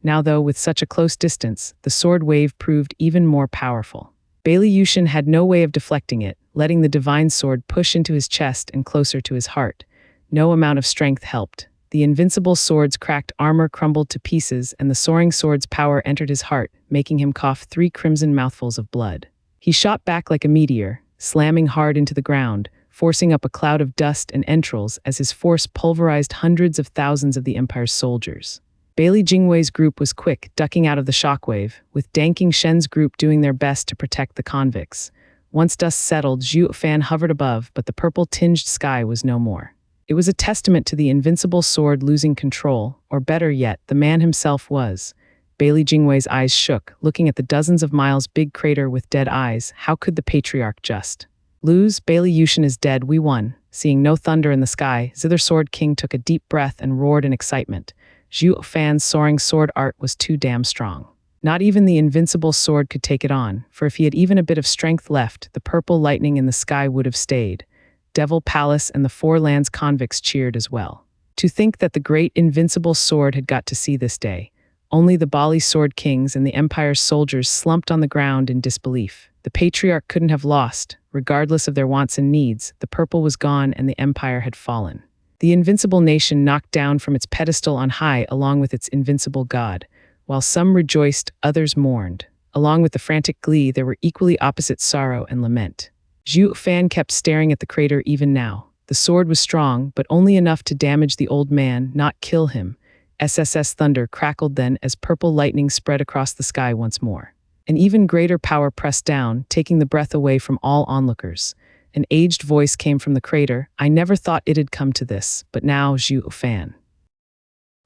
Now though, with such a close distance, the sword wave proved even more powerful. Bailey Yushin had no way of deflecting it, letting the divine sword push into his chest and closer to his heart. No amount of strength helped. The invincible sword's cracked armor crumbled to pieces, and the soaring sword's power entered his heart, making him cough 3 crimson mouthfuls of blood. He shot back like a meteor, slamming hard into the ground, forcing up a cloud of dust and entrails as his force pulverized hundreds of thousands of the Empire's soldiers. Bailey Jingwei's group was quick, ducking out of the shockwave, with Danking Shen's group doing their best to protect the convicts. Once dust settled, Zhuo Fan hovered above, but the purple-tinged sky was no more. It was a testament to the invincible sword losing control, or better yet, the man himself was. Bailey Jingwei's eyes shook, looking at the dozens of miles big crater with dead eyes. How could the patriarch just lose? Bailey Yushin is dead, we won. Seeing no thunder in the sky, Zither Sword King took a deep breath and roared in excitement. Zhuo Fan's soaring sword art was too damn strong. Not even the invincible sword could take it on, for if he had even a bit of strength left, the purple lightning in the sky would have stayed. Devil Palace and the Four Lands convicts cheered as well. To think that the great invincible sword had got to see this day. Only the Bali Sword Kings and the Empire's soldiers slumped on the ground in disbelief. The Patriarch couldn't have lost. Regardless of their wants and needs, the purple was gone and the Empire had fallen. The invincible nation knocked down from its pedestal on high along with its invincible god. While some rejoiced, others mourned. Along with the frantic glee, there were equally opposite sorrow and lament. Zhuo Fan kept staring at the crater even now. The sword was strong, but only enough to damage the old man, not kill him. SSS thunder crackled then as purple lightning spread across the sky once more. An even greater power pressed down, taking the breath away from all onlookers. An aged voice came from the crater. I never thought it'd come to this, but now Zhuo Fan.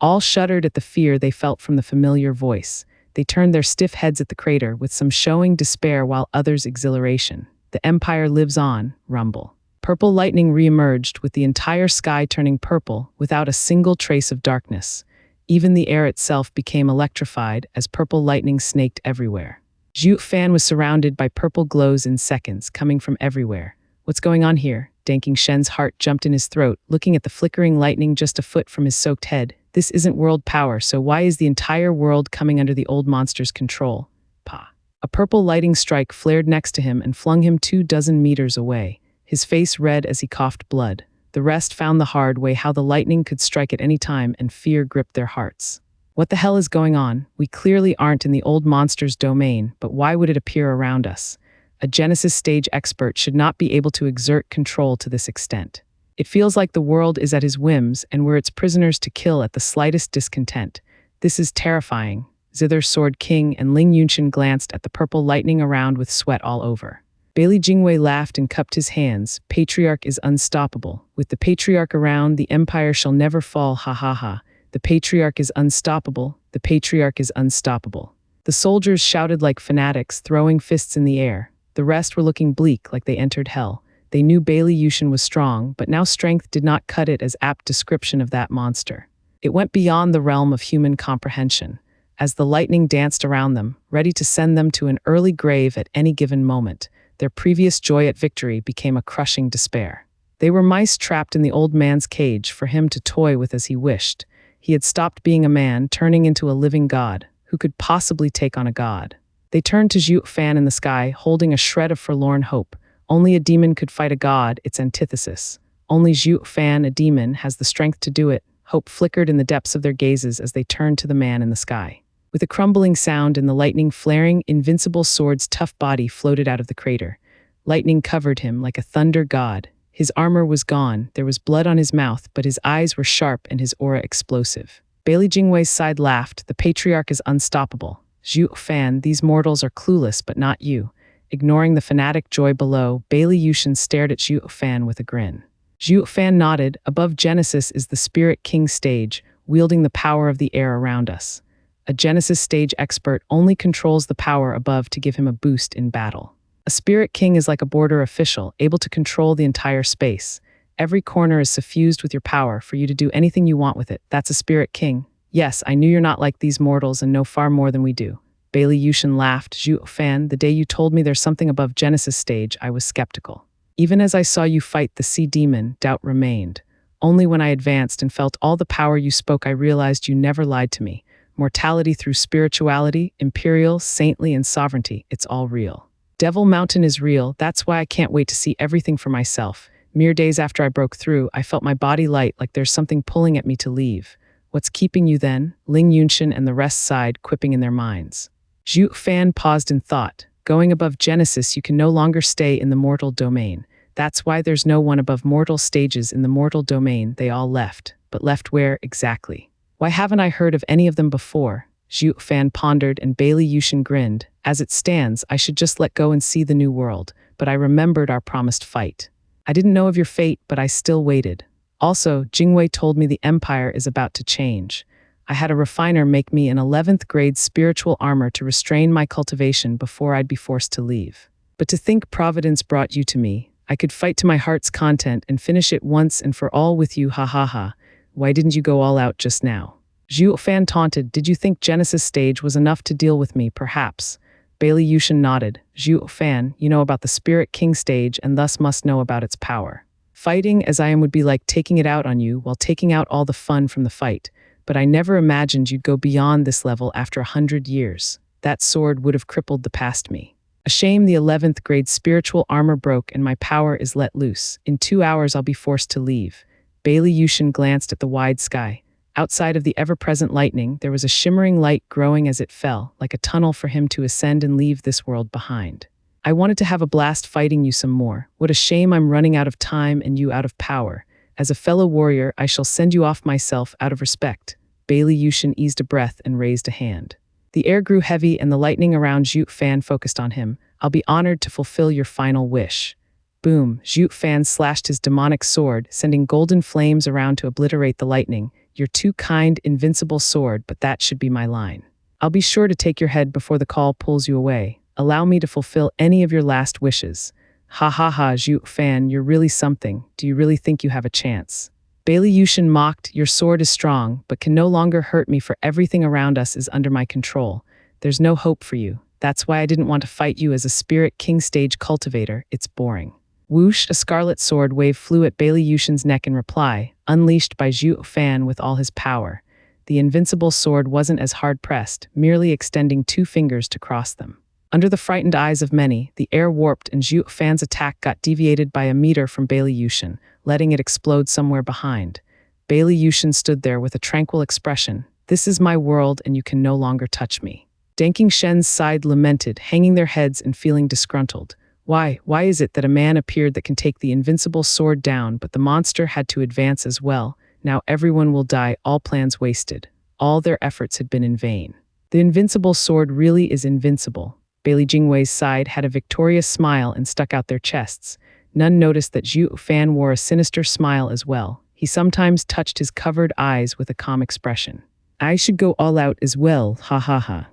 All shuddered at the fear they felt from the familiar voice. They turned their stiff heads at the crater, with some showing despair while others exhilaration. The Empire lives on, rumble. Purple lightning re-emerged, with the entire sky turning purple, without a single trace of darkness. Even the air itself became electrified as purple lightning snaked everywhere. Zhuo Fan was surrounded by purple glows in seconds, coming from everywhere. What's going on here? Danking Shen's heart jumped in his throat, looking at the flickering lightning just a foot from his soaked head. This isn't world power, so why is the entire world coming under the old monster's control? Pa. A purple lighting strike flared next to him and flung him 24 meters away. His face red as he coughed blood. The rest found the hard way how the lightning could strike at any time, and fear gripped their hearts. What the hell is going on? We clearly aren't in the old monster's domain, but why would it appear around us? A Genesis stage expert should not be able to exert control to this extent. It feels like the world is at his whims, and we're its prisoners to kill at the slightest discontent. This is terrifying. Zither Sword King and Ling Yunshin glanced at the purple lightning around with sweat all over. Bailey Jingwei laughed and cupped his hands. Patriarch is unstoppable. With the Patriarch around, the Empire shall never fall, ha ha ha. The Patriarch is unstoppable. The Patriarch is unstoppable. The soldiers shouted like fanatics, throwing fists in the air. The rest were looking bleak, like they entered hell. They knew Bailey Yushin was strong, but now strength did not cut it as apt description of that monster. It went beyond the realm of human comprehension. As the lightning danced around them, ready to send them to an early grave at any given moment, their previous joy at victory became a crushing despair. They were mice trapped in the old man's cage for him to toy with as he wished. He had stopped being a man, turning into a living god. Who could possibly take on a god? They turned to Zhuo Fan in the sky, holding a shred of forlorn hope. Only a demon could fight a god, its antithesis. Only Zhuo Fan, a demon, has the strength to do it. Hope flickered in the depths of their gazes as they turned to the man in the sky. With a crumbling sound and the lightning flaring, invincible sword's tough body floated out of the crater. Lightning covered him like a thunder god. His armor was gone, there was blood on his mouth, but his eyes were sharp and his aura explosive. Bailey Jingwei's side laughed. The Patriarch is unstoppable. Zhuo Fan, these mortals are clueless, but not you. Ignoring the fanatic joy below, Bailey Yushin stared at Zhuo Fan with a grin. Zhuo Fan nodded. Above Genesis is the Spirit King stage, wielding the power of the air around us. A Genesis stage expert only controls the power above to give him a boost in battle. A Spirit King is like a border official, able to control the entire space. Every corner is suffused with your power for you to do anything you want with it. That's a Spirit King. Yes, I knew you're not like these mortals and know far more than we do. Bailey Yushin laughed. Zhuo Fan, the day you told me there's something above Genesis stage, I was skeptical. Even as I saw you fight the sea demon, doubt remained. Only when I advanced and felt all the power you spoke, I realized you never lied to me. Mortality through spirituality, imperial, saintly, and sovereignty, it's all real. Devil Mountain is real, that's why I can't wait to see everything for myself. Mere days after I broke through, I felt my body light like there's something pulling at me to leave. What's keeping you then? Ling Yunshin and the rest sighed, quipping in their minds. Zhuo Fan paused in thought. Going above Genesis, you can no longer stay in the mortal domain. That's why there's no one above mortal stages in the mortal domain. They all left. But left where exactly? Why haven't I heard of any of them before? Zhuo Fan pondered and Bailey Yushin grinned. As it stands, I should just let go and see the new world. But I remembered our promised fight. I didn't know of your fate, but I still waited. Also, Jingwei told me the empire is about to change. I had a refiner make me an 11th grade spiritual armor to restrain my cultivation before I'd be forced to leave. But to think Providence brought you to me, I could fight to my heart's content and finish it once and for all with you, ha ha ha. Why didn't you go all out just now? Zhuo Fan taunted, did you think Genesis stage was enough to deal with me, perhaps? Bailey Yushin nodded. Zhuo Fan, you know about the Spirit King stage and thus must know about its power. Fighting as I am would be like taking it out on you while taking out all the fun from the fight. But I never imagined you'd go beyond this level after 100 years. That sword would have crippled the past me. A shame the 11th grade spiritual armor broke and my power is let loose. In 2 hours I'll be forced to leave. Bailey Yushin glanced at the wide sky. Outside of the ever-present lightning, there was a shimmering light growing as it fell, like a tunnel for him to ascend and leave this world behind. I wanted to have a blast fighting you some more. What a shame I'm running out of time and you out of power. As a fellow warrior, I shall send you off myself out of respect. Bailey Yushin eased a breath and raised a hand. The air grew heavy and the lightning around Zhuo Fan focused on him. I'll be honored to fulfill your final wish. Boom, Zhuo Fan slashed his demonic sword, sending golden flames around to obliterate the lightning. You're too kind, invincible sword, but that should be my line. I'll be sure to take your head before the call pulls you away. Allow me to fulfill any of your last wishes. Ha ha ha, Zhuo Fan, you're really something. Do you really think you have a chance? Bailey Yushin mocked, your sword is strong, but can no longer hurt me for everything around us is under my control. There's no hope for you. That's why I didn't want to fight you as a Spirit King stage cultivator. It's boring. Whoosh, a scarlet sword wave flew at Bailey Yushin's neck in reply, unleashed by Zhuo Fan with all his power. The invincible sword wasn't as hard-pressed, merely extending 2 fingers to cross them. Under the frightened eyes of many, the air warped and Zhuo Fan's attack got deviated by a meter from Bailey Yushin, letting it explode somewhere behind. Bailey Yushin stood there with a tranquil expression. This is my world and you can no longer touch me. Danking Shen's side lamented, hanging their heads and feeling disgruntled. Why is it that a man appeared that can take the invincible sword down, but the monster had to advance as well? Now everyone will die, all plans wasted. All their efforts had been in vain. The invincible sword really is invincible. Bailey Jingwei's side had a victorious smile and stuck out their chests. None noticed that Zhuo Fan wore a sinister smile as well. He sometimes touched his covered eyes with a calm expression. I should go all out as well, ha ha ha.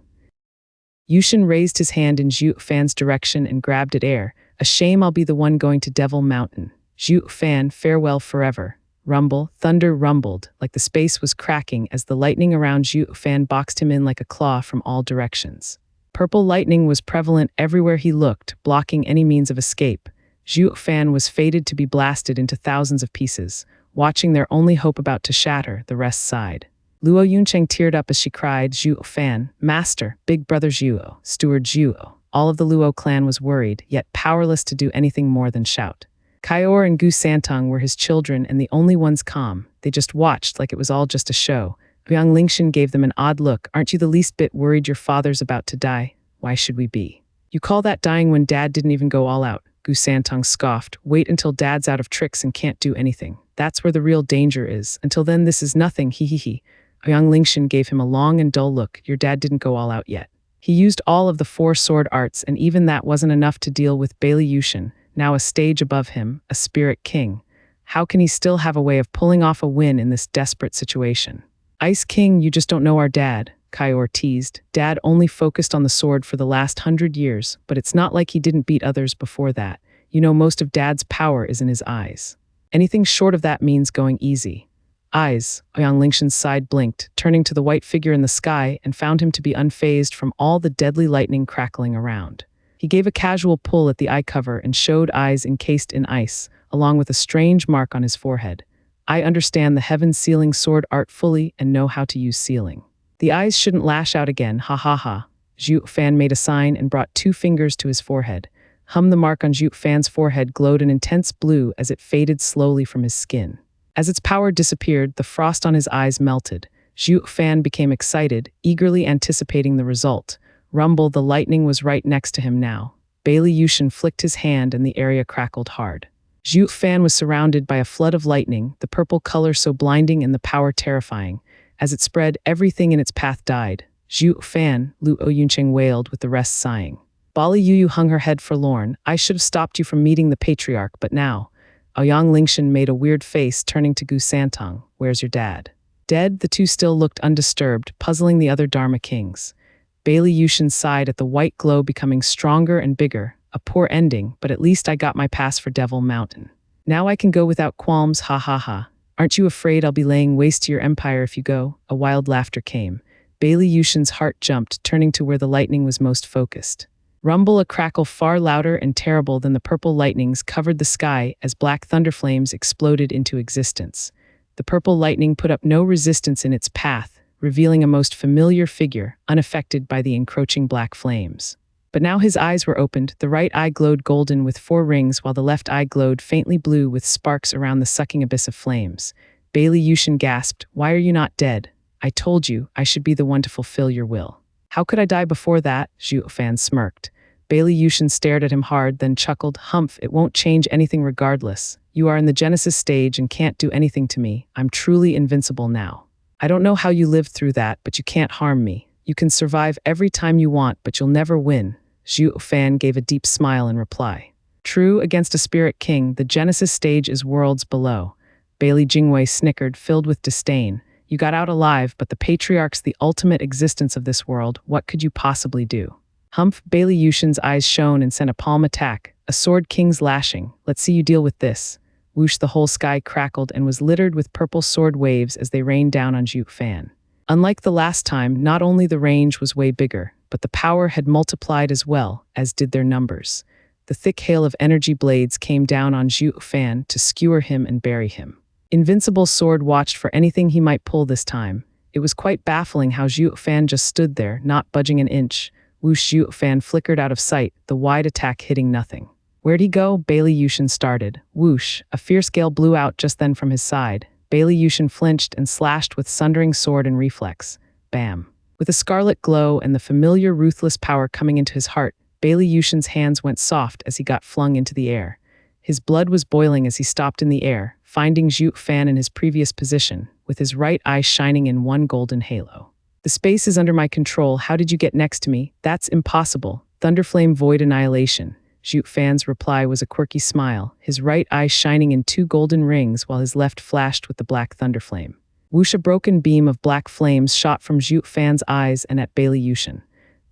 Yushin raised his hand in Zhuo Fan's direction and grabbed at air. A shame I'll be the one going to Devil Mountain. Zhuo Fan, farewell forever. Rumble, thunder rumbled, like the space was cracking as the lightning around Zhuo Fan boxed him in like a claw from all directions. Purple lightning was prevalent everywhere he looked, blocking any means of escape. Zhuo Fan was fated to be blasted into thousands of pieces. Watching their only hope about to shatter, the rest sighed. Luo Yuncheng teared up as she cried, Zhuo Fan, Master, Big Brother Zhuo, Steward Zhuo. All of the Luo clan was worried, yet powerless to do anything more than shout. Kaior and Gu Santong were his children and the only ones calm. They just watched like it was all just a show. Yang Lingshan gave them an odd look. Aren't you the least bit worried your father's about to die? Why should we be? You call that dying when Dad didn't even go all out? Gu Santong scoffed. Wait until Dad's out of tricks and can't do anything. That's where the real danger is. Until then, this is nothing, hee hee hee. Yang Lingshan gave him a long and dull look. Your dad didn't go all out yet. He used all of the 4 sword arts, and even that wasn't enough to deal with Bailey Yushin, now a stage above him, a Spirit King. How can he still have a way of pulling off a win in this desperate situation? Ice King, you just don't know our dad, Kaior teased. Dad only focused on the sword for the last 100 years, but it's not like he didn't beat others before that. You know, most of Dad's power is in his eyes. Anything short of that means going easy. Eyes, Yang Lingshan's side blinked, turning to the white figure in the sky and found him to be unfazed from all the deadly lightning crackling around. He gave a casual pull at the eye cover and showed eyes encased in ice, along with a strange mark on his forehead. I understand the heaven sealing sword art fully and know how to use sealing. The eyes shouldn't lash out again, ha ha ha. Zhuo Fan made a sign and brought 2 fingers to his forehead. The mark on Zhuo Fan's forehead glowed an intense blue as it faded slowly from his skin. As its power disappeared, the frost on his eyes melted. Zhuo Fan became excited, eagerly anticipating the result. Rumble, the lightning was right next to him now. Bailey Yushin flicked his hand and the area crackled hard. Zhuo Fan was surrounded by a flood of lightning, the purple color so blinding and the power terrifying. As it spread, everything in its path died. Zhuo Fan, Lu Oyuncheng wailed with the rest sighing. Bali Yuyu hung her head forlorn. I should have stopped you from meeting the patriarch, but now. Aoyang Lingshan made a weird face, turning to Gu Santong. Where's your dad? Dead, the two still looked undisturbed, puzzling the other Dharma kings. Bailey Yushin sighed at the white glow becoming stronger and bigger. A poor ending, but at least I got my pass for Devil Mountain. Now I can go without qualms, ha ha ha. Aren't you afraid I'll be laying waste to your empire if you go? A wild laughter came. Bailey Yushin's heart jumped, turning to where the lightning was most focused. Rumble, a crackle far louder and terrible than the purple lightnings covered the sky as black thunder flames exploded into existence. The purple lightning put up no resistance in its path, revealing a most familiar figure, unaffected by the encroaching black flames. But now his eyes were opened. The right eye glowed golden with 4 rings, while the left eye glowed faintly blue with sparks around the sucking abyss of flames. Bailey Yushin gasped, "Why are you not dead? I told you I should be the one to fulfill your will." "How could I die before that?" Zhuo Fan smirked. Bailey Yushin stared at him hard, then chuckled, "Humph, it won't change anything regardless. You are in the Genesis stage and can't do anything to me. I'm truly invincible now. I don't know how you lived through that, but you can't harm me. You can survive every time you want, but you'll never win." Zhuo Fan gave a deep smile in reply. "True, against a spirit king, the Genesis stage is worlds below." Bailey Jingwei snickered, filled with disdain. "You got out alive, but the patriarch's the ultimate existence of this world. What could you possibly do?" Humph, Bailey Yushin's eyes shone and sent a palm attack. "A sword king's lashing. Let's see you deal with this." Whoosh, the whole sky crackled and was littered with purple sword waves as they rained down on Zhuo Fan. Unlike the last time, not only the range was way bigger, but the power had multiplied as well, as did their numbers. The thick hail of energy blades came down on Zhuo Fan to skewer him and bury him. Invincible Sword watched for anything he might pull this time. It was quite baffling how Zhuo Fan just stood there, not budging an inch. Whoosh, Zhuo Fan flickered out of sight, the wide attack hitting nothing. "Where'd he go?" Bailey Yushin started. Whoosh, a fierce gale blew out just then from his side. Bailey Yushin flinched and slashed with sundering sword and reflex. Bam. With a scarlet glow and the familiar ruthless power coming into his heart, Bailey Yushin's hands went soft as he got flung into the air. His blood was boiling as he stopped in the air, finding Zhuo Fan in his previous position, with his right eye shining in one golden halo. "The space is under my control. How did you get next to me? That's impossible." Thunderflame Void Annihilation. Zhuo Fan's reply was a quirky smile, his right eye shining in 2 golden rings while his left flashed with the black thunderflame. Whoosh, a broken beam of black flames shot from Zhuo Fan's eyes and at Bailey Yushin.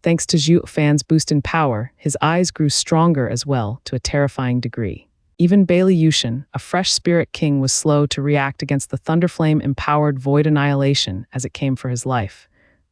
Thanks to Zhuo Fan's boost in power, his eyes grew stronger as well, to a terrifying degree. Even Bailey Yushin, a fresh spirit king, was slow to react against the thunderflame-empowered Void Annihilation as it came for his life.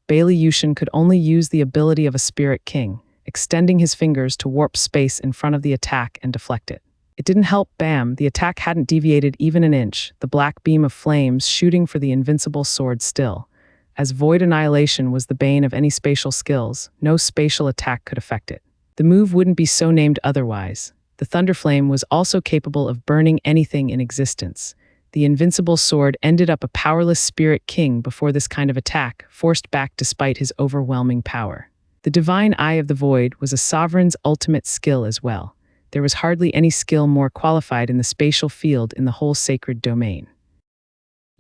Bailey Yushin could only use the ability of a spirit king, extending his fingers to warp space in front of the attack and deflect it. It didn't help. Bam, the attack hadn't deviated even an inch, the black beam of flames shooting for the invincible sword still. As Void Annihilation was the bane of any spatial skills, no spatial attack could affect it. The move wouldn't be so named otherwise. The Thunderflame was also capable of burning anything in existence. The invincible sword ended up a powerless spirit king before this kind of attack, forced back despite his overwhelming power. The Divine Eye of the Void was a sovereign's ultimate skill as well. There was hardly any skill more qualified in the spatial field in the whole sacred domain.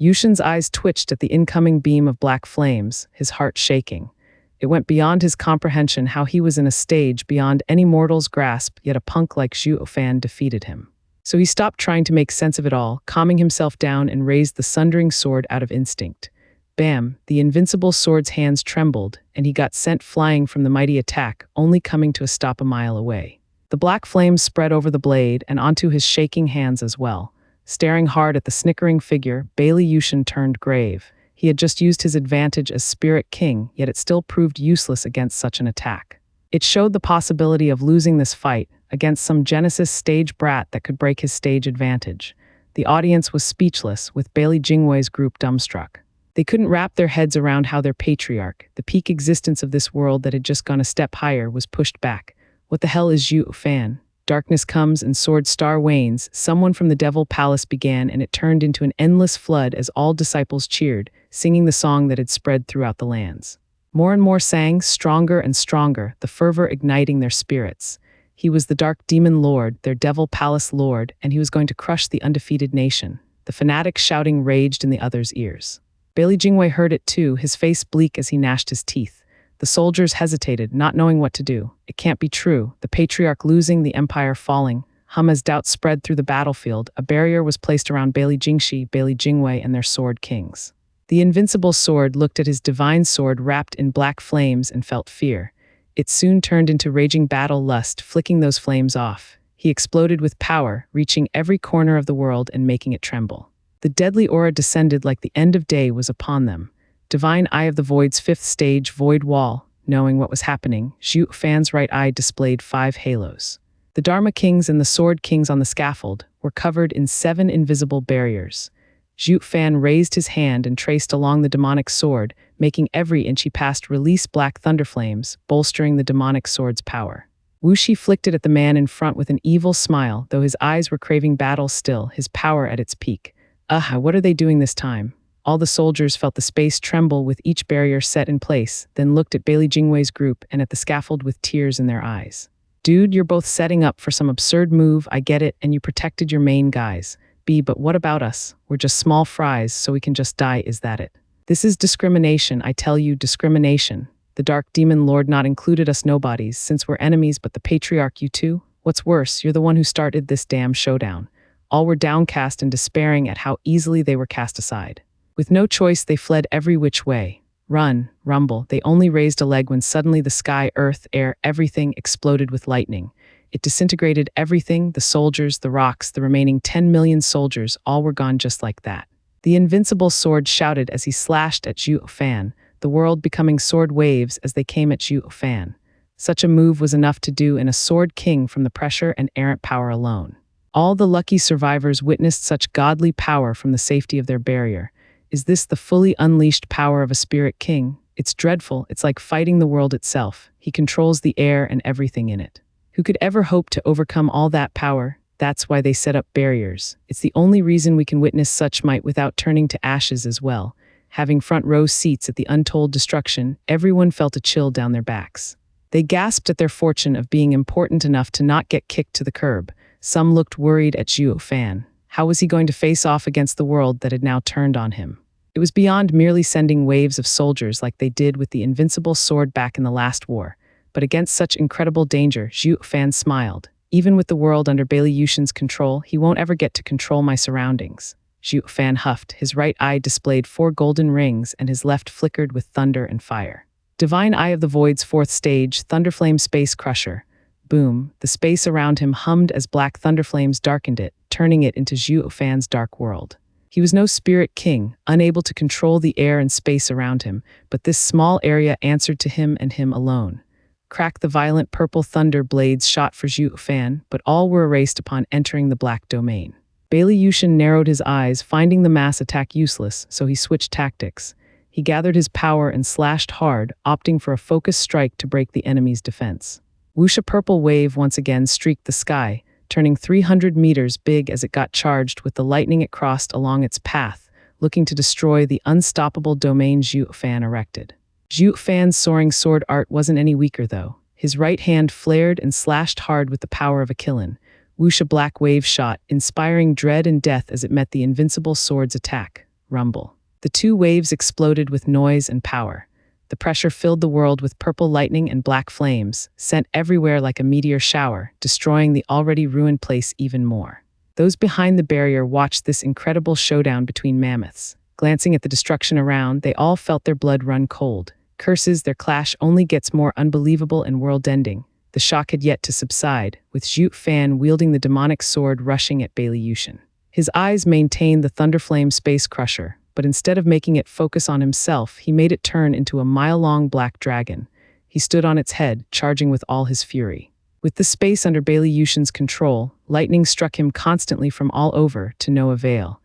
Yushin's eyes twitched at the incoming beam of black flames, his heart shaking. It went beyond his comprehension how he was in a stage beyond any mortal's grasp, yet a punk like Zhuo Fan defeated him. So he stopped trying to make sense of it all, calming himself down and raised the sundering sword out of instinct. Bam, the invincible sword's hands trembled, and he got sent flying from the mighty attack, only coming to a stop a mile away. The black flames spread over the blade and onto his shaking hands as well. Staring hard at the snickering figure, Bailey Yushin turned grave. He had just used his advantage as Spirit King, yet it still proved useless against such an attack. It showed the possibility of losing this fight against some Genesis stage brat that could break his stage advantage. The audience was speechless, with Bailey Jingwei's group dumbstruck. They couldn't wrap their heads around how their patriarch, the peak existence of this world that had just gone a step higher, was pushed back. What the hell is Zhuo Fan? Darkness comes and sword star wanes. Someone from the Devil Palace began, and it turned into an endless flood as all disciples cheered, singing the song that had spread throughout the lands. More and more sang, stronger and stronger, the fervor igniting their spirits. He was the Dark Demon Lord, their Devil Palace Lord, and he was going to crush the undefeated nation. The fanatic shouting raged in the others' ears. Bailey Jingwei heard it too, his face bleak as he gnashed his teeth. The soldiers hesitated, not knowing what to do. It can't be true. The patriarch losing, the empire falling. As doubt spread through the battlefield, a barrier was placed around Bailey Jingxi, Bailey Jingwei, and their sword kings. The invincible sword looked at his divine sword wrapped in black flames and felt fear. It soon turned into raging battle lust, flicking those flames off. He exploded with power, reaching every corner of the world and making it tremble. The deadly aura descended like the end of day was upon them. Divine Eye of the Void's fifth stage, Void Wall. Knowing what was happening, Zhuo Fan's right eye displayed 5 halos. The Dharma Kings and the Sword Kings on the scaffold were covered in 7 invisible barriers. Zhuo Fan raised his hand and traced along the demonic sword, making every inch he passed release black thunderflames, bolstering the demonic sword's power. Wuxi flicked it at the man in front with an evil smile, though his eyes were craving battle still, his power at its peak. What are they doing this time? All the soldiers felt the space tremble with each barrier set in place, then looked at Bailey Jingwei's group and at the scaffold with tears in their eyes. Dude, you're both setting up for some absurd move, I get it, and you protected your main guys. But what about us? We're just small fries, so we can just die, is that it? This is discrimination, I tell you, discrimination. The Dark Demon Lord not included us nobodies, since we're enemies, but the Patriarch you too? What's worse, you're the one who started this damn showdown. All were downcast and despairing at how easily they were cast aside. With no choice, they fled every which way. Run, rumble, they only raised a leg when suddenly the sky, earth, air, everything exploded with lightning. It disintegrated everything, the soldiers, the rocks, the remaining 10 million soldiers, all were gone just like that. The invincible sword shouted as he slashed at Zhuo Fan, the world becoming sword waves as they came at Zhuo Fan. Such a move was enough to do in a sword king from the pressure and errant power alone. All the lucky survivors witnessed such godly power from the safety of their barrier. Is this the fully unleashed power of a spirit king? It's dreadful, it's like fighting the world itself. He controls the air and everything in it. Who could ever hope to overcome all that power? That's why they set up barriers. It's the only reason we can witness such might without turning to ashes as well. Having front row seats at the untold destruction, everyone felt a chill down their backs. They gasped at their fortune of being important enough to not get kicked to the curb. Some looked worried at Zhuo Fan. How was he going to face off against the world that had now turned on him? It was beyond merely sending waves of soldiers like they did with the invincible sword back in the last war. But against such incredible danger, Zhuo Fan smiled. Even with the world under Bailey Yushin's control, he won't ever get to control my surroundings. Zhuo Fan huffed. His right eye displayed 4 golden rings and his left flickered with thunder and fire. Divine Eye of the Void's 4th stage, Thunderflame Space Crusher. Boom, the space around him hummed as black thunderflames darkened it, turning it into Zhuo Fan's dark world. He was no spirit king, unable to control the air and space around him, but this small area answered to him and him alone. Crack the violent purple thunder blades shot for Zhuo Fan, but all were erased upon entering the black domain. Bailey Yushin narrowed his eyes, finding the mass attack useless, so he switched tactics. He gathered his power and slashed hard, opting for a focused strike to break the enemy's defense. Whoosh, a purple wave once again streaked the sky, turning 300 meters big as it got charged with the lightning it crossed along its path, looking to destroy the unstoppable domain Zhuo Fan erected. Zhuo Fan's soaring sword art wasn't any weaker though. His right hand flared and slashed hard with the power of a Qilin. Whoosh, a black wave shot, inspiring dread and death as it met the invincible sword's attack. Rumble. The 2 waves exploded with noise and power. The pressure filled the world with purple lightning and black flames, sent everywhere like a meteor shower, destroying the already ruined place even more. Those behind the barrier watched this incredible showdown between mammoths. Glancing at the destruction around, they all felt their blood run cold. Curses, their clash only gets more unbelievable and world-ending. The shock had yet to subside, with Zhuo Fan wielding the demonic sword rushing at Bailey Yushin. His eyes maintained the Thunderflame Space Crusher, but instead of making it focus on himself, he made it turn into a mile-long black dragon. He stood on its head, charging with all his fury. With the space under Bailey Yushin's control, lightning struck him constantly from all over, to no avail.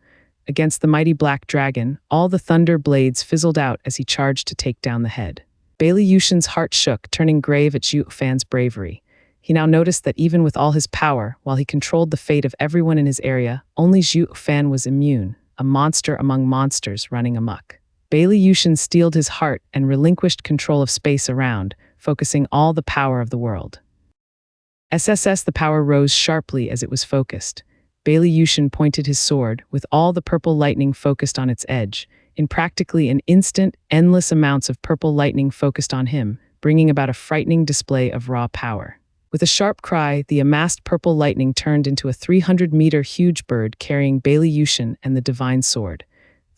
Against the mighty black dragon, all the thunder blades fizzled out as he charged to take down the head. Bailey Yushin's heart shook, turning grave at Zhuo Fan's bravery. He now noticed that even with all his power, while he controlled the fate of everyone in his area, only Zhuo Fan was immune, a monster among monsters running amok. Bailey Yushin steeled his heart and relinquished control of space around, focusing all the power of the world. The power rose sharply as it was focused. Bailey Yushin pointed his sword, with all the purple lightning focused on its edge. In practically an instant, endless amounts of purple lightning focused on him, bringing about a frightening display of raw power. With a sharp cry, the amassed purple lightning turned into a 300-meter huge bird carrying Bailey Yushin and the divine sword.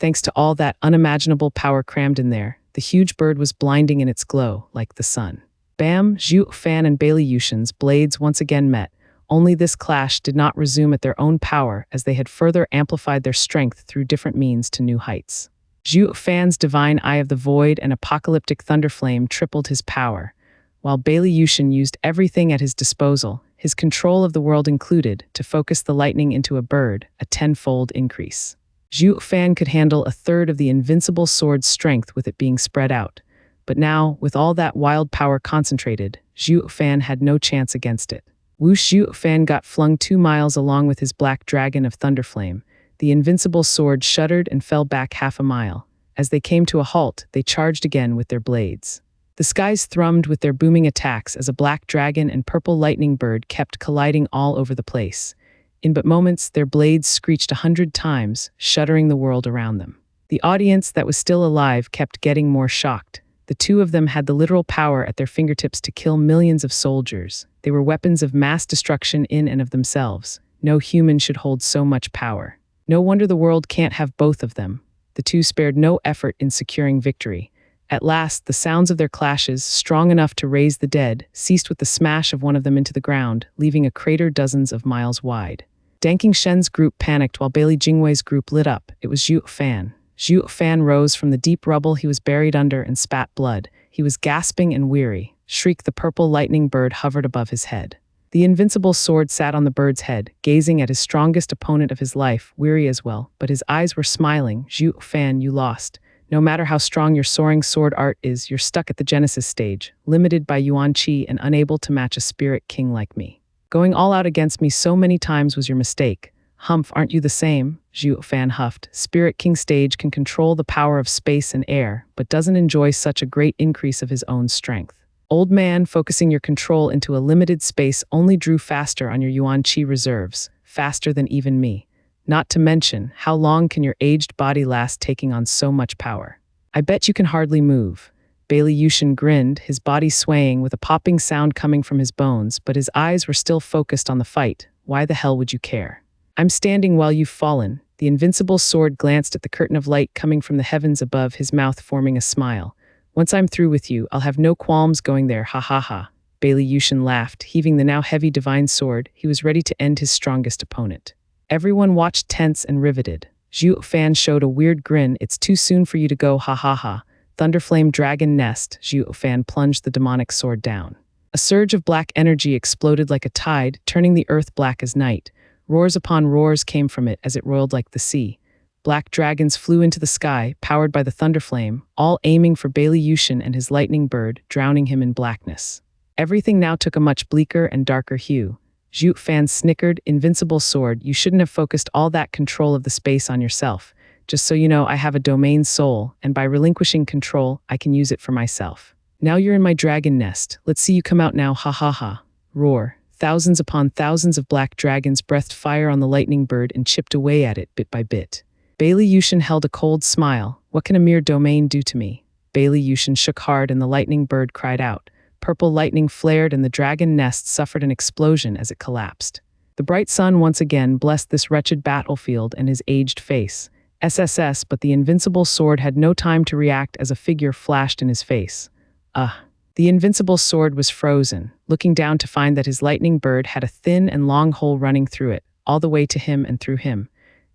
Thanks to all that unimaginable power crammed in there, the huge bird was blinding in its glow, like the sun. Bam! Zhuo Fan and Bailey Yushin's blades once again met, only this clash did not resume at their own power as they had further amplified their strength through different means to new heights. Zhuo Fan's divine Eye of the Void and apocalyptic thunderflame tripled his power, while Bailey Yushin used everything at his disposal, his control of the world included, to focus the lightning into a bird, a tenfold increase. Zhuo Fan could handle a third of the invincible sword's strength with it being spread out, but now, with all that wild power concentrated, Zhuo Fan had no chance against it. Whoosh! Zhuo Fan got flung 2 miles along with his black dragon of thunderflame. The invincible sword shuddered and fell back half a mile. As they came to a halt, they charged again with their blades. The skies thrummed with their booming attacks as a black dragon and purple lightning bird kept colliding all over the place. In but moments, their blades screeched 100 times, shuddering the world around them. The audience that was still alive kept getting more shocked. The two of them had the literal power at their fingertips to kill millions of soldiers. They were weapons of mass destruction in and of themselves. No human should hold so much power. No wonder the world can't have both of them. The two spared no effort in securing victory. At last, the sounds of their clashes, strong enough to raise the dead, ceased with the smash of one of them into the ground, leaving a crater dozens of miles wide. Danking Shen's group panicked while Bailey Jingwei's group lit up. It was Zhuo Fan. Zhuo Fan rose from the deep rubble he was buried under and spat blood. He was gasping and weary. Shriek! The purple lightning bird hovered above his head. The invincible sword sat on the bird's head, gazing at his strongest opponent of his life, weary as well, but his eyes were smiling. Zhuo Fan, you lost. No matter how strong your soaring sword art is, you're stuck at the Genesis stage, limited by Yuan Qi and unable to match a spirit king like me. Going all out against me so many times was your mistake. Humph, aren't you the same? Zhuo Fan huffed. Spirit King stage can control the power of space and air, but doesn't enjoy such a great increase of his own strength. Old man, focusing your control into a limited space only drew faster on your Yuan Qi reserves, faster than even me. Not to mention, how long can your aged body last taking on so much power? I bet you can hardly move. Bailey Yushin grinned, his body swaying with a popping sound coming from his bones, but his eyes were still focused on the fight. Why the hell would you care? I'm standing while you've fallen. The invincible sword glanced at the curtain of light coming from the heavens above, his mouth forming a smile. Once I'm through with you, I'll have no qualms going there, ha ha ha. Bailey Yushin laughed, heaving the now heavy divine sword. He was ready to end his strongest opponent. Everyone watched tense and riveted. Zhuo Fan showed a weird grin. It's too soon for you to go, ha ha ha. Thunderflame Dragon Nest. Zhuo Fan plunged the demonic sword down. A surge of black energy exploded like a tide, turning the earth black as night. Roars upon roars came from it as it roiled like the sea. Black dragons flew into the sky, powered by the thunderflame, all aiming for Bailey Yushin and his lightning bird, drowning him in blackness. Everything now took a much bleaker and darker hue. Zhuo Fan snickered, invincible sword, you shouldn't have focused all that control of the space on yourself. Just so you know, I have a domain soul, and by relinquishing control, I can use it for myself. Now you're in my dragon nest. Let's see you come out now, ha ha ha. Roar. Thousands upon thousands of black dragons breathed fire on the lightning bird and chipped away at it bit by bit. Bailey Yushin held a cold smile. What can a mere domain do to me? Bailey Yushin shook hard and the lightning bird cried out. Purple lightning flared and the dragon nest suffered an explosion as it collapsed. The bright sun once again blessed this wretched battlefield and his aged face. But the invincible sword had no time to react as a figure flashed in his face. The invincible sword was frozen, looking down to find that his lightning bird had a thin and long hole running through it, all the way to him and through him.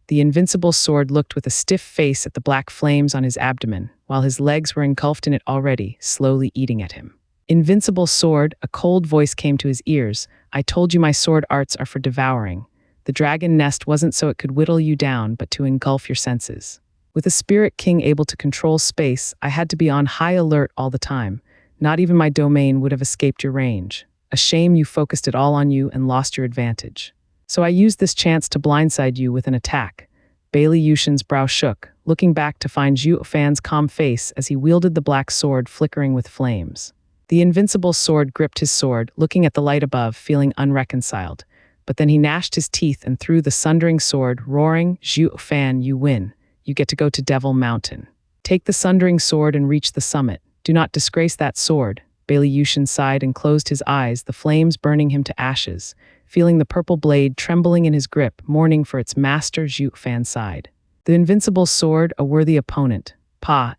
The invincible sword looked with a stiff face at the black flames on his abdomen, while his legs were engulfed in it already, slowly eating at him. Invincible sword, a cold voice came to his ears. I told you my sword arts are for devouring. The The dragon nest wasn't so it could whittle you down, but to engulf your senses. With a spirit king able to control space, I had to be on high alert all the time. Not even my domain would have escaped your range. A shame you focused it all on you and lost your advantage. So I used this chance to blindside you with an attack. Bailey Yushin's brow shook, looking back to find Zhuo Fan's calm face as he wielded the black sword flickering with flames. The invincible sword gripped his sword, looking at the light above, feeling unreconciled. But then he gnashed his teeth and threw the sundering sword, roaring, "Zhuo Fan, you win. You get to go to Devil Mountain. Take the sundering sword and reach the summit. Do not disgrace that sword." Bailey Yushin sighed and closed his eyes, the flames burning him to ashes. Feeling the purple blade trembling in his grip, mourning for its master, Zhuo Fan sighed. The invincible sword, a worthy opponent.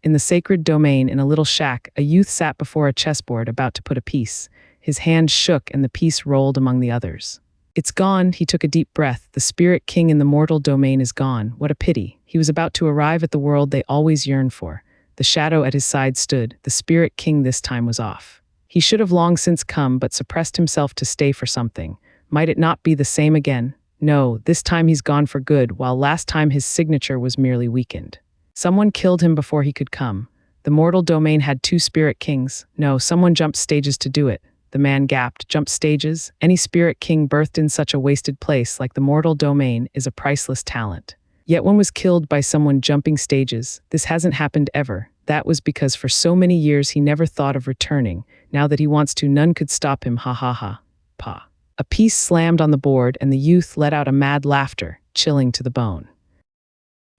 In the sacred domain in a little shack, a youth sat before a chessboard about to put a piece. His hand shook and the piece rolled among the others. "It's gone," he took a deep breath. "The spirit king in the mortal domain is gone. What a pity." He was about to arrive at the world they always yearned for. The shadow at his side stood. The spirit king this time was off. He should have long since come, but suppressed himself to stay for something. Might it not be the same again? No, this time he's gone for good, while last time his signature was merely weakened. Someone killed him before he could come. The mortal domain had 2 spirit kings. No, someone jumped stages to do it. The man gasped. Jumped stages? Any spirit king birthed in such a wasted place like the mortal domain is a priceless talent. Yet one was killed by someone jumping stages. This hasn't happened ever. That was because for so many years he never thought of returning. Now that he wants to, none could stop him. Ha ha ha. Pa. A piece slammed on the board and the youth let out a mad laughter, chilling to the bone.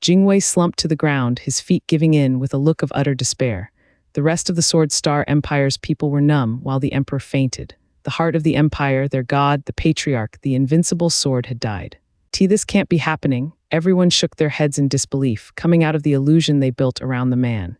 Jingwei slumped to the ground, his feet giving in with a look of utter despair. The rest of the Sword Star Empire's people were numb while the Emperor fainted. The heart of the Empire, their god, the patriarch, the invincible sword had died. This can't be happening. Everyone shook their heads in disbelief, coming out of the illusion they built around the man.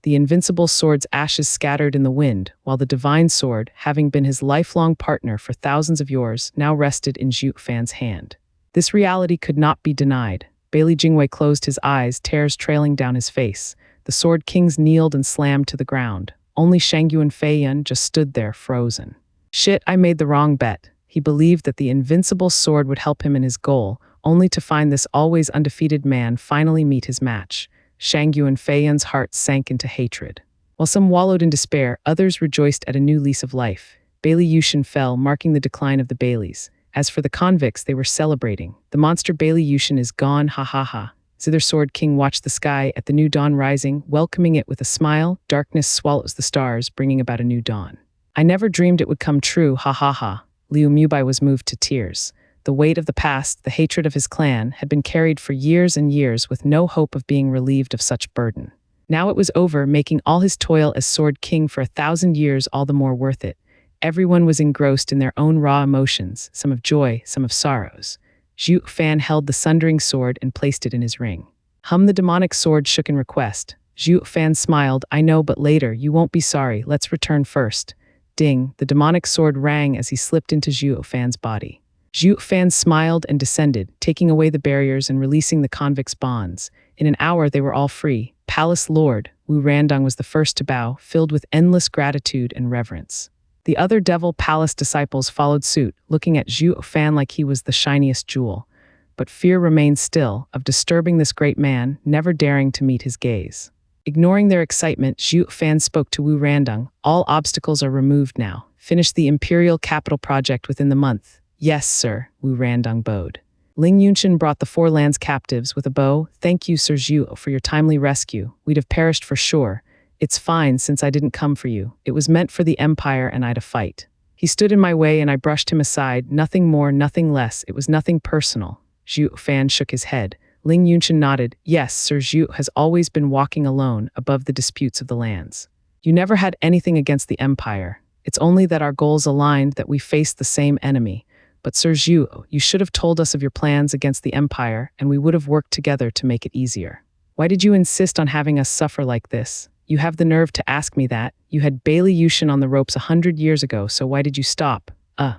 The invincible sword's ashes scattered in the wind, while the divine sword, having been his lifelong partner for thousands of years, now rested in Zhuo Fan's hand. This reality could not be denied. Bailey Jingwei closed his eyes, tears trailing down his face. The sword kings kneeled and slammed to the ground. Only Shangyu and Feiyun just stood there, frozen. Shit, I made the wrong bet. He believed that the invincible sword would help him in his goal, only to find this always undefeated man finally meet his match. Shangyu and Feiyun's hearts sank into hatred. While some wallowed in despair, others rejoiced at a new lease of life. Bailey Yushin fell, marking the decline of the Baileys. As for the convicts, they were celebrating. The monster Bailey Yushin is gone, ha ha ha. Zither Sword King watched the sky at the new dawn rising, welcoming it with a smile. Darkness swallows the stars, bringing about a new dawn. I never dreamed it would come true, ha ha ha. Liu Mubai was moved to tears. The weight of the past, the hatred of his clan, had been carried for years and years with no hope of being relieved of such burden. Now it was over, making all his toil as Sword King for 1,000 years all the more worth it. Everyone was engrossed in their own raw emotions, some of joy, some of sorrows. Zhuo Fan held the sundering sword and placed it in his ring. The demonic sword shook in request. Zhuo Fan smiled. "I know, but later, you won't be sorry. Let's return first." Ding, the demonic sword rang as he slipped into Zhuo Fan's body. Zhuo Fan smiled and descended, taking away the barriers and releasing the convicts' bonds. In an hour, they were all free. Palace Lord, Wu Randong was the first to bow, filled with endless gratitude and reverence. The other Devil Palace disciples followed suit, looking at Zhuo Fan like he was the shiniest jewel. But fear remained still, of disturbing this great man, never daring to meet his gaze. Ignoring their excitement, Zhuo Fan spoke to Wu Randong. "All obstacles are removed now. Finish the Imperial Capital project within the month." "Yes, sir," Wu Randong bowed. Ling Yunshin brought the 4 lands captives with a bow. "Thank you, Sir Zhuo, for your timely rescue. We'd have perished for sure. It's fine since I didn't come for you. It was meant for the Empire and I to fight." He stood in my way and I brushed him aside. Nothing more, nothing less. It was nothing personal. Zhuo Fan shook his head. Ling Yunshin nodded. "Yes, Sir Zhuo has always been walking alone above the disputes of the lands. You never had anything against the Empire. It's only that our goals aligned, that we faced the same enemy. But Sir Zhuo, you should have told us of your plans against the Empire, and we would have worked together to make it easier. Why did you insist on having us suffer like this? You have the nerve to ask me that. You had Bailey Yushin on the ropes 100 years ago, so why did you stop?"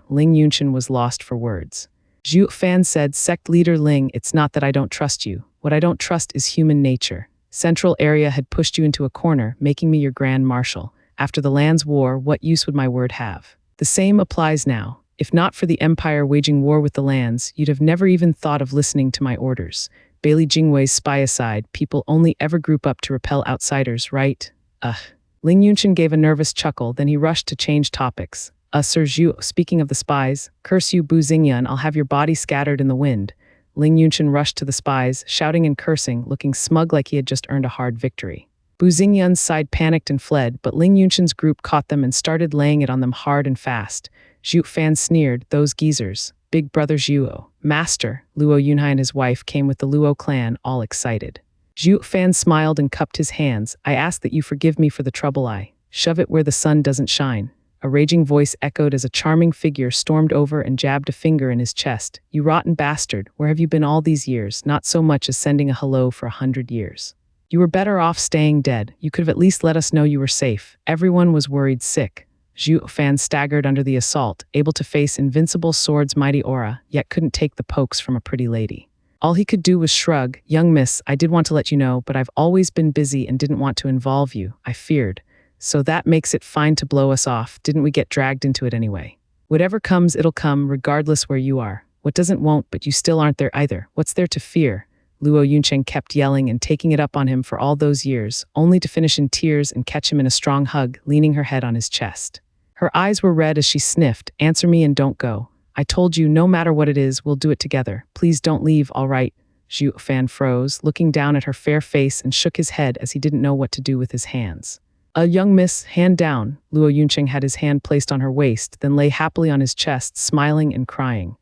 Ling Yunshin was lost for words. Zhuo Fan said, "Sect leader Ling, it's not that I don't trust you. What I don't trust is human nature. Central Area had pushed you into a corner, making me your Grand Marshal. After the Lands War, what use would my word have? The same applies now. If not for the Empire waging war with the lands, you'd have never even thought of listening to my orders. Bailey Jingwei's spy aside, people only ever group up to repel outsiders, right? Ugh. Ling Yunchen gave a nervous chuckle, then he rushed to change topics. Sir Zhuo, speaking of the spies, curse you Bu Xingyan, I'll have your body scattered in the wind. Ling Yunchen rushed to the spies, shouting and cursing, looking smug like he had just earned a hard victory. Bu Xingyan's side panicked and fled, but Ling Yunchen's group caught them and started laying it on them hard and fast. Zhuo Fan sneered, those geezers. Big brother Zhuo. Master, Luo Yunhai and his wife came with the Luo clan, all excited. Zhuo Fan smiled and cupped his hands. I ask that you forgive me for the trouble I shove it where the sun doesn't shine. A raging voice echoed as a charming figure stormed over and jabbed a finger in his chest. You rotten bastard, where have you been all these years? Not so much as sending a hello for 100 years. You were better off staying dead. You could have at least let us know you were safe. Everyone was worried sick. Zhuo Fan staggered under the assault, able to face invincible sword's mighty aura, yet couldn't take the pokes from a pretty lady. All he could do was shrug. Young miss, I did want to let you know, but I've always been busy and didn't want to involve you, I feared. So that makes it fine to blow us off, didn't we get dragged into it anyway? Whatever comes, it'll come, regardless where you are. What doesn't won't, but you still aren't there either. What's there to fear? Luo Yuncheng kept yelling and taking it up on him for all those years, only to finish in tears and catch him in a strong hug, leaning her head on his chest. Her eyes were red as she sniffed, answer me and don't go. I told you, no matter what it is, we'll do it together. Please don't leave, all right? Zhuo Fan froze, looking down at her fair face and shook his head as he didn't know what to do with his hands. Young miss, hand down. Luo Yuncheng had his hand placed on her waist, then lay happily on his chest, smiling and crying.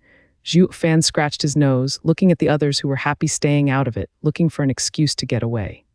Zhuo Fan scratched his nose, looking at the others who were happy staying out of it, looking for an excuse to get away.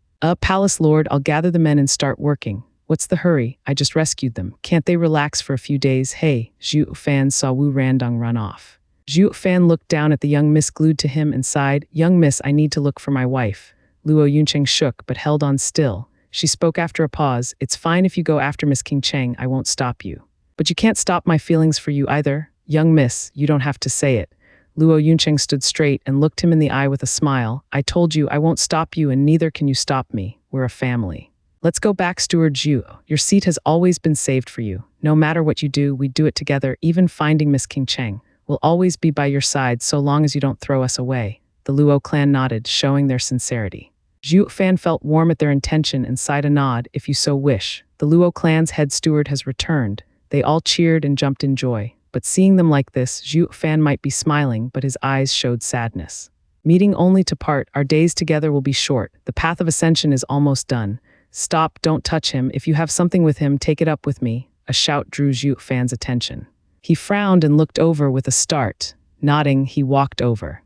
Palace lord, I'll gather the men and start working. What's the hurry? I just rescued them. Can't they relax for a few days? Hey, Zhuo Fan saw Wu Randong run off. Zhuo Fan looked down at the young miss glued to him and sighed, young miss, I need to look for my wife. Luo Yuncheng shook but held on still. She spoke after a pause, it's fine if you go after Miss King Cheng, I won't stop you. But you can't stop my feelings for you either. Young miss, you don't have to say it. Luo Yuncheng stood straight and looked him in the eye with a smile. I told you I won't stop you and neither can you stop me. We're a family. Let's go back, Steward Zhuo. Your seat has always been saved for you. No matter what you do, we do it together, even finding Miss King Cheng. We'll always be by your side so long as you don't throw us away. The Luo clan nodded, showing their sincerity. Zhuo Fan felt warm at their intention and sighed a nod, if you so wish. The Luo clan's head steward has returned. They all cheered and jumped in joy. But seeing them like this, Zhuo Fan might be smiling, but his eyes showed sadness. Meeting only to part, our days together will be short. The path of ascension is almost done. Stop, don't touch him. If you have something with him, take it up with me. A shout drew Zhuo Fan's attention. He frowned and looked over with a start. Nodding, he walked over.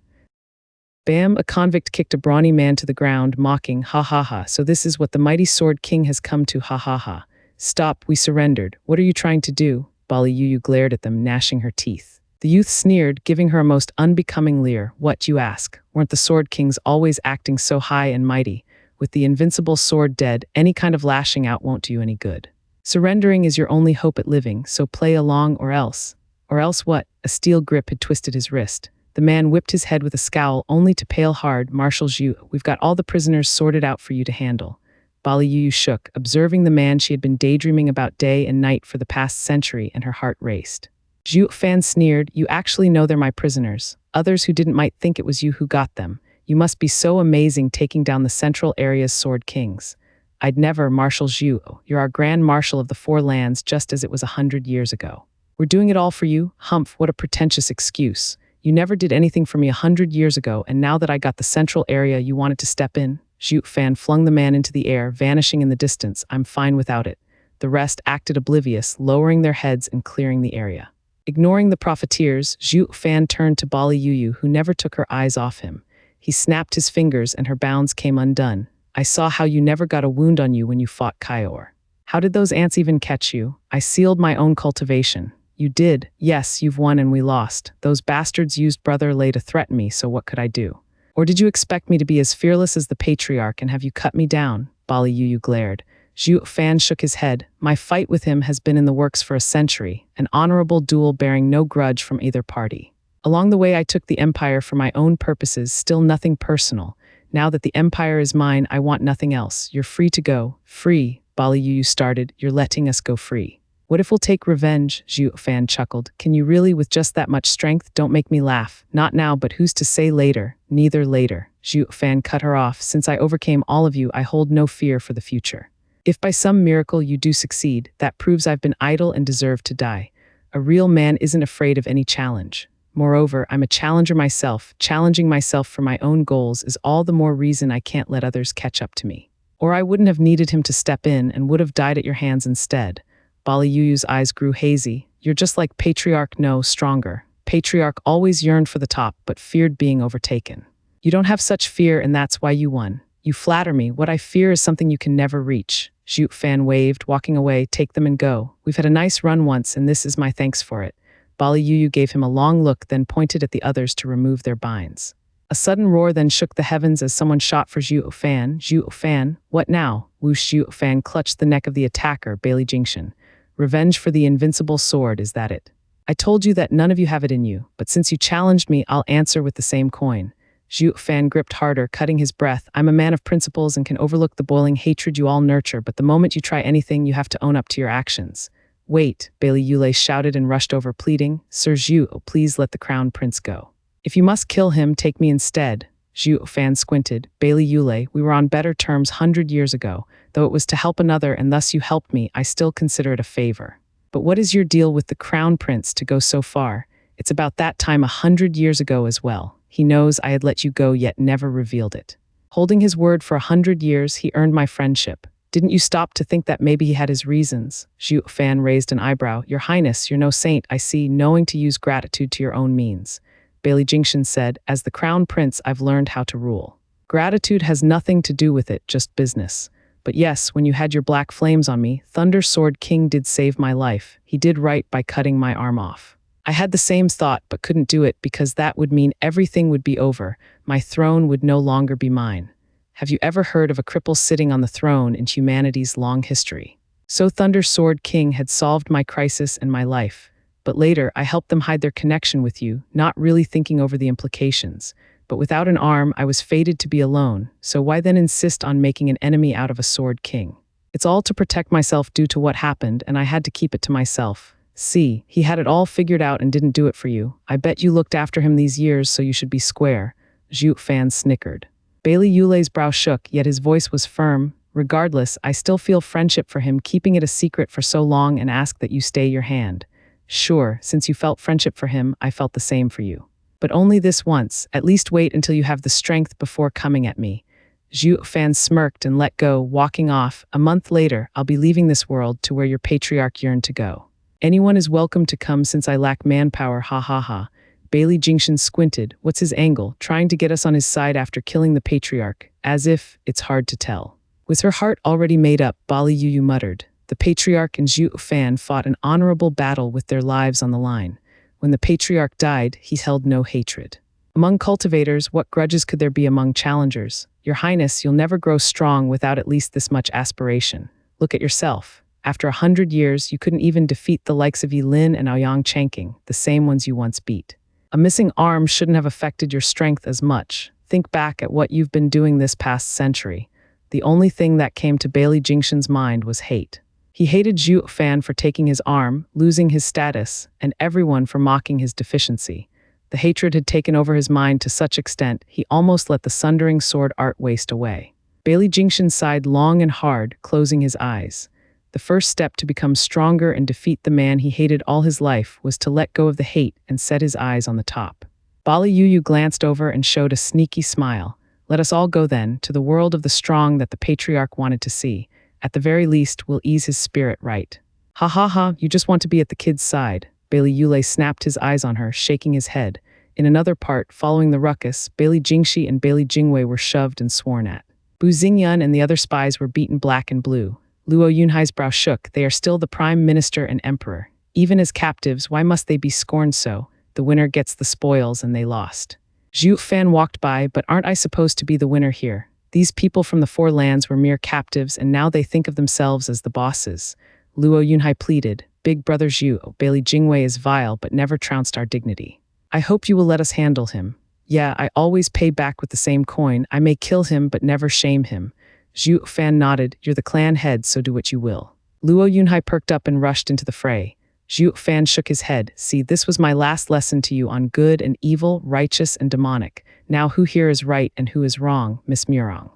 Bam! A convict kicked a brawny man to the ground, mocking, ha ha ha, so this is what the mighty Sword King has come to, ha ha ha. Stop, we surrendered. What are you trying to do? Bali Yuyu glared at them, gnashing her teeth. The youth sneered, giving her a most unbecoming leer. What, you ask? Weren't the Sword Kings always acting so high and mighty? With the invincible sword dead, any kind of lashing out won't do you any good. Surrendering is your only hope at living, so play along or else. Or else what? A steel grip had twisted his wrist. The man whipped his head with a scowl, only to pale hard, Marshal Zhu, we've got all the prisoners sorted out for you to handle. Bali Yuyu shook, observing the man she had been daydreaming about day and night for the past century, and her heart raced. Zhuo Fan sneered, you actually know they're my prisoners. Others who didn't might think it was you who got them. You must be so amazing taking down the central area's sword kings. I'd never, Marshal Zhu, you're our Grand Marshal of the Four Lands just as it was 100 years ago. We're doing it all for you? Humph, what a pretentious excuse. You never did anything for me 100 years ago, and now that I got the central area, you wanted to step in? Zhuo Fan flung the man into the air, vanishing in the distance. I'm fine without it. The rest acted oblivious, lowering their heads and clearing the area. Ignoring the profiteers, Zhuo Fan turned to Bali Yuyu, who never took her eyes off him. He snapped his fingers and her bounds came undone. I saw how you never got a wound on you when you fought Kaior. How did those ants even catch you? I sealed my own cultivation. You did. Yes, you've won and we lost. Those bastards used Brother Lei to threaten me, so what could I do? Or did you expect me to be as fearless as the patriarch and have you cut me down? Bali Yuyu glared. Zhuo Fan shook his head. My fight with him has been in the works for a century, an honorable duel bearing no grudge from either party. Along the way I took the empire for my own purposes, still nothing personal. Now that the empire is mine, I want nothing else. You're free to go. Free, Bali Yuyu started. You're letting us go free. What if we'll take revenge? Zhuo Fan chuckled. Can you really with just that much strength? Don't make me laugh. Not now, but who's to say later? Neither later. Zhuo Fan cut her off. Since I overcame all of you, I hold no fear for the future. If by some miracle you do succeed, that proves I've been idle and deserve to die. A real man isn't afraid of any challenge. Moreover, I'm a challenger myself. Challenging myself for my own goals is all the more reason I can't let others catch up to me. Or I wouldn't have needed him to step in and would have died at your hands instead. Bali Yuyu's eyes grew hazy. You're just like Patriarch, no, stronger. Patriarch always yearned for the top, but feared being overtaken. You don't have such fear, and that's why you won. You flatter me. What I fear is something you can never reach. Zhuo Fan waved, walking away. Take them and go. We've had a nice run once, and this is my thanks for it. Bali Yuyu gave him a long look, then pointed at the others to remove their binds. A sudden roar then shook the heavens as someone shot for Zhuo Fan. Zhuo Fan, what now? Whoosh! Zhuo Fan clutched the neck of the attacker, Bailey Jingshan. Revenge for the invincible sword, is that it? I told you that none of you have it in you, but since you challenged me, I'll answer with the same coin. Zhuo Fan gripped harder, cutting his breath. I'm a man of principles and can overlook the boiling hatred you all nurture, but the moment you try anything, you have to own up to your actions. Wait, Bailey Yulei shouted and rushed over, pleading. Sir Zhuo, please let the crown prince go. If you must kill him, take me instead. Zhuo Fan squinted. Bailey Yulei, we were on better terms 100 years ago. Though it was to help another and thus you helped me, I still consider it a favor. But what is your deal with the crown prince to go so far? It's about that time 100 years ago as well. He knows I had let you go yet never revealed it. Holding his word for 100 years, he earned my friendship. Didn't you stop to think that maybe he had his reasons? Zhuo Fan raised an eyebrow. Your Highness, you're no saint, I see, knowing to use gratitude to your own means. Bailey Jingshan said, as the crown prince, I've learned how to rule. Gratitude has nothing to do with it, just business. But yes, when you had your black flames on me, Thunder Sword King did save my life. He did right by cutting my arm off. I had the same thought, but couldn't do it because that would mean everything would be over. My throne would no longer be mine. Have you ever heard of a cripple sitting on the throne in humanity's long history? So Thunder Sword King had solved my crisis and my life. But later, I helped them hide their connection with you, not really thinking over the implications. But without an arm, I was fated to be alone, so why then insist on making an enemy out of a Sword King? It's all to protect myself due to what happened, and I had to keep it to myself. See, he had it all figured out and didn't do it for you. I bet you looked after him these years, so you should be square. Zhuo Fan snickered. Bailey Yulei's brow shook, yet his voice was firm. Regardless, I still feel friendship for him, keeping it a secret for so long, and ask that you stay your hand. Sure, since you felt friendship for him, I felt the same for you. But only this once. At least wait until you have the strength before coming at me. Zhuo Fan smirked and let go, walking off. A month later, I'll be leaving this world to where your patriarch yearned to go. Anyone is welcome to come since I lack manpower, ha ha ha. Bailey Jingshan squinted. What's his angle? Trying to get us on his side after killing the patriarch? As if, it's hard to tell. With her heart already made up, Bali Yuyu muttered. The patriarch and Zhuo Fan fought an honorable battle with their lives on the line. When the patriarch died, he held no hatred. Among cultivators, what grudges could there be among challengers? Your Highness, you'll never grow strong without at least this much aspiration. Look at yourself. After 100 years, you couldn't even defeat the likes of Yi Lin and Aoyang Changqing, the same ones you once beat. A missing arm shouldn't have affected your strength as much. Think back at what you've been doing this past century. The only thing that came to Bailey Jingshan's mind was hate. He hated Zhuo Fan for taking his arm, losing his status, and everyone for mocking his deficiency. The hatred had taken over his mind to such extent, he almost let the sundering sword art waste away. Bailey Jingshan sighed long and hard, closing his eyes. The first step to become stronger and defeat the man he hated all his life was to let go of the hate and set his eyes on the top. Bali Yuyu glanced over and showed a sneaky smile. Let us all go then, to the world of the strong that the patriarch wanted to see. At the very least, we'll ease his spirit right. Ha ha ha, you just want to be at the kid's side. Bailey Yulei snapped his eyes on her, shaking his head. In another part, following the ruckus, Bailey Jingshi and Bailey Jingwei were shoved and sworn at. Bu Xingyun and the other spies were beaten black and blue. Luo Yunhai's brow shook. They are still the prime minister and emperor. Even as captives, why must they be scorned so? The winner gets the spoils and they lost. Zhuo Fan walked by, but aren't I supposed to be the winner here? These people from the Four Lands were mere captives, and now they think of themselves as the bosses. Luo Yunhai pleaded, Big Brother Zhuo, Bailey Jingwei is vile but never trounced our dignity. I hope you will let us handle him. Yeah, I always pay back with the same coin. I may kill him but never shame him. Zhuo Fan nodded, you're the clan head, so do what you will. Luo Yunhai perked up and rushed into the fray. Zhuo Fan shook his head. See, this was my last lesson to you on good and evil, righteous and demonic. Now who here is right and who is wrong, Miss Murong?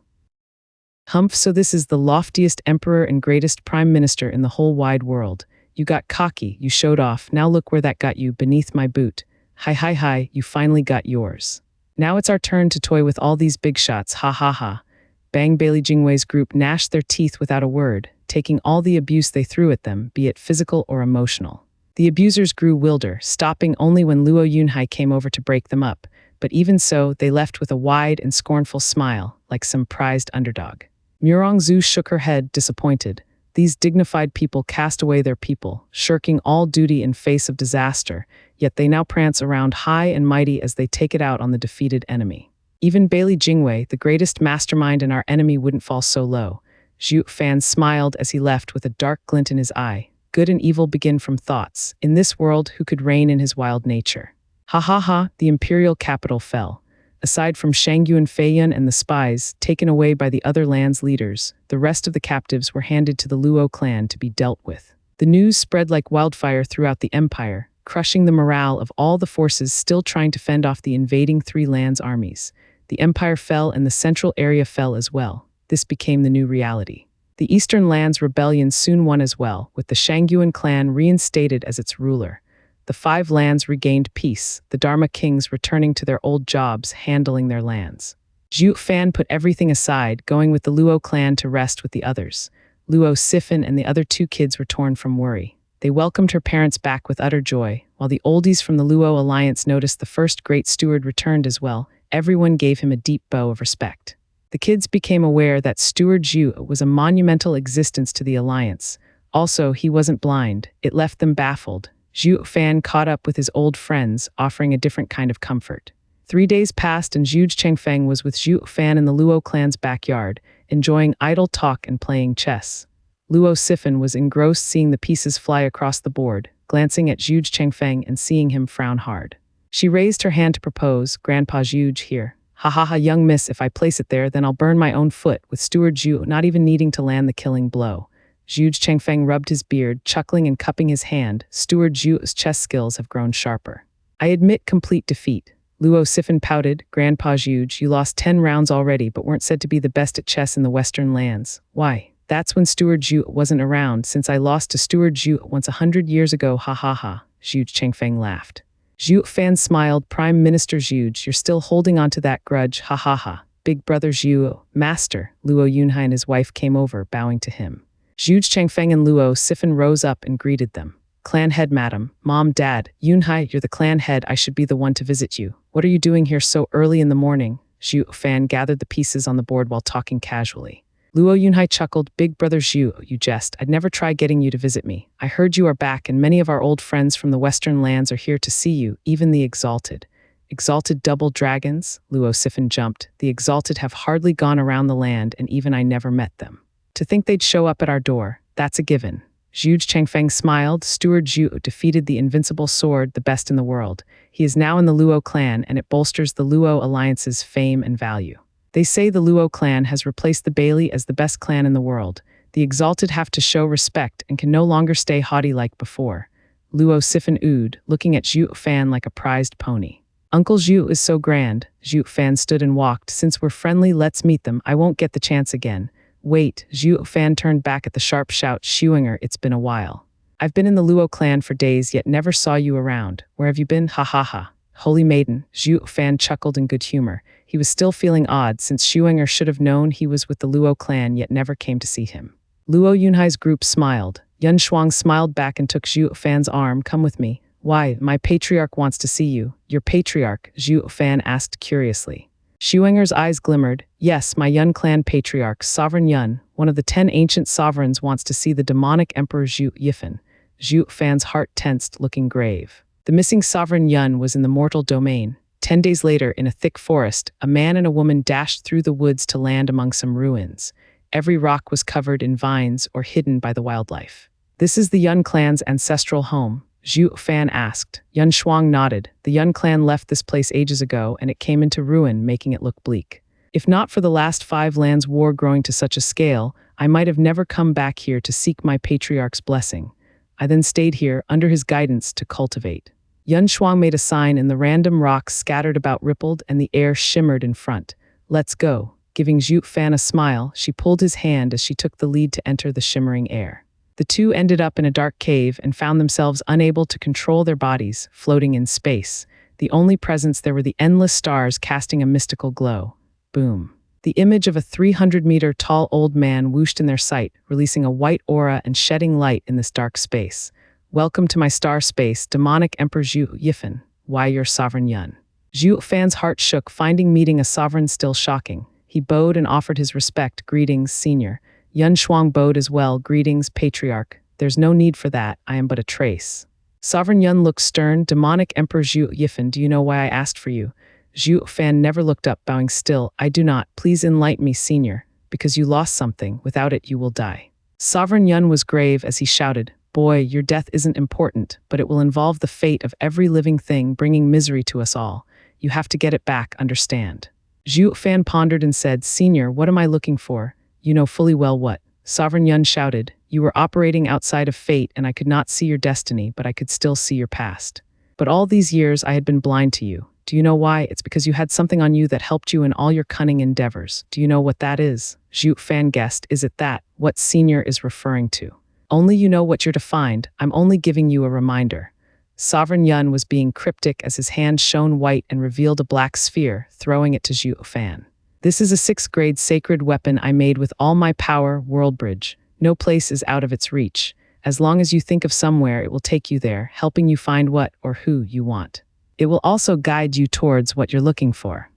Humph, so this is the loftiest emperor and greatest prime minister in the whole wide world. You got cocky, you showed off, now look where that got you, beneath my boot. Hi, you finally got yours. Now it's our turn to toy with all these big shots, ha ha ha. Bang Bailey Jingwei's group gnashed their teeth without a word, taking all the abuse they threw at them, be it physical or emotional. The abusers grew wilder, stopping only when Luo Yunhai came over to break them up, but even so, they left with a wide and scornful smile, like some prized underdog. Murong Zhu shook her head, disappointed. These dignified people cast away their people, shirking all duty in face of disaster, yet they now prance around high and mighty as they take it out on the defeated enemy. Even Bailey Jingwei, the greatest mastermind in our enemy, wouldn't fall so low. Zhuo Fan smiled as he left with a dark glint in his eye. Good and evil begin from thoughts. In this world, who could reign in his wild nature? Ha ha ha, the imperial capital fell. Aside from Shangyu and Feiyun and the spies, taken away by the other land's leaders, the rest of the captives were handed to the Luo clan to be dealt with. The news spread like wildfire throughout the empire, crushing the morale of all the forces still trying to fend off the invading Three Lands armies. The empire fell and the central area fell as well. This became the new reality. The Eastern Lands rebellion soon won as well, with the Shangyuan clan reinstated as its ruler. The Five Lands regained peace, the Dharma kings returning to their old jobs handling their lands. Zhuo Fan put everything aside, going with the Luo clan to rest with the others. Luo Sifan and the other two kids were torn from worry. They welcomed her parents back with utter joy, while the oldies from the Luo alliance noticed the first great steward returned as well. Everyone gave him a deep bow of respect. The kids became aware that Steward Zhu was a monumental existence to the alliance. Also, he wasn't blind. It left them baffled. Zhuo Fan caught up with his old friends, offering a different kind of comfort. 3 days passed and Zhu Chengfeng was with Zhuo Fan in the Luo clan's backyard, enjoying idle talk and playing chess. Luo Sifan was engrossed seeing the pieces fly across the board, glancing at Zhu Chengfeng and seeing him frown hard. She raised her hand to propose, Grandpa Zhuge here. Ha ha ha, young miss, if I place it there, then I'll burn my own foot, with Steward Zhu not even needing to land the killing blow. Zhu Chengfeng rubbed his beard, chuckling and cupping his hand. Steward Zhu's chess skills have grown sharper. I admit complete defeat. Luo Sifan pouted, Grandpa Zhuge, you lost 10 rounds already, but weren't said to be the best at chess in the Western Lands. Why? That's when Steward Zhu wasn't around, since I lost to Steward Zhu once 100 years ago, ha ha ha. Zhu Chengfeng laughed. Zhuo Fan smiled, Prime Minister Zhuge, you're still holding on to that grudge, ha ha ha. Big brother Zhuo, master, Luo Yunhai and his wife came over, bowing to him. Zhu Chengfeng and Luo Sifan rose up and greeted them. Clan head, madam, mom, dad, Yunhai, you're the clan head, I should be the one to visit you. What are you doing here so early in the morning? Zhu Fan gathered the pieces on the board while talking casually. Luo Yunhai chuckled, Big brother Zhu, you jest, I'd never try getting you to visit me. I heard you are back and many of our old friends from the Western Lands are here to see you, even the Exalted. Exalted double dragons? Luo Sifan jumped. The Exalted have hardly gone around the land and even I never met them. To think they'd show up at our door, that's a given. Zhu Chengfeng smiled. Steward Zhu defeated the invincible sword, the best in the world. He is now in the Luo clan and it bolsters the Luo alliance's fame and value. They say the Luo clan has replaced the Bailey as the best clan in the world. The Exalted have to show respect and can no longer stay haughty like before. Luo Sifan oohed, looking at Zhuo Fan like a prized pony. Uncle Zhu is so grand. Zhuo Fan stood and walked. Since we're friendly, let's meet them. I won't get the chance again. Wait, Zhuo Fan turned back at the sharp shout, Shuinger, it's been a while. I've been in the Luo clan for days yet never saw you around. Where have you been? Ha ha ha. Holy maiden, Zhuo Fan chuckled in good humor. He was still feeling odd since Shuinger should have known he was with the Luo clan yet never came to see him. Luo Yunhai's group smiled. Yun Shuang smiled back and took Zhuo Fan's arm. Come with me. Why, my patriarch wants to see you. Your patriarch? Zhuo Fan asked curiously. Shuinger's eyes glimmered. Yes, my Yun clan patriarch, Sovereign Yun, one of the 10 ancient sovereigns, wants to see the demonic emperor Zhu Yifan. Zhuo Fan's heart tensed, looking grave. The missing Sovereign Yun was in the mortal domain. 10 days later, in a thick forest, a man and a woman dashed through the woods to land among some ruins. Every rock was covered in vines or hidden by the wildlife. This is the Yun clan's ancestral home, Zhuo Fan asked. Yun Shuang nodded. The Yun clan left this place ages ago and it came into ruin, making it look bleak. If not for the last 5 lands war growing to such a scale, I might have never come back here to seek my patriarch's blessing. I then stayed here, under his guidance, to cultivate. Yun Shuang made a sign, and the random rocks scattered about rippled, and the air shimmered in front. Let's go. Giving Zhuo Fan a smile, she pulled his hand as she took the lead to enter the shimmering air. The two ended up in a dark cave and found themselves unable to control their bodies, floating in space. The only presence there were the endless stars casting a mystical glow. Boom. The image of a 300-meter-tall old man whooshed in their sight, releasing a white aura and shedding light in this dark space. Welcome to my star space, demonic Emperor Zhuo Fan. Why your sovereign Yun? Zhuo Fan's heart shook, finding meeting a sovereign still shocking. He bowed and offered his respect. Greetings, senior. Yun Shuang bowed as well. Greetings, patriarch. There's no need for that. I am but a trace. Sovereign Yun looked stern. Demonic Emperor Zhuo Fan, do you know why I asked for you? Zhuo Fan never looked up, bowing still. I do not. Please enlighten me, senior. Because you lost something. Without it, you will die. Sovereign Yun was grave as he shouted, boy, your death isn't important, but it will involve the fate of every living thing, bringing misery to us all. You have to get it back, understand? Zhuo Fan pondered and said, Senior, what am I looking for? You know fully well what. Sovereign Yun shouted, you were operating outside of fate and I could not see your destiny, but I could still see your past. But all these years I had been blind to you. Do you know why? It's because you had something on you that helped you in all your cunning endeavors. Do you know what that is? Zhuo Fan guessed, is it that? What Senior is referring to? Only you know what you're to find. I'm only giving you a reminder. Sovereign Yun was being cryptic as his hand shone white and revealed a black sphere, throwing it to Zhuo Fan. This is a 6th grade sacred weapon I made with all my power, World Bridge. No place is out of its reach. As long as you think of somewhere, it will take you there, helping you find what or who you want. It will also guide you towards what you're looking for.